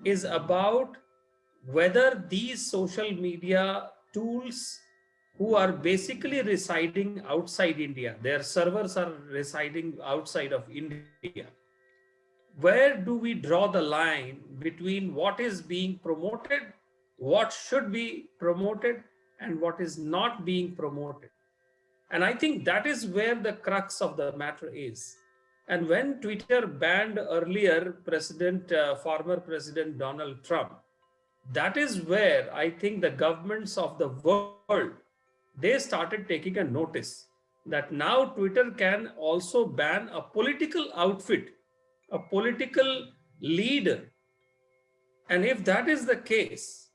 is about whether these social media tools, who are basically residing outside India, their servers are residing outside of India, where do we draw the line between what is being promoted, what should be promoted, and what is not being promoted? And I think that is where the crux of the matter is. And when Twitter banned earlier former President Donald Trump, that is where I think the governments of the world, they started taking a notice that now Twitter can also ban a political outfit, a political leader. And if that is the case,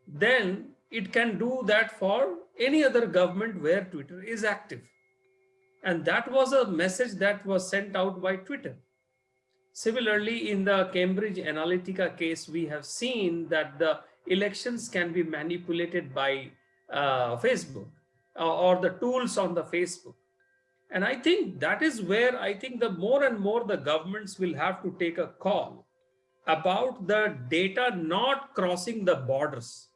then it can do that for any other government where Twitter is active. And that was a message that was sent out by Twitter. Similarly, in the Cambridge Analytica case, we have seen that the elections can be manipulated by Facebook or the tools on the Facebook. And I think that is where I think the more and more the governments will have to take a call about the data not crossing the borders,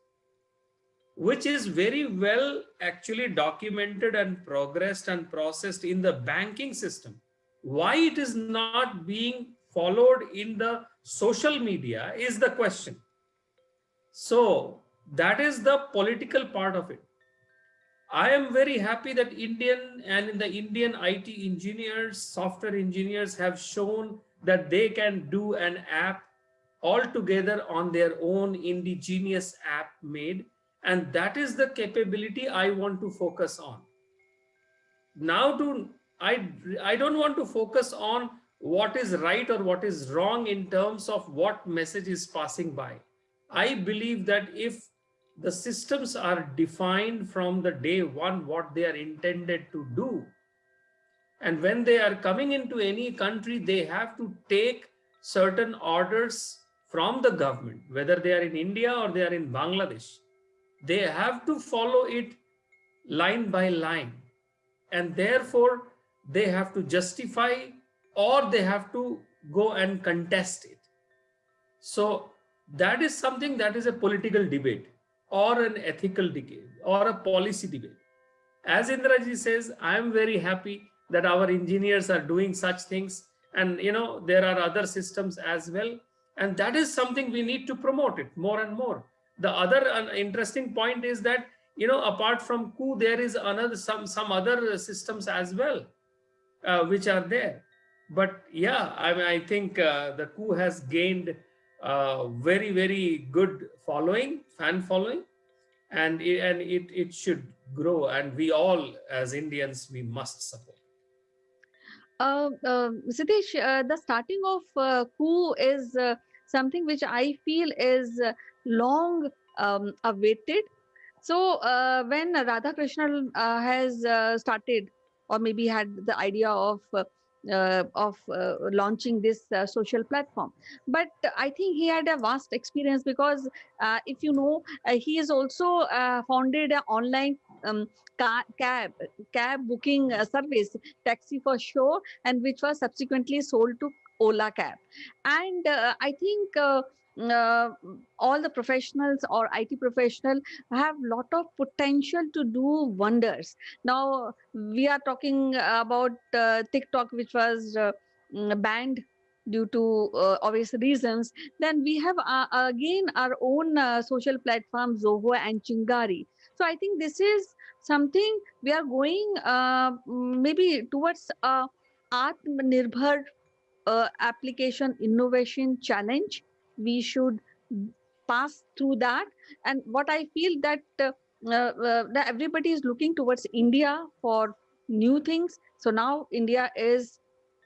which is very well actually documented and progressed and processed in the banking system. Why it is not being followed in the social media is the question. So that is the political part of it. I am very happy that the Indian IT engineers, software engineers have shown that they can do an app altogether on their own indigenous app made. And that is the capability I want to focus on. Now I don't want to focus on what is right or what is wrong in terms of what message is passing by. I believe that if the systems are defined from the day one what they are intended to do, and when they are coming into any country, they have to take certain orders from the government, whether they are in India or they are in Bangladesh. They have to follow it line by line, and therefore they have to justify or they have to go and contest it. So that is something that is a political debate or an ethical debate or a policy debate. As Indraji says, I am very happy that our engineers are doing such things, and there are other systems as well, and that is something we need to promote it more and more. The other interesting point is that apart from coup, there is another some other systems as well, which are there. But yeah, I think the coup has gained very, very good fan following, and it should grow, and we all as Indians, we must support. Siddesh, the starting of coup is something which I feel is long awaited. So when Radhakrishnan has started, or maybe had the idea of launching this social platform, but I think he had a vast experience because if you know, he has also founded an online cab booking service, Taxi for Show, and which was subsequently sold to Ola Cab. And I think uh, all the professionals or IT professional have lot of potential to do wonders. Now we are talking about TikTok, which was banned due to obvious reasons. Then we have again our own social platform Zoho and Chingari. So I think this is something we are going maybe towards Atmanirbhar application innovation challenge. We should pass through that. And what I feel that that everybody is looking towards India for new things. So now India is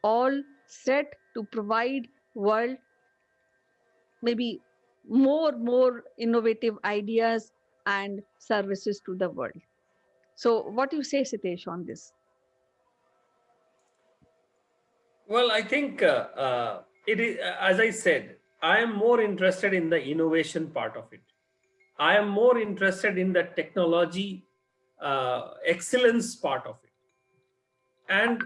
all set to provide world maybe more innovative ideas and services to the world. So what do you say, Sitesh, on this? Well, I think it is, as I said, I am more interested in the innovation part of it. I am more interested in the technology excellence part of it. And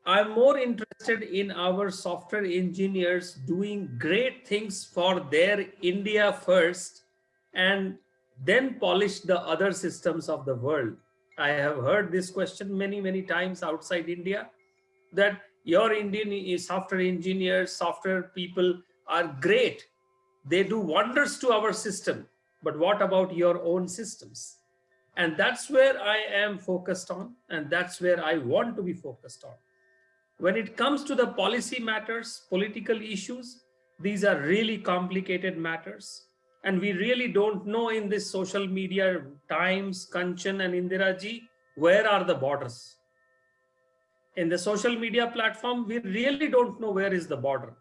I'm more interested in our software engineers doing great things for their India first, and then polish the other systems of the world. I have heard this question many, many times outside India, that your Indian software engineers, software people are great. They do wonders to our system. But what about your own systems? And that's where I am focused on, and that's where I want to be focused on. When it comes to the policy matters, political issues, these are really complicated matters. And we really don't know in this social media times, Kanchan and Indiraji, where are the borders? In the social media platform, we really don't know where is the border.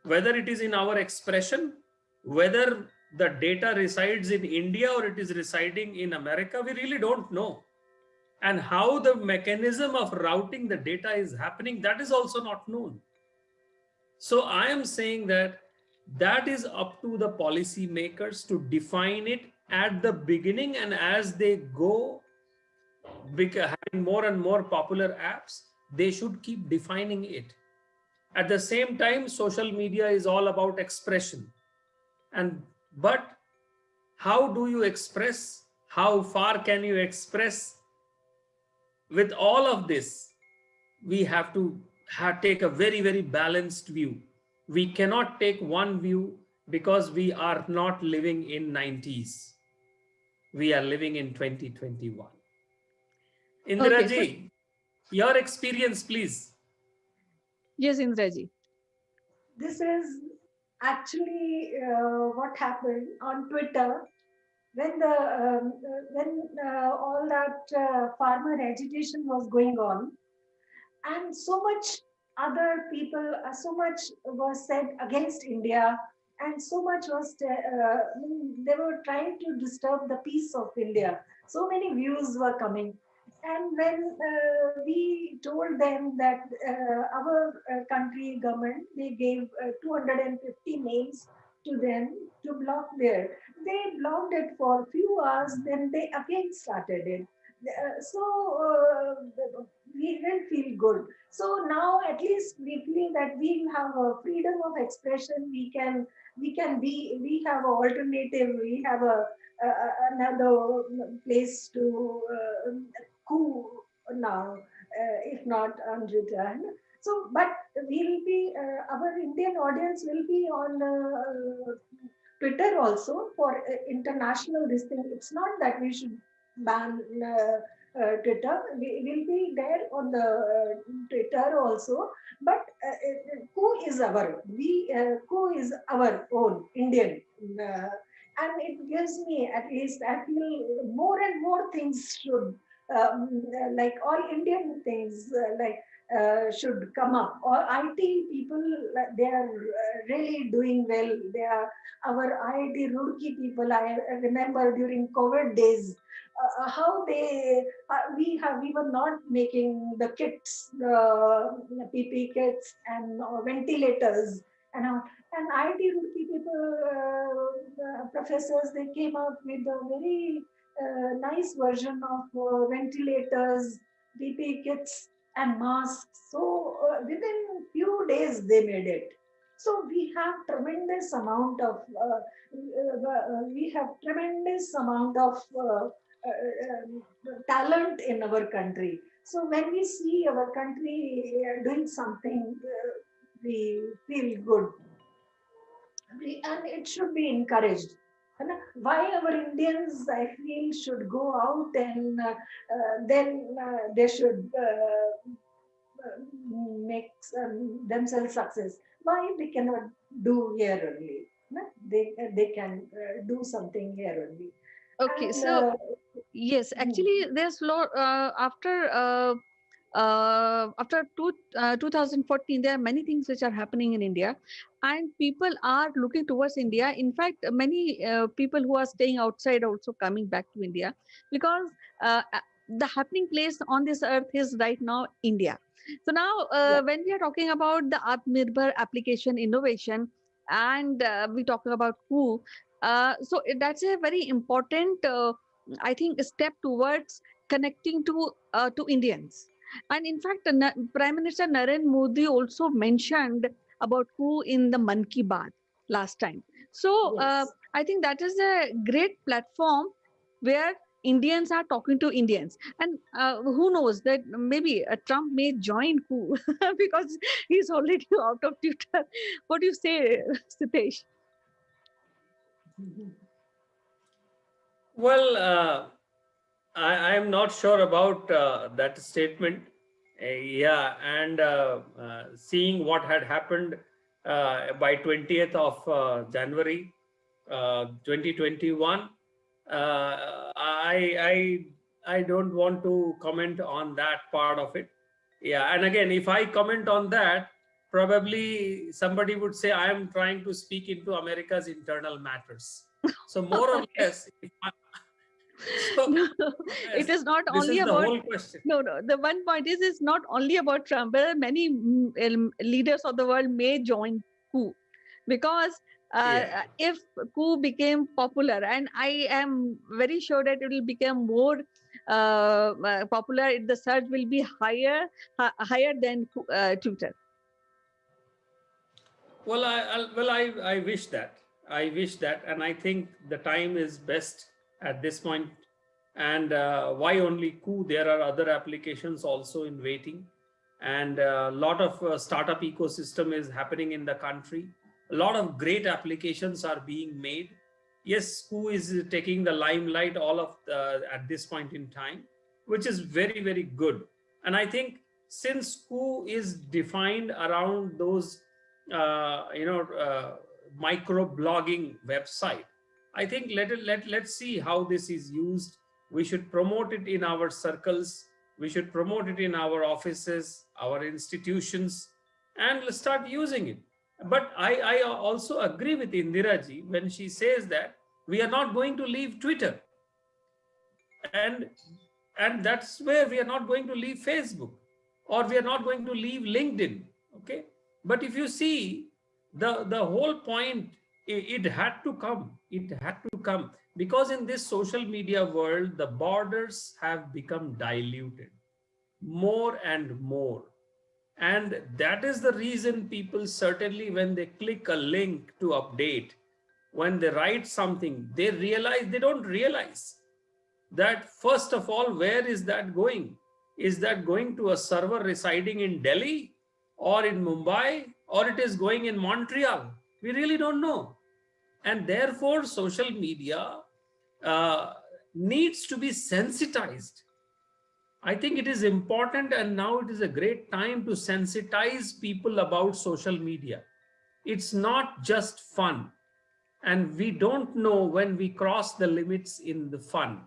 Whether it is in our expression, whether the data resides in India or it is residing in America, we really don't know. And how the mechanism of routing the data is happening, that is also not known. So I am saying that that is up to the policy makers to define it at the beginning, and as they go having more and more popular apps, they should keep defining it. At the same time, social media is all about expression. But how do you express? How far can you express? With all of this, we have to take a very, very balanced view. We cannot take one view because we are not living in 90s. We are living in 2021. Okay, so Indiraji, your experience, please. yes, Indraji. This is actually what happened on Twitter when all that farmer agitation was going on, and so much other people, so much was said against India, and so much was they were trying to disturb the peace of India. So many views were coming, and when we told them that our country government, they gave 250 names to them to block there. They blocked it for a few hours, then they again started it. We didn't feel good. So now at least we feel that we have a freedom of expression. We have an alternative. We have another place to coup now, if not unreturned. So, but our Indian audience will be on Twitter also for international this thing. It's not that we should ban Twitter. We will be there on the Twitter also. But who is who is our own Indian? And it gives me, at least I feel, more and more things should, like all Indian things, should come up. Or IT people, they are really doing well. They are our IIT Roorkee people. I remember during COVID days, how we were not making the kits, the PP kits and ventilators and all. And IIT Roorkee people, professors, they came up with a very nice version of ventilators, PP kits and masks. So within few days they made it. So we have tremendous amount of talent in our country. So when we see our country doing something, we feel good. And it should be encouraged. And why our Indians, I feel, should go out and then they should make themselves success. Why we cannot do here only? No? They can do something here only. Okay, And so yes, actually, there's after 2014, there are many things which are happening in India, and people are looking towards India. In fact, many people who are staying outside also coming back to India, because the happening place on this earth is right now India. So now, when we are talking about the Atmanirbhar application innovation, and we talking about who, that's a very important, I think, a step towards connecting to Indians. And in fact, Prime Minister Narendra Modi also mentioned about who in the Man Ki Baat last time. So yes. I think that is a great platform where Indians are talking to Indians. And who knows that maybe Trump may join who because he's already out of Twitter. What do you say, Sitesh? Well, I am not sure about that statement. Yeah, and seeing what had happened by 20th of January 2021, I don't want to comment on that part of it. Yeah, and again, if I comment on that, probably somebody would say I am trying to speak into America's internal matters. So more or less, so No, it yes, is not this only is the about. whole question. No. The one point is, it's not only about Trump. But many leaders of the world may join coup, because Yeah. if coup became popular, and I am very sure that it will become more popular, the surge will be higher than Twitter. Well, I wish that. I wish that, and I think the time is best at this point. And why only coup? There are other applications also in waiting, and a lot of startup ecosystem is happening in the country. A lot of great applications are being made. Yes, who is taking the limelight all of at this point in time, which is very, very good. And I think since who is defined around those micro blogging website, I think let's see how this is used. We should promote it in our circles. We should promote it in our offices, our institutions, and let's start using it. But I also agree with Indiraji when she says that we are not going to leave Twitter, and that's where we are not going to leave Facebook, or we are not going to leave LinkedIn. Okay, but if you see the whole point, it had to come. It had to come because in this social media world, the borders have become diluted more and more. And that is the reason people, certainly when they click a link to update, when they write something, they don't realize that first of all, where is that going? Is that going to a server residing in Delhi or in Mumbai, or it is going in Montreal? We really don't know. And therefore, social media uh, needs to be sensitized. I think it is important, and now it is a great time to sensitize people about social media. It's not just fun, and we don't know when we cross the limits in the fun.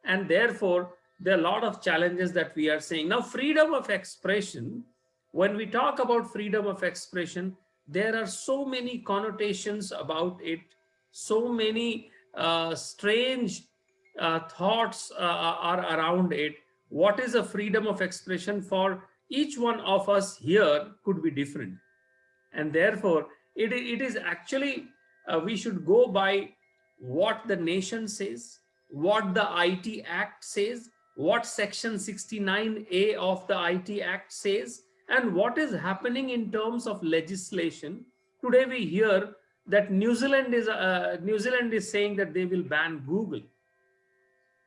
And therefore, there are a lot of challenges that we are seeing. Now, freedom of expression, when we talk about freedom of expression, there are so many connotations about it, so many strange thoughts are around it. What is a freedom of expression for each one of us here could be different. And therefore, it is actually, we should go by what the nation says, what the IT Act says, what Section 69A of the IT Act says, and what is happening in terms of legislation. Today we hear that New Zealand is saying that they will ban Google,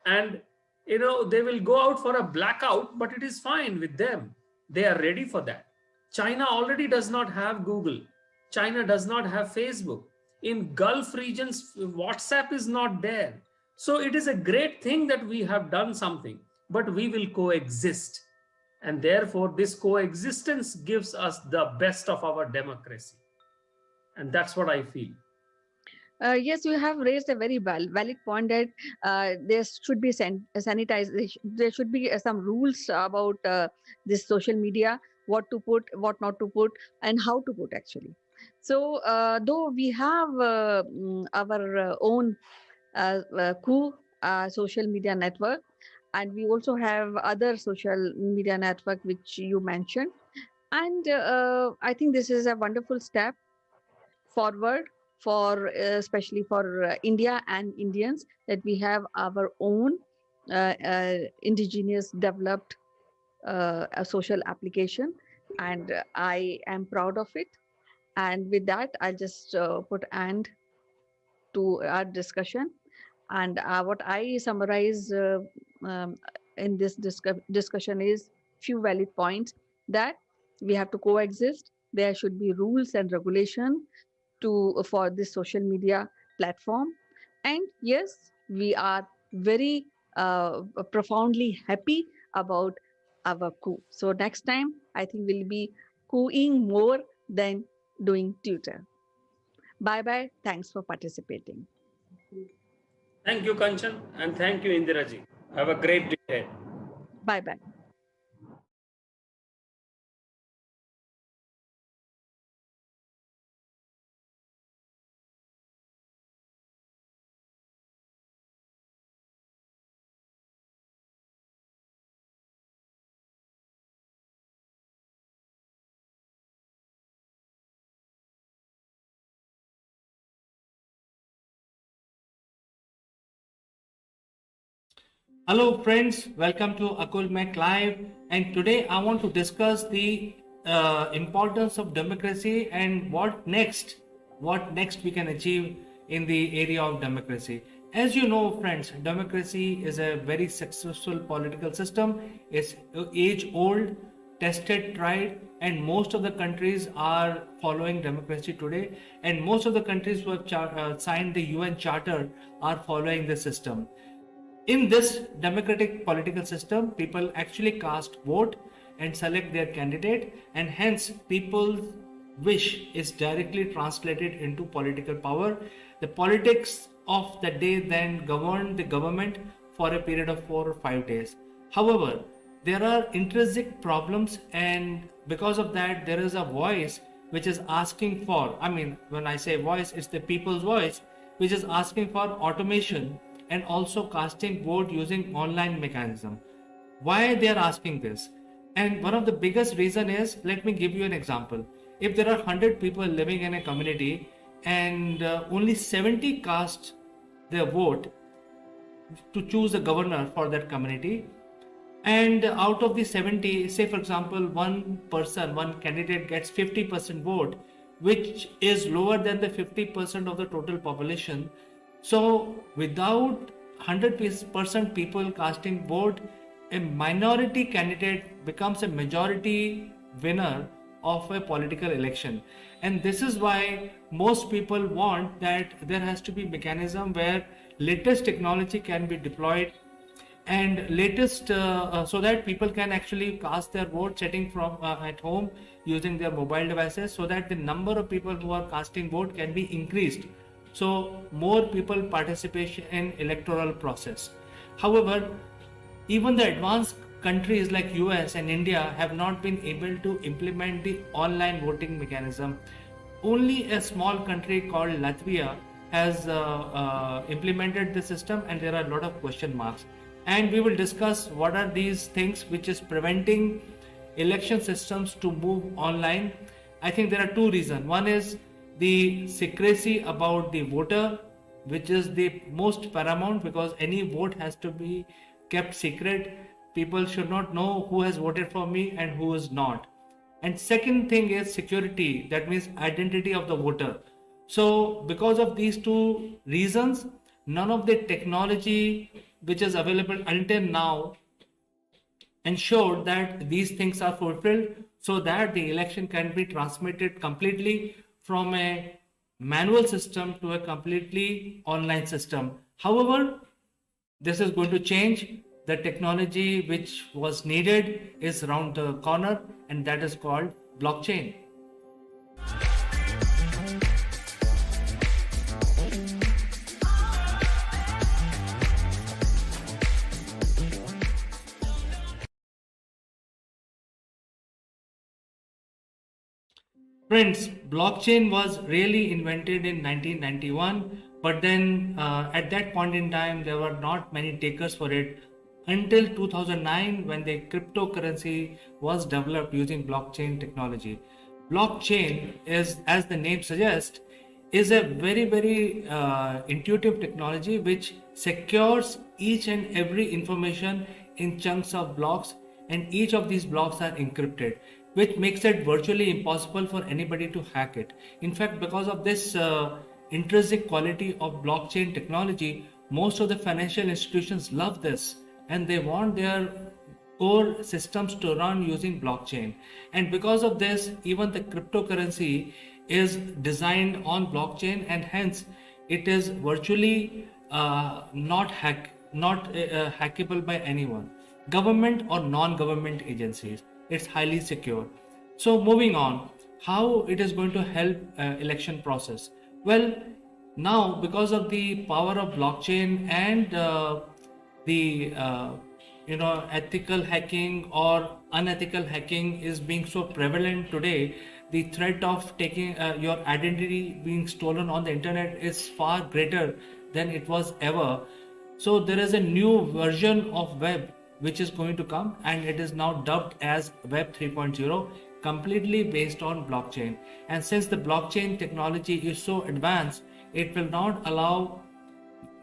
and they will go out for a blackout, but it is fine with them. They are ready for that. China already does not have Google. China does not have Facebook. In Gulf regions, WhatsApp is not there. So it is a great thing that we have done something, but we will coexist. And therefore, this coexistence gives us the best of our democracy. And that's what I feel. Yes, you have raised a very valid point that there should be sanitization. There should be some rules about this social media, what to put, what not to put, and how to put actually. So, though we have our own Coup social media network, and we also have other social media network which you mentioned, and I think this is a wonderful step forward for especially for India and Indians, that we have our own indigenous developed a social application, and I am proud of it. And with that, I'll just put end to our discussion. And what I summarize um, in this discussion is few valid points, that we have to coexist. There should be rules and regulation for this social media platform. And yes, we are very profoundly happy about our coup. So next time, I think we'll be cooing more than doing Twitter. Bye bye. Thanks for participating. Thank you, Kanchan, and thank you, Indiraji. Have a great day ahead. Bye bye. Hello friends, welcome to Akul Mac Live, and today I want to discuss the importance of democracy and what next we can achieve in the area of democracy. As you know friends, democracy is a very successful political system. It's age old, tested, tried, and most of the countries are following democracy today. And most of the countries who have signed the UN Charter are following the system. In this democratic political system, people actually cast vote and select their candidate, and hence people's wish is directly translated into political power. The politics of the day then govern the government for a period of 4 or 5 days. However, there are intrinsic problems, and because of that, there is a voice which is asking for, I mean, when I say voice, it's the people's voice, which is asking for automation and also casting vote using online mechanism. Why they are asking this? And one of the biggest reason is, let me give you an example. If there are 100 people living in a community and only 70 cast their vote to choose a governor for that community, and out of the 70, say for example, one candidate gets 50% vote, which is lower than the 50% of the total population. So without 100% people casting vote, a minority candidate becomes a majority winner of a political election. And this is why most people want that there has to be mechanism where latest technology can be deployed and latest so that people can actually cast their vote sitting from at home using their mobile devices, so that the number of people who are casting vote can be increased, so more people participation in electoral process. However, even the advanced countries like US and India have not been able to implement the online voting mechanism. Only a small country called Latvia has implemented the system, and there are a lot of question marks. And we will discuss what are these things which is preventing election systems to move online. I think there are two reasons. One is the secrecy about the voter, which is the most paramount, because any vote has to be kept secret. People should not know who has voted for me and who is not. And second thing is security, that means identity of the voter. So because of these two reasons, none of the technology which is available until now ensured that these things are fulfilled, so that the election can be transmitted completely from a manual system to a completely online system. However, this is going to change. The technology which was needed is around the corner, and that is called blockchain. Friends, blockchain was really invented in 1991, but then at that point in time, there were not many takers for it until 2009, when the cryptocurrency was developed using blockchain technology. Blockchain is, as the name suggests, is a very intuitive technology which secures each and every information in chunks of blocks, and each of these blocks are encrypted, which makes it virtually impossible for anybody to hack it. In fact, because of this intrinsic quality of blockchain technology, most of the financial institutions love this, and they want their core systems to run using blockchain. And because of this, even the cryptocurrency is designed on blockchain, and hence it is virtually not hackable by anyone, government or non-government agencies. It's highly secure. So moving on, how it is going to help election process? Well, now because of the power of blockchain and the ethical hacking or unethical hacking is being so prevalent today, the threat of taking your identity being stolen on the internet is far greater than it was ever. So there is a new version of web which is going to come, and it is now dubbed as Web 3.0, completely based on blockchain. And since the blockchain technology is so advanced, it will not allow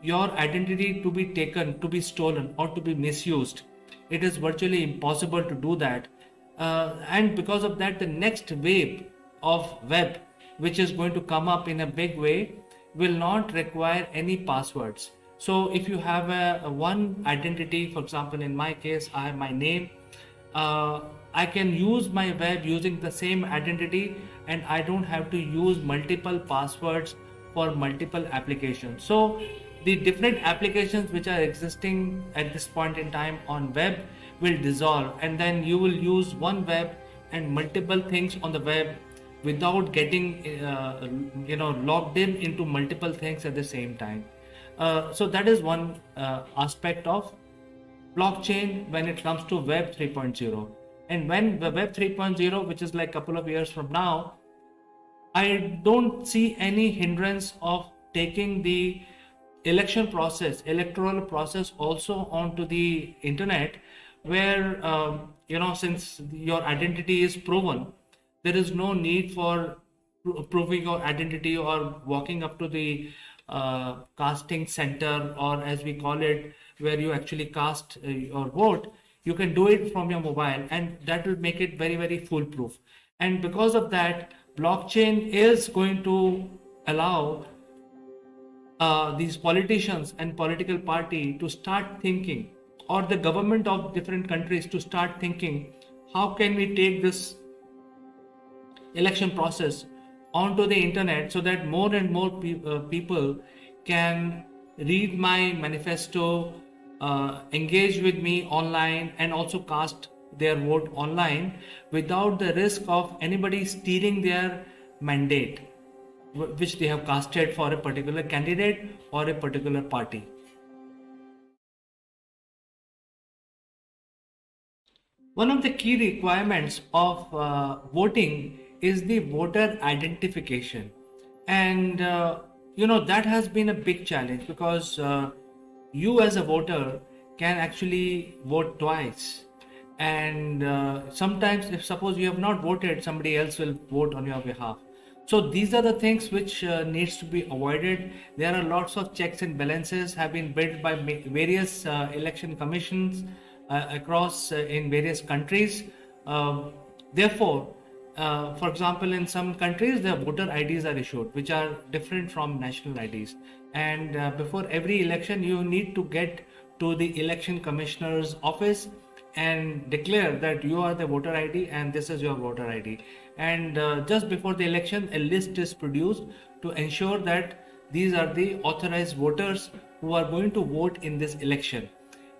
your identity to be taken, to be stolen, or to be misused. It is virtually impossible to do that. And because of that, the next wave of web, which is going to come up in a big way, will not require any passwords. So if you have a one identity, for example, in my case, I have my name, I can use my web using the same identity, and I don't have to use multiple passwords for multiple applications. So the different applications which are existing at this point in time on web will dissolve, and then you will use one web and multiple things on the web without getting logged in into multiple things at the same time. So that is one aspect of blockchain when it comes to web 3.0. And when the web 3.0, which is like a couple of years from now, I don't see any hindrance of taking the electoral process also onto the internet, where since your identity is proven, there is no need for proving your identity or walking up to the casting center, or as we call it, where you actually cast your vote. You can do it from your mobile, and that will make it very, very foolproof. And because of that, blockchain is going to allow these politicians and political party to start thinking, or the government of different countries to start thinking, how can we take this election process onto the internet so that more and more people can read my manifesto, engage with me online, and also cast their vote online without the risk of anybody stealing their mandate which they have casted for a particular candidate or a particular party. One of the key requirements of voting is the voter identification, and that has been a big challenge, because you as a voter can actually vote twice, and sometimes if suppose you have not voted, somebody else will vote on your behalf. So these are the things which needs to be avoided. There are lots of checks and balances have been built by various election commissions across in various countries. Therefore, for example, in some countries, the voter IDs are issued, which are different from national IDs. And before every election, you need to get to the election commissioner's office and declare that you are the voter ID and this is your voter ID. And just before the election, a list is produced to ensure that these are the authorized voters who are going to vote in this election.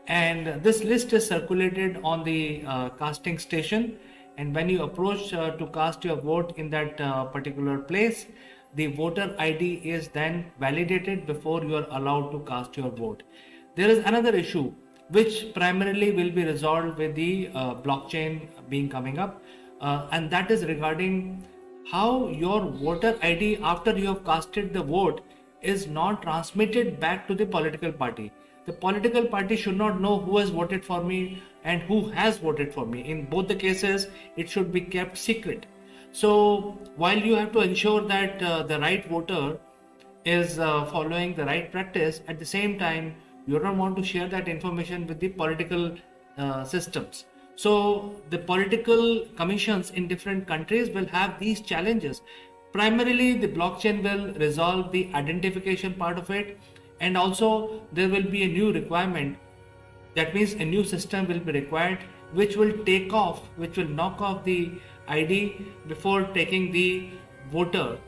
And this list is circulated on the casting station. And when you approach to cast your vote in that particular place, the voter ID is then validated before you are allowed to cast your vote. There is another issue which primarily will be resolved with the blockchain being coming up, and that is regarding how your voter ID, after you have casted the vote, is not transmitted back to the political party. The political party should not know who has voted for me and who has voted for me. In both the cases, it should be kept secret. So while you have to ensure that the right voter is following the right practice, at the same time, you don't want to share that information with the political systems. So the political commissions in different countries will have these challenges. Primarily, the blockchain will resolve the identification part of it, and also there will be a new requirement. That means a new system will be required, which will knock off the ID before taking the voter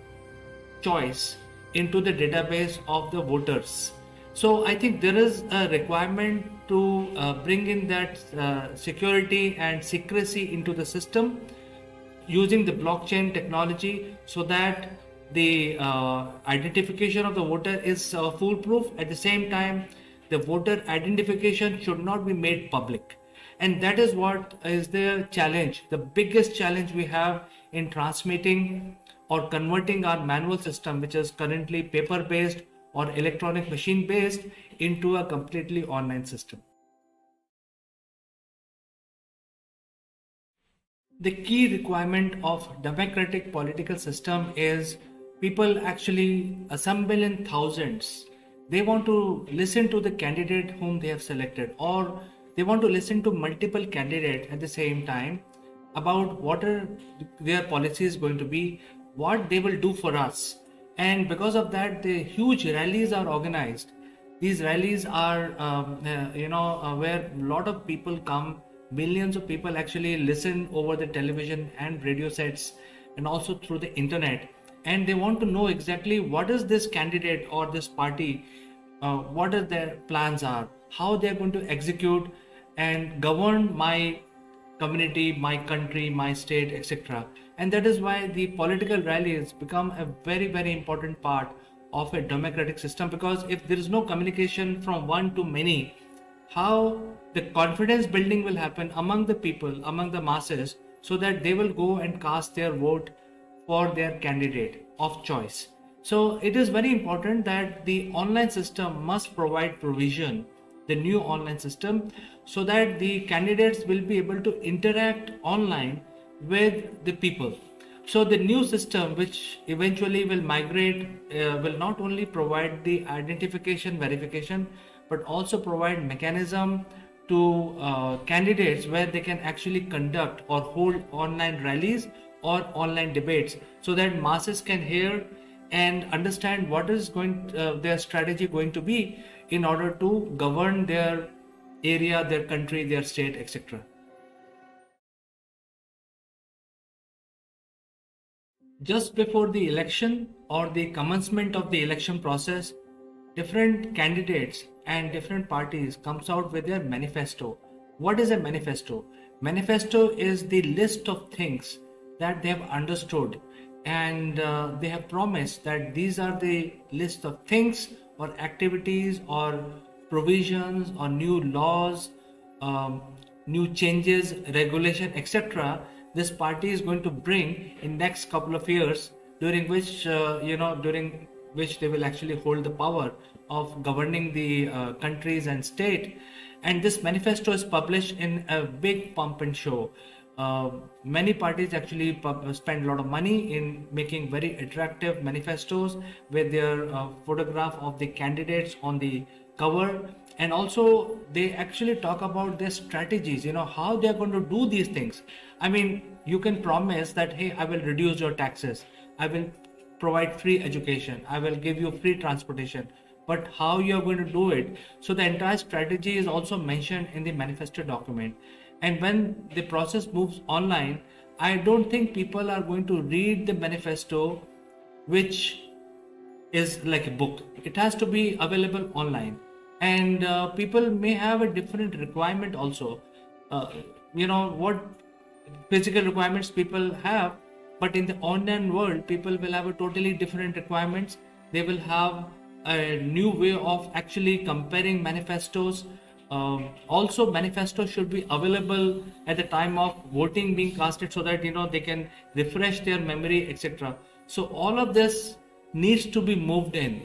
choice into the database of the voters. So I think there is a requirement to bring in that security and secrecy into the system using the blockchain technology, so that the identification of the voter is foolproof. At the same time, the voter identification should not be made public. And that is what is the challenge, the biggest challenge we have in transmitting or converting our manual system, which is currently paper based or electronic machine based, into a completely online system. The key requirement of democratic political system is people actually assemble in thousands. They want to listen to the candidate whom they have selected, or they want to listen to multiple candidates at the same time about what are their policies going to be, what they will do for us. And because of that, the huge rallies are organized. These rallies are where a lot of people come, millions of people actually listen over the television and radio sets and also through the internet, and they want to know exactly what is this candidate or this party, what are their plans are, how they're going to execute and govern my community, my country, my state, etc. And that is why the political rallies become a very, very important part of a democratic system, because if there is no communication from one to many, how the confidence building will happen among the people, among the masses, so that they will go and cast their vote for their candidate of choice. So it is very important that the online system must provide provision, the new online system, so that the candidates will be able to interact online with the people. So the new system, which eventually will migrate, will not only provide the identification verification, but also provide mechanism to candidates where they can actually conduct or hold online rallies or online debates, so that masses can hear and understand what is their strategy going to be in order to govern their area, their country, their state, etc. Just before the election or the commencement of the election process, different candidates and different parties comes out with their manifesto. What is a manifesto? Manifesto is the list of things that they have understood, and they have promised that these are the list of things or activities or provisions or new laws, new changes, regulation, etc. This party is going to bring in next couple of years, during which during which they will actually hold the power of governing the countries and state. And this manifesto is published in a big pump and show. Many parties actually spend a lot of money in making very attractive manifestos with their photograph of the candidates on the cover, and also they actually talk about their strategies, how they are going to do these things. I mean, you can promise that, hey, I will reduce your taxes, I will provide free education, I will give you free transportation, but how you are going to do it? So the entire strategy is also mentioned in the manifesto document. And when the process moves online, I don't think people are going to read the manifesto, which is like a book. It has to be available online, and people may have a different requirement also. What physical requirements people have, but in the online world, people will have a totally different requirements. They will have a new way of actually comparing manifestos. Also, manifestos should be available at the time of voting being casted, so that they can refresh their memory, etc. So all of this needs to be moved in.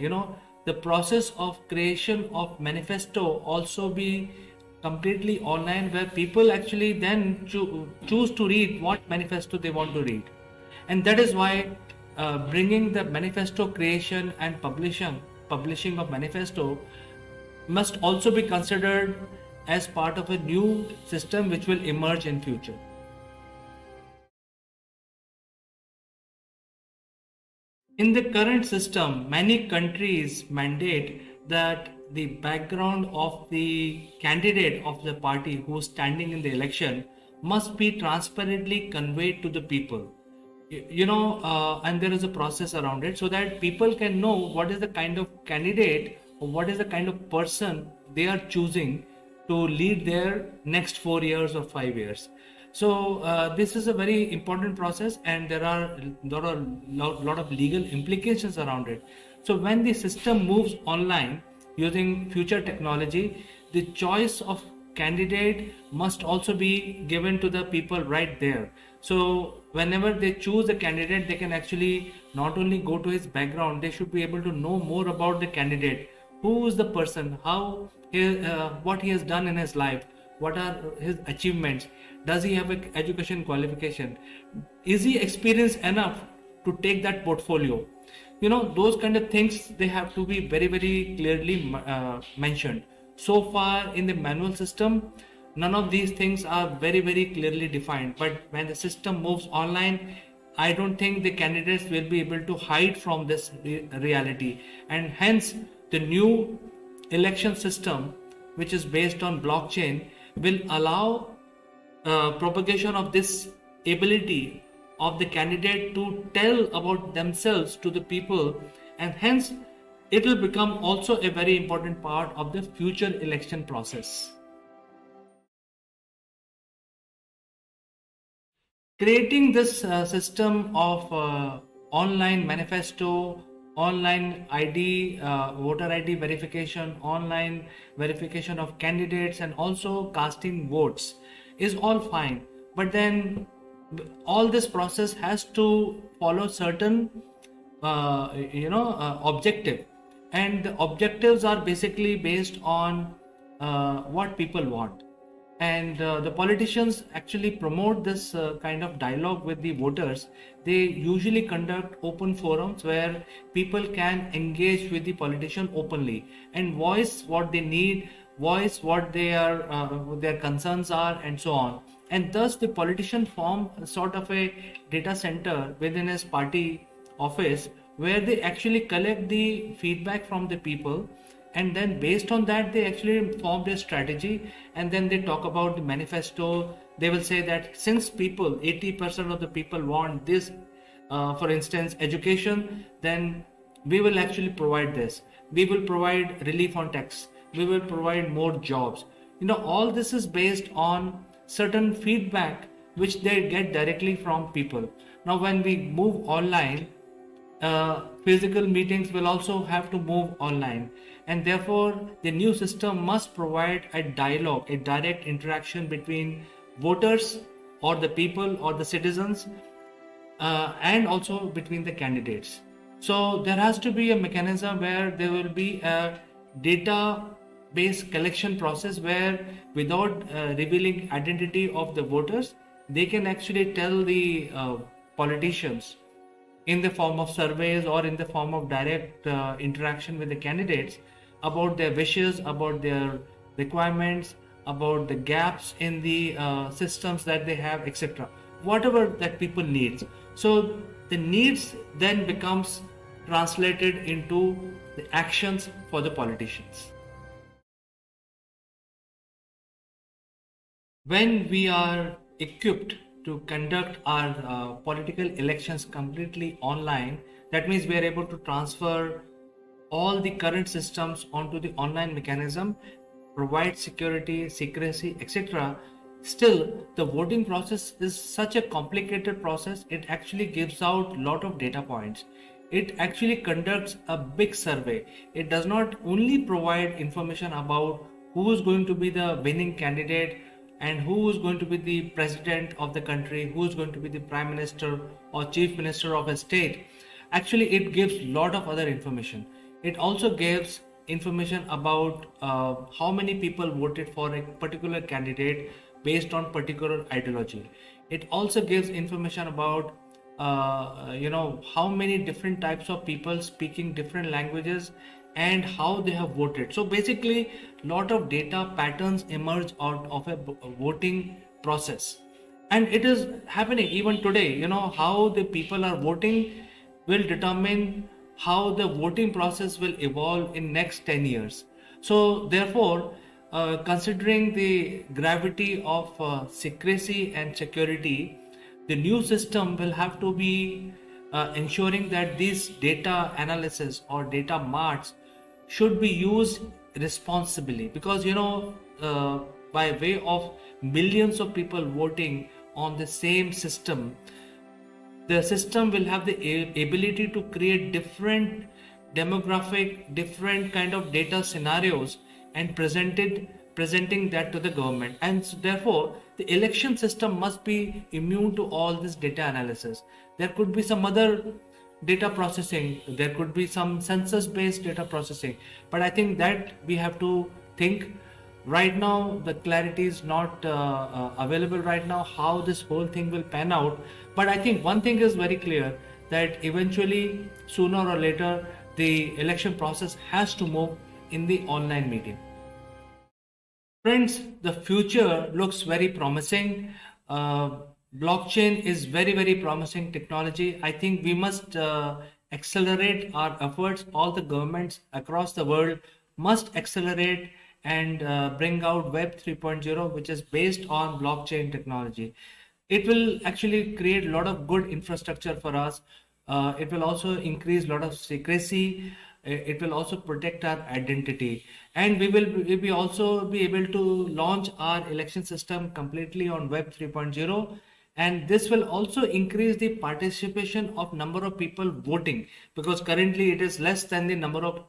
The process of creation of manifesto also be completely online, where people actually then choose to read what manifesto they want to read. And that is why bringing the manifesto creation and publishing of manifesto must also be considered as part of a new system which will emerge in future. In the current system, many countries mandate that the background of the candidate of the party who is standing in the election must be transparently conveyed to the people. And there is a process around it, so that people can know what is the kind of candidate or what is the kind of person they are choosing to lead their next 4 years or 5 years. So this is a very important process, and there are lot of legal implications around it. So when the system moves online using future technology, the choice of candidate must also be given to the people right there. So whenever they choose a candidate, they can actually not only go to his background, they should be able to know more about the candidate. Who is the person? What he has done in his life? What are his achievements? Does he have an education qualification? Is he experienced enough to take that portfolio? Those kind of things, they have to be very, very clearly mentioned. So far in the manual system, none of these things are very, very clearly defined. But when the system moves online, I don't think the candidates will be able to hide from this reality. And hence, the new election system, which is based on blockchain, will allow propagation of this ability of the candidate to tell about themselves to the people, and hence it will become also a very important part of the future election process. Creating this system of online manifesto, online ID, voter ID verification, online verification of candidates, and also casting votes is all fine. But then all this process has to follow certain, objective, and the objectives are basically based on what people want. And the politicians actually promote this kind of dialogue with the voters. They usually conduct open forums where people can engage with the politician openly and voice what they need, voice what their concerns are, and so on. And thus the politician form sort of a data center within his party office where they actually collect the feedback from the people, and then based on that they actually form their strategy, and then they talk about the manifesto. They will say that since people 80% of the people want this, for instance education, then we will actually provide this, we will provide relief on tax, we will provide more jobs. All this is based on certain feedback which they get directly from people. Now when we move online, physical meetings will also have to move online, and therefore the new system must provide a dialogue, a direct interaction between voters or the people or the citizens, and also between the candidates. So there has to be a mechanism where there will be a data-based collection process where, without revealing identity of the voters, they can actually tell the politicians in the form of surveys or in the form of direct interaction with the candidates about their wishes, about their requirements, about the gaps in the systems that they have, etc. Whatever that people needs. So the needs then becomes translated into the actions for the politicians. When we are equipped to conduct our political elections completely online, that means we are able to transfer all the current systems onto the online mechanism, provide security, secrecy, etc. Still, the voting process is such a complicated process. It actually gives out a lot of data points. It actually conducts a big survey. It does not only provide information about who is going to be the winning candidate and who is going to be the president of the country, who is going to be the prime minister or chief minister of a state. Actually, it gives a lot of other information. It also gives information about how many people voted for a particular candidate based on particular ideology. It also gives information about how many different types of people speaking different languages and how they have voted. So basically, lot of data patterns emerge out of a voting process, and it is happening even today. How the people are voting will determine how the voting process will evolve in next 10 years. So therefore, considering the gravity of secrecy and security, the new system will have to be ensuring that these data analysis or data marts should be used responsibly, because by way of millions of people voting on the same system, the system will have the ability to create different demographic, different kind of data scenarios and presenting that to the government. And so therefore the election system must be immune to all this data analysis. There could be some other data processing, there could be some census based data processing, but I think that we have to think. Right now the clarity is not available right now how this whole thing will pan out, but I think one thing is very clear, that eventually sooner or later the election process has to move in the online medium. Friends, the future looks very promising. Blockchain is very promising technology. I think we must accelerate our efforts. All the governments across the world must accelerate and bring out Web 3.0, which is based on blockchain technology. It will actually create a lot of good infrastructure for us. It will also increase a lot of secrecy. It will also protect our identity, and we also be able to launch our election system completely on Web 3.0, and this will also increase the participation of number of people voting, because currently it is less than the number of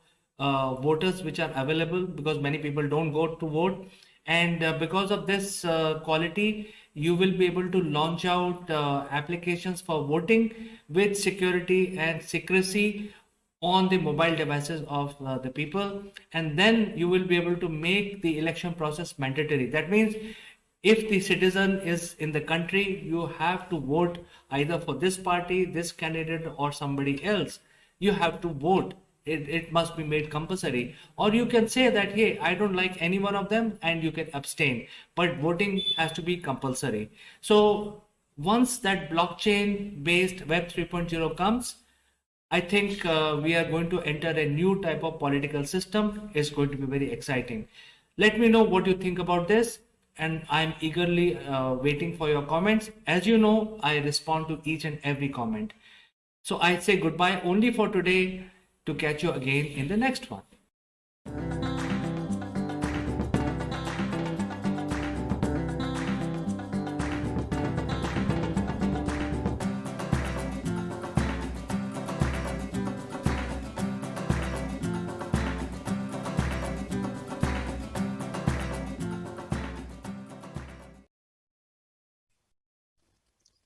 voters which are available, because many people don't go to vote. And because of this quality, you will be able to launch out applications for voting with security and secrecy on the mobile devices of the people, and then you will be able to make the election process mandatory. That means if the citizen is in the country, you have to vote either for this party, this candidate, or somebody else. You have to vote. It must be made compulsory. Or you can say that, hey, I don't like any one of them, and you can abstain. But voting has to be compulsory. So once that blockchain based Web 3.0 comes, I think we are going to enter a new type of political system. It's going to be very exciting. Let me know what you think about this, and I'm eagerly waiting for your comments. As you know, I respond to each and every comment. So I say goodbye only for today, to catch you again in the next one.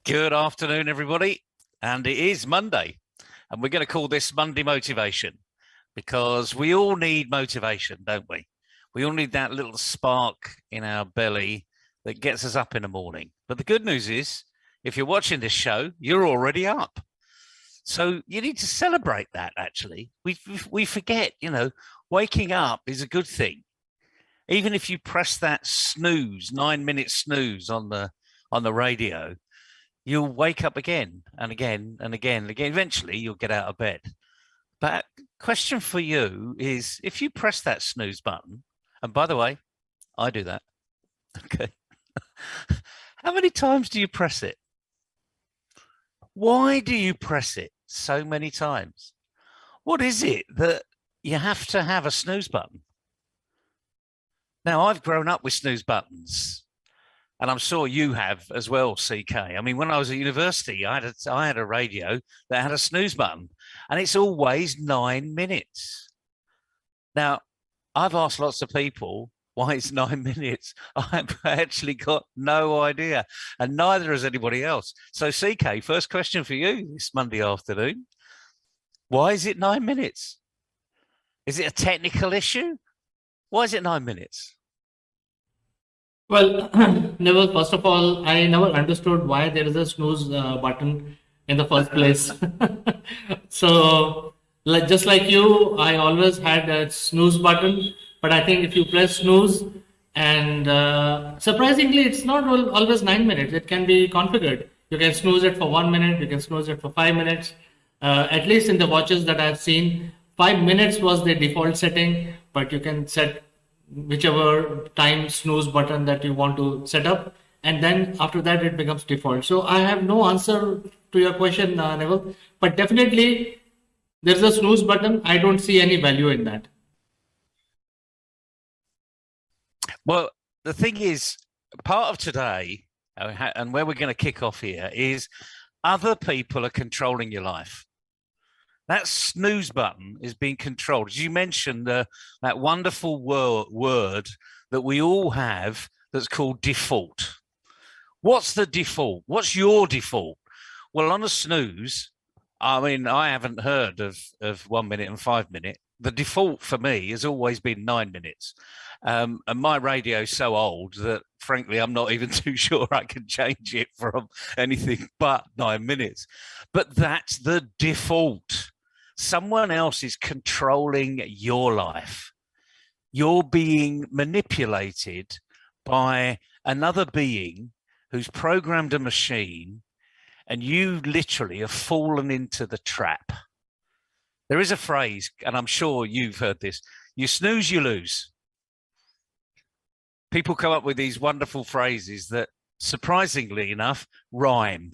Good afternoon, everybody. And it is Monday. And we're going to call this Monday Motivation, because we all need motivation, don't we? We all need that little spark in our belly that gets us up in the morning. But the good news is, if you're watching this show, you're already up. So you need to celebrate that, actually. We forget, you know, waking up is a good thing. Even if you press that snooze, 9-minute snooze on the radio, you'll wake up again and again and again and again. Eventually, you'll get out of bed. But question for you is, if you press that snooze button, and by the way, I do that, okay, how many times do you press it? Why do you press it so many times? What is it that you have to have a snooze button? Now, I've grown up with snooze buttons. And I'm sure you have as well, CK. I mean, when I was at university, I had a radio that had a snooze button, and it's always 9 minutes. Now, I've asked lots of people why it's 9 minutes. I've actually got no idea, and neither has anybody else. So, CK, first question for you this Monday afternoon. Why is it 9 minutes? Is it a technical issue? Why is it 9 minutes? Well, Neville, first of all, I never understood why there is a snooze button in the first place. So, just like you, I always had a snooze button, but I think if you press snooze, and surprisingly, it's not always 9 minutes. It can be configured. You can snooze it for 1 minute, you can snooze it for 5 minutes. At least in the watches that I've seen, 5 minutes was the default setting, but you can set whichever time snooze button that you want to set up, and then after that it becomes default. So I have no answer to your question, Neville, but definitely there's a snooze button. I don't see any value in that. Well, the thing is, part of today, and where we're going to kick off here, is other people are controlling your life. That snooze button is being controlled. As you mentioned, that wonderful word that we all have that's called default. What's the default? What's your default? Well, on a snooze, I mean, I haven't heard of 1 minute and 5 minutes. The default for me has always been 9 minutes. And my radio's so old that, frankly, I'm not even too sure I can change it from anything but 9 minutes. But that's the default. Someone else is controlling your life. You're being manipulated by another being who's programmed a machine, and you literally have fallen into the trap. There is a phrase, and I'm sure you've heard this: you snooze, you lose. people come up with these wonderful phrases that, surprisingly enough, rhyme.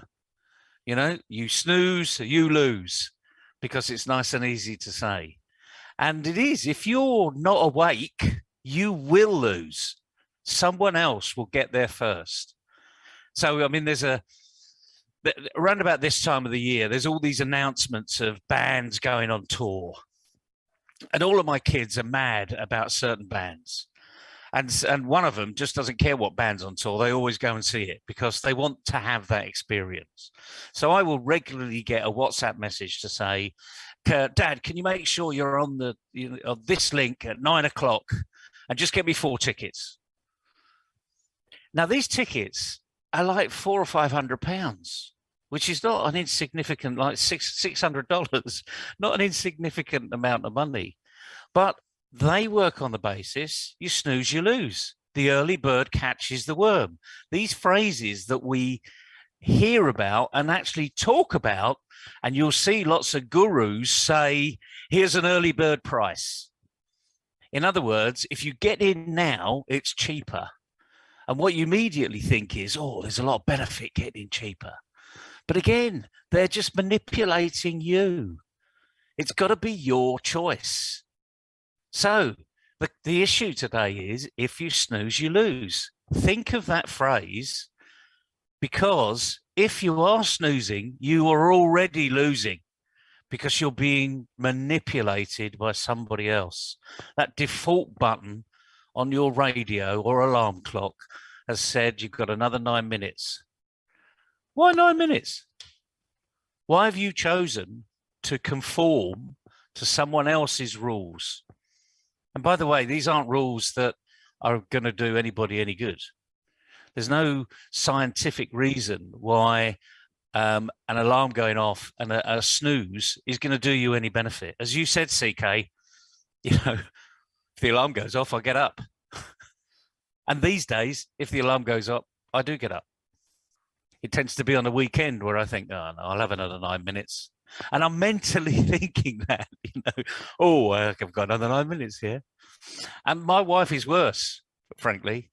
You know, you snooze, you lose, because it's nice and easy to say. And it is. If you're not awake, you will lose. Someone else will get there first. So, I mean, around about this time of the year, there's all these announcements of bands going on tour. And all of my kids are mad about certain bands. And one of them just doesn't care what band's on tour. They always go and see it because they want to have that experience. So I will regularly get a WhatsApp message to say, Dad, can you make sure you're on this link at 9 o'clock and just get me 4 tickets? Now, these tickets are like £400 or £500, which is not an insignificant, like $600, not an insignificant amount of money. But they work on the basis, you snooze, you lose. The early bird catches the worm. These phrases that we hear about and actually talk about, and you'll see lots of gurus say, here's an early bird price. In other words, if you get in now, it's cheaper. And what you immediately think is, oh, there's a lot of benefit getting in cheaper. But again, they're just manipulating you. It's got to be your choice. So the issue today is, if you snooze, you lose. Think of that phrase, because if you are snoozing, you are already losing, because you're being manipulated by somebody else. That default button on your radio or alarm clock has said you've got another 9 minutes. Why 9 minutes? Why have you chosen to conform to someone else's rules? And by the way, these aren't rules that are going to do anybody any good. There's no scientific reason why an alarm going off and a snooze is going to do you any benefit. As you said, CK, if the alarm goes off, I get up. And these days, if the alarm goes up, I do get up. It tends to be on a weekend where I think, oh, no, I'll have another 9 minutes. And I'm mentally thinking that, oh, I've got another 9 minutes here. And my wife is worse, frankly,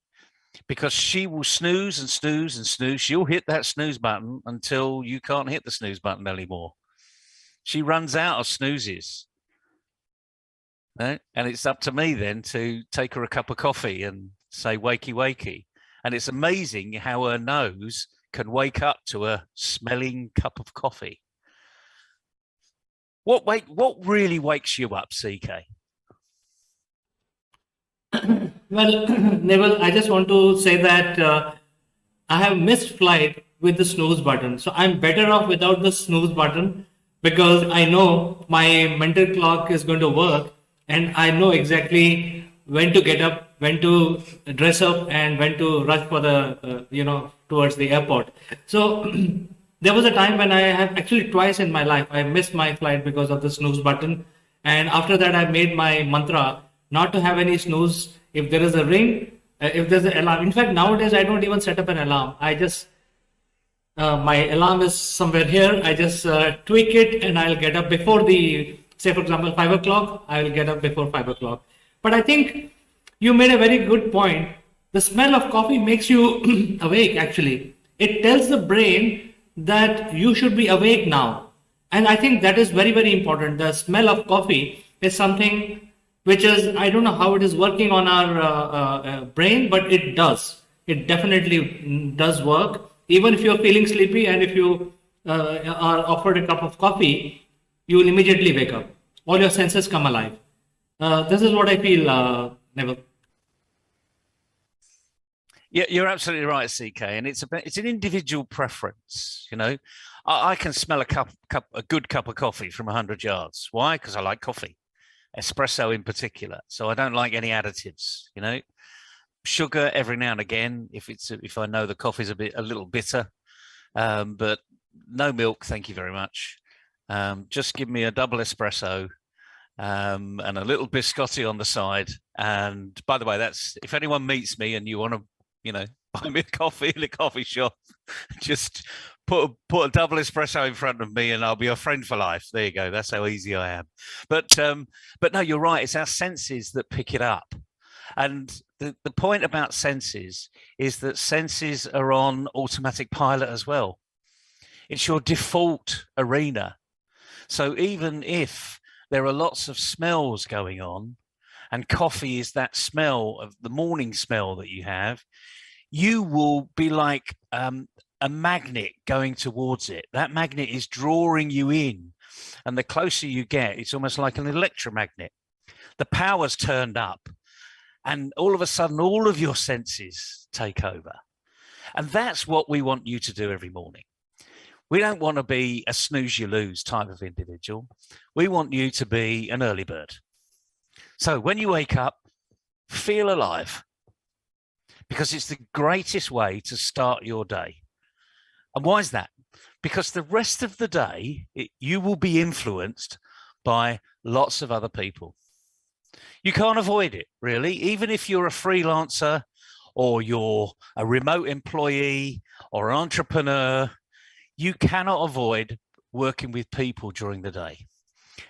because she will snooze and snooze and snooze. She'll hit that snooze button until you can't hit the snooze button anymore. She runs out of snoozes. And it's up to me then to take her a cup of coffee and say, wakey, wakey. And it's amazing how her nose can wake up to a smelling cup of coffee. What really wakes you up, CK? Well, Neville, I just want to say that I have missed flight with the snooze button. So I'm better off without the snooze button, because I know my mental clock is going to work and I know exactly when to get up, when to dress up, and when to rush for the, towards the airport. So there was a time when I have actually twice in my life, I missed my flight because of the snooze button. And after that, I made my mantra not to have any snooze. If there is a ring, if there's an alarm. In fact, nowadays, I don't even set up an alarm. I just, my alarm is somewhere here. I just tweak it and I'll get up before say for example, 5 o'clock, I will get up before 5 o'clock. But I think you made a very good point. The smell of coffee makes you awake, actually. It tells the brain that you should be awake now. And I think that is very, very important. The smell of coffee is something which is, I don't know how it is working on our brain, but it does. It definitely does work. Even if you're feeling sleepy and if you are offered a cup of coffee, you will immediately wake up. All your senses come alive. This is what I feel, Neville. Yeah, you're absolutely right, CK, and it's an individual preference. I can smell a good cup of coffee from 100 yards. Why? Because I like coffee, espresso in particular. So I don't like any additives. Sugar every now and again if I know the coffee's a little bitter, but no milk, thank you very much. Just give me a double espresso and a little biscotti on the side. And by the way, that's if anyone meets me and you want to, buy me a coffee in a coffee shop, just put a double espresso in front of me and I'll be your friend for life. There you go. That's how easy I am. But no, you're right. It's our senses that pick it up. And the point about senses is that senses are on automatic pilot as well. It's your default arena. So even if there are lots of smells going on, and coffee is that smell of the morning smell that you have, you will be like a magnet going towards it. That magnet is drawing you in. And the closer you get, it's almost like an electromagnet. The power's turned up. And all of a sudden, all of your senses take over. And that's what we want you to do every morning. We don't want to be a snooze you lose type of individual. We want you to be an early bird. So when you wake up, feel alive, because it's the greatest way to start your day. And why is that? Because the rest of the day, you will be influenced by lots of other people. You can't avoid it, really. Even if you're a freelancer or you're a remote employee or an entrepreneur, you cannot avoid working with people during the day.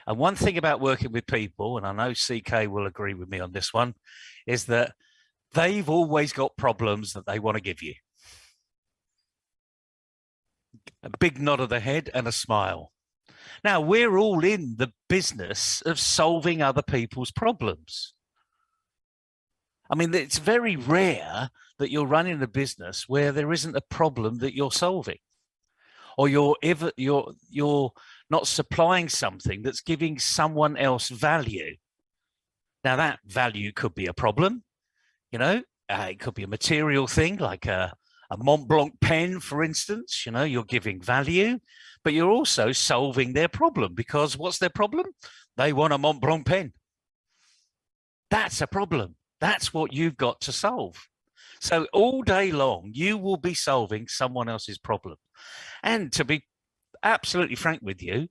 And one thing about working with people, and I know CK will agree with me on this one, is that they've always got problems that they want to give you. A big nod of the head and a smile. Now, we're all in the business of solving other people's problems. I mean, it's very rare that you're running a business where there isn't a problem that you're solving, or you're not supplying something that's giving someone else value. Now, that value could be a problem, you know, it could be a material thing like a Mont Blanc pen, for instance. You know, you're giving value, but you're also solving their problem, because what's their problem? They want a Mont Blanc pen. That's a problem. That's what you've got to solve. So all day long, you will be solving someone else's problem. And to be absolutely frank with you,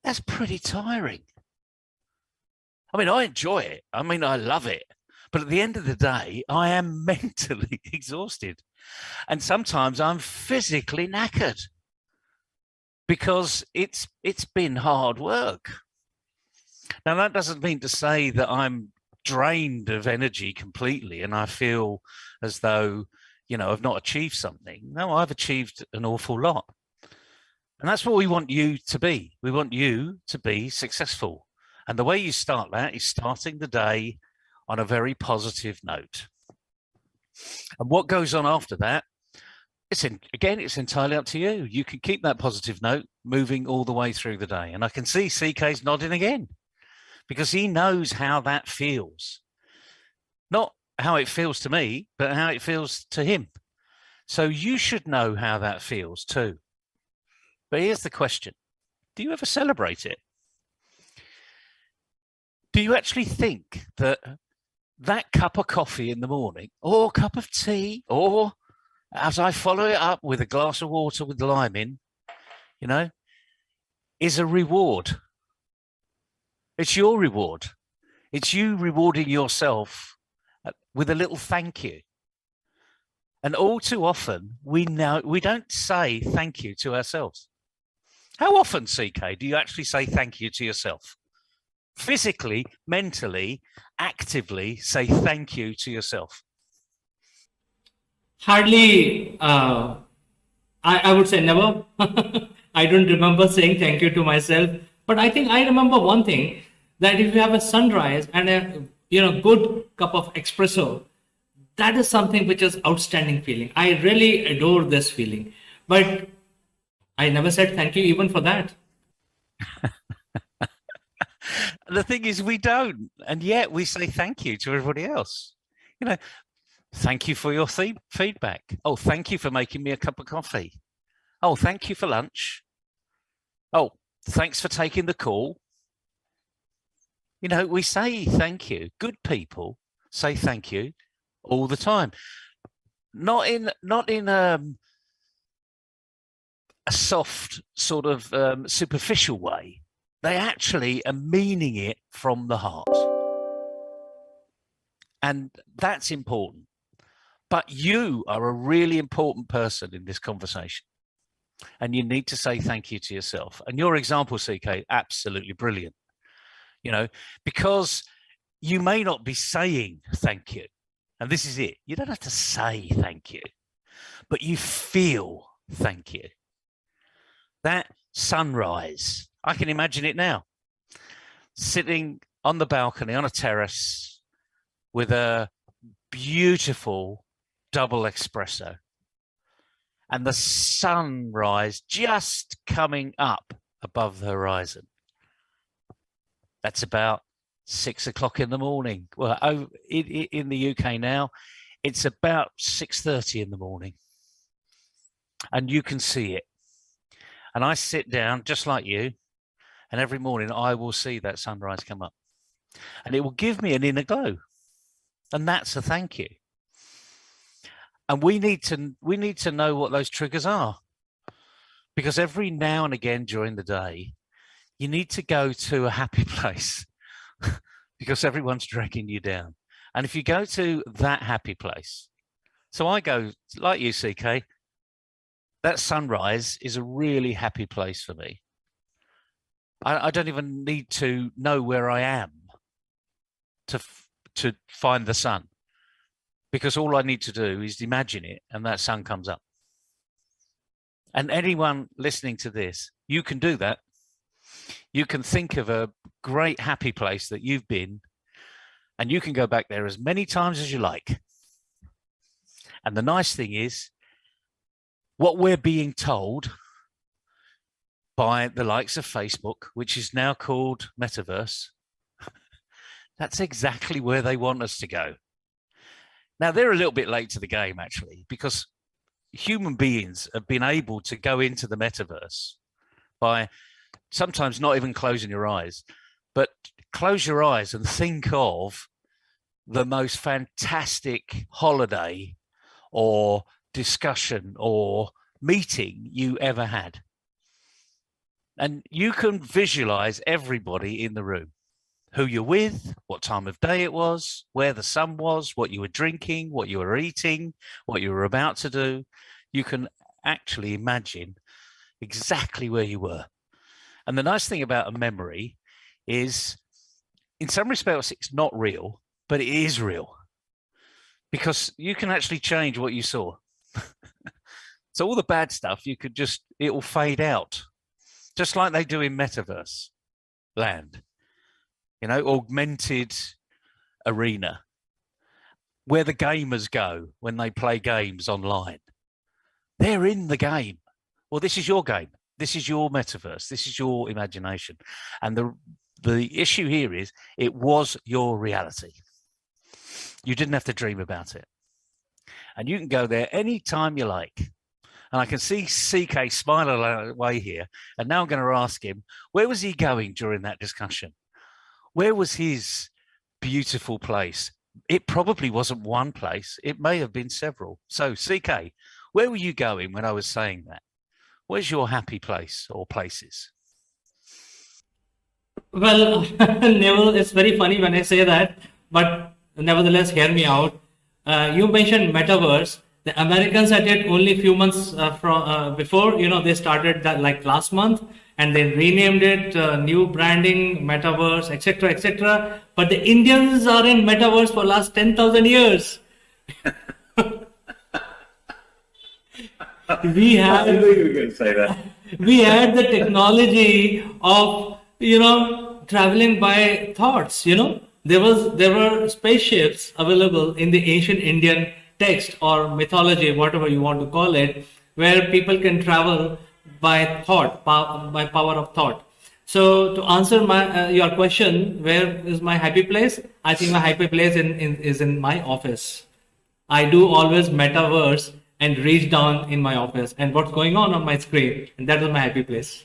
that's pretty tiring. I mean, I enjoy it. I mean, I love it. But at the end of the day, I am mentally exhausted. And sometimes I'm physically knackered because it's been hard work. Now, that doesn't mean to say that I'm drained of energy completely and I feel as though, you know, I've not achieved something. No, I've achieved an awful lot. And that's what we want you to be. We want you to be successful. And the way you start that is starting the day on a very positive note. And what goes on after that, it's entirely up to you. You can keep that positive note moving all the way through the day. And I can see CK's nodding again, because he knows how that feels. Not how it feels to me, but how it feels to him. So you should know how that feels too. But here's the question. Do you ever celebrate it? Do you actually think that that cup of coffee in the morning, or cup of tea, or as I follow it up with a glass of water with lime in, you know, is a reward? It's your reward. It's you rewarding yourself with a little thank you. And all too often, we don't say thank you to ourselves. How often, CK, do you actually say thank you to yourself? Physically, mentally, actively say thank you to yourself? Hardly, I would say never. I don't remember saying thank you to myself. But I think I remember one thing, that if you have a sunrise and a good cup of espresso, that is something which is outstanding feeling. I really adore this feeling. But I never said thank you even for that. The thing is, we don't, and yet we say thank you to everybody else. You know, thank you for your feedback. Oh, thank you for making me a cup of coffee. Oh, thank you for lunch. Oh, thanks for taking the call. You know, we say thank you. Good people say thank you all the time. Not in a soft sort of superficial way. They actually are meaning it from the heart. And that's important. But you are a really important person in this conversation. And you need to say thank you to yourself. And your example, CK, absolutely brilliant. You know, because you may not be saying thank you. And this is it. You don't have to say thank you, but you feel thank you. That sunrise, I can imagine it now. Sitting on the balcony on a terrace with a beautiful double espresso and the sunrise just coming up above the horizon. That's about 6 o'clock in the morning. Well, in the UK now, it's about 6:30 in the morning. And you can see it. And I sit down just like you, and every morning I will see that sunrise come up. And it will give me an inner glow. And that's a thank you. And we need to know what those triggers are. Because every now and again during the day, you need to go to a happy place because everyone's dragging you down. And if you go to that happy place, so I go, like you, CK, that sunrise is a really happy place for me. I don't even need to know where I am to find the sun, because all I need to do is imagine it and that sun comes up. And anyone listening to this, you can do that. You can think of a great happy place that you've been, and you can go back there as many times as you like. And the nice thing is, what we're being told by the likes of Facebook, which is now called Metaverse, that's exactly where they want us to go. Now, they're a little bit late to the game, actually, because human beings have been able to go into the Metaverse by sometimes not even closing your eyes, but close your eyes and think of the most fantastic holiday or discussion or meeting you ever had. And you can visualize everybody in the room, who you're with, what time of day it was, where the sun was, what you were drinking, what you were eating, what you were about to do. You can actually imagine exactly where you were. And the nice thing about a memory is, in some respects, it's not real, but it is real, because you can actually change what you saw. So all the bad stuff, it will fade out, just like they do in Metaverse land, augmented arena, where the gamers go when they play games online. They're in the game. Well, this is your game. This is your metaverse. This is your imagination. And the issue here is, it was your reality. You didn't have to dream about it. And you can go there anytime you like. And I can see CK smiling away here. And now I'm going to ask him, where was he going during that discussion? Where was his beautiful place? It probably wasn't one place. It may have been several. So, CK, where were you going when I was saying that? Where's your happy place or places? Well, Neville, it's very funny when I say that, but nevertheless, hear me out. You mentioned metaverse. The Americans had it only a few months before. They started that like last month, and they renamed it, new branding, metaverse, etc., etc. But the Indians are in metaverse for last 10,000 years. We had, I knew you were going to say that. we had the technology of traveling by thoughts. There were spaceships available in the ancient Indian text or mythology, whatever you want to call it, where people can travel by thought, by power of thought. So to answer your question, where is my happy place? I think my happy place is in my office. I do always metaverse and reach down in my office and what's going on my screen, and that is my happy place.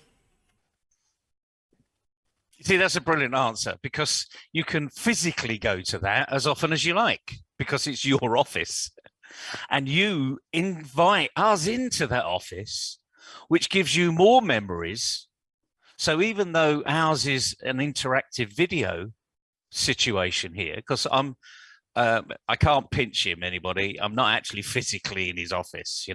See, that's a brilliant answer, because you can physically go to that as often as you like, because it's your office. And you invite us into that office, which gives you more memories. So even though ours is an interactive video situation here, because I can't pinch him, anybody. I'm not actually physically in his office,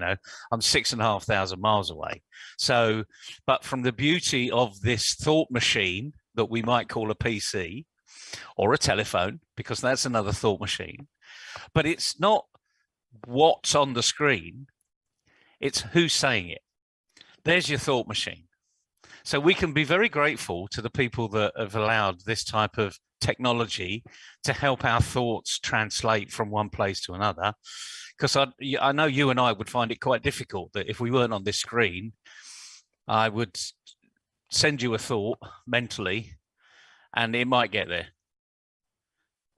I'm 6,500 miles away. So, but from the beauty of this thought machine that we might call a PC, or a telephone, because that's another thought machine. But it's not what's on the screen, it's who's saying it. There's your thought machine. So we can be very grateful to the people that have allowed this type of technology to help our thoughts translate from one place to another. Because I know you and I would find it quite difficult that if we weren't on this screen, I would send you a thought mentally and it might get there.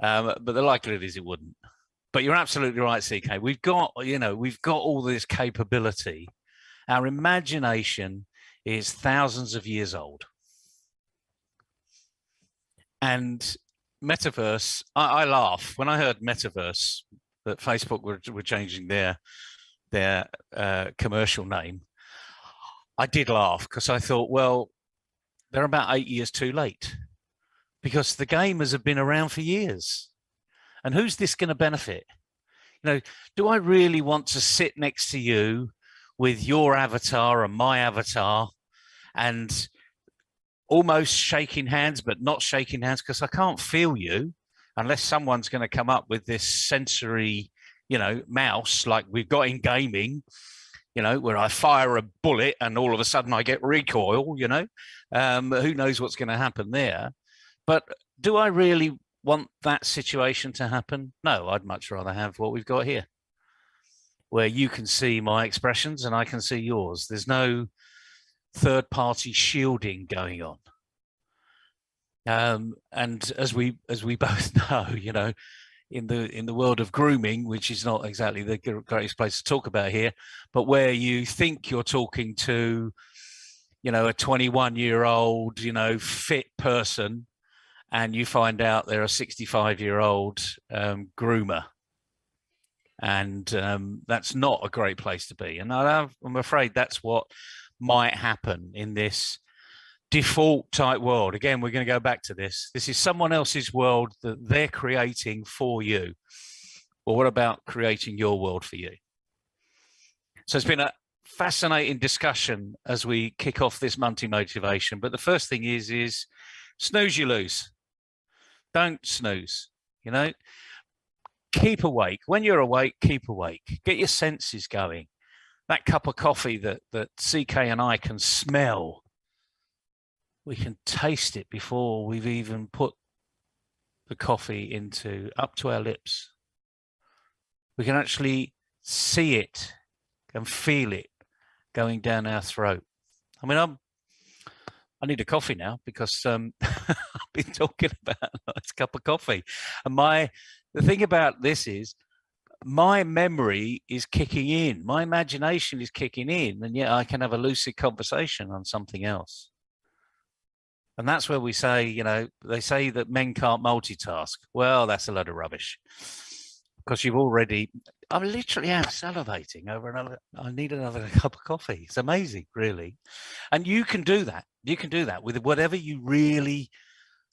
But the likelihood is it wouldn't. But you're absolutely right, CK. We've got all this capability. Our imagination is thousands of years old. And metaverse, I laugh when I heard metaverse, that Facebook were changing their commercial name. I did laugh because I thought, well, they're about 8 years too late, because the gamers have been around for years. And who's this going to benefit? Do I really want to sit next to you with your avatar and my avatar and almost shaking hands, but not shaking hands, because I can't feel you unless someone's going to come up with this sensory, mouse like we've got in gaming, where I fire a bullet and all of a sudden I get recoil, who knows what's going to happen there. But do I really want that situation to happen? No, I'd much rather have what we've got here, where you can see my expressions and I can see yours. There's no third-party shielding going on. And as we both know, in the world of grooming, which is not exactly the greatest place to talk about here, but where you think you're talking to, a 21-year-old, fit person, and you find out they're a 65-year-old groomer. And that's not a great place to be. And I'm afraid that's what might happen in this default type world. Again, we're going to go back to this. This is someone else's world that they're creating for you. Well, what about creating your world for you? So it's been a fascinating discussion as we kick off this Monday Motivation. But the first thing is snooze, you lose. Don't snooze, Keep awake. When you're awake, keep awake. Get your senses going. That cup of coffee that CK and I can smell, we can taste it before we've even put the coffee up to our lips. We can actually see it and feel it going down our throat. I mean, I need a coffee now because I've been talking about a nice cup of coffee. And the thing about this is my memory is kicking in. My imagination is kicking in, and yet I can have a lucid conversation on something else. And that's where we say, they say that men can't multitask. Well, that's a load of rubbish. Because I literally am salivating over I need another cup of coffee. It's amazing, really. And you can do that. You can do that with whatever you really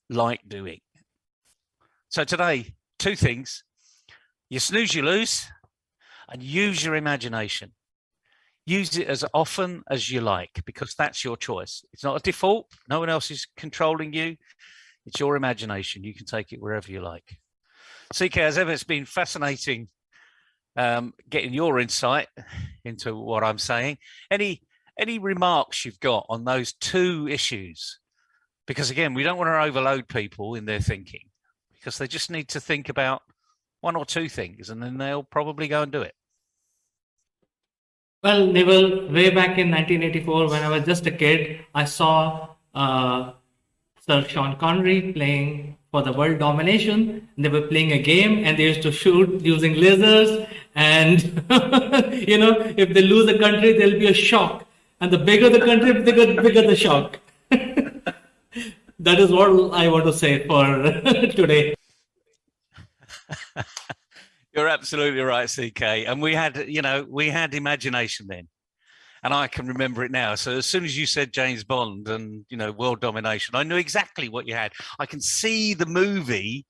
like doing. So today, 2 things. You snooze, you lose, and use your imagination. Use it as often as you like, because that's your choice. It's not a default. No one else is controlling you. It's your imagination. You can take it wherever you like. CK, as ever, it's been fascinating getting your insight into what I'm saying. Any remarks you've got on those 2 issues? Because again, we don't want to overload people in their thinking, because they just need to think about 1 or 2 things, and then they'll probably go and do it. Well, Neville, way back in 1984, when I was just a kid, I saw Sir Sean Connery playing for the world domination. They were playing a game and they used to shoot using lasers. And, if they lose a country, there'll be a shock. And the bigger the country, the bigger the shock. That is what I want to say for today. You're absolutely right, CK. And we had imagination then. And I can remember it now. So as soon as you said James Bond and, world domination, I knew exactly what you had. I can see the movie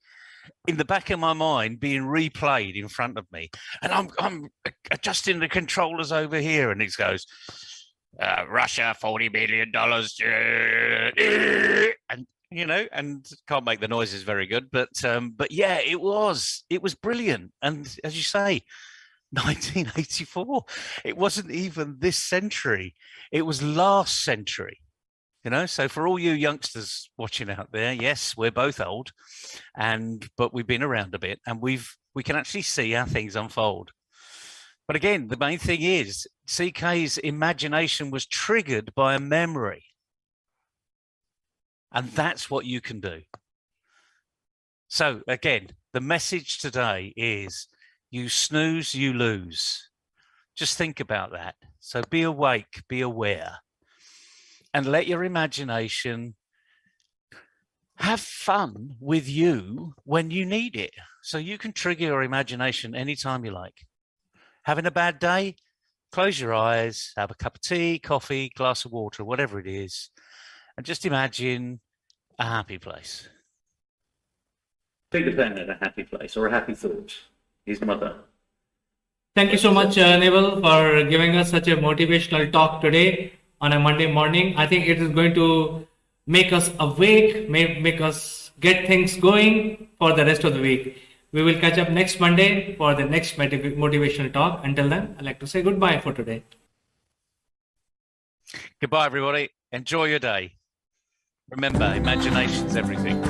in the back of my mind being replayed in front of me. And I'm adjusting the controllers over here. And it goes, Russia, $40 billion. And, you know, and can't make the noises very good, but yeah, it was brilliant. And as you say, 1984, it wasn't even this century, it was last century. You know, so for all you youngsters watching out there, yes, we're both old, but we've been around a bit, and we can actually see how things unfold. But again, the main thing is CK's imagination was triggered by a memory, and that's what you can do. So again, the message today is: you snooze, you lose. Just think about that. So be awake, be aware, and let your imagination have fun with you when you need it. So you can trigger your imagination anytime you like. Having a bad day, close your eyes, have a cup of tea, coffee, glass of water, whatever it is, and just imagine a happy place. Peter Pan at a happy place or a happy thought. His mother. Thank you so much, Neville, for giving us such a motivational talk today on a Monday morning. I think it is going to make us awake, make us get things going for the rest of the week. We will catch up next Monday for the next motivational talk. Until then, I'd like to say goodbye for today. Goodbye, everybody. Enjoy your day. Remember, imagination's everything.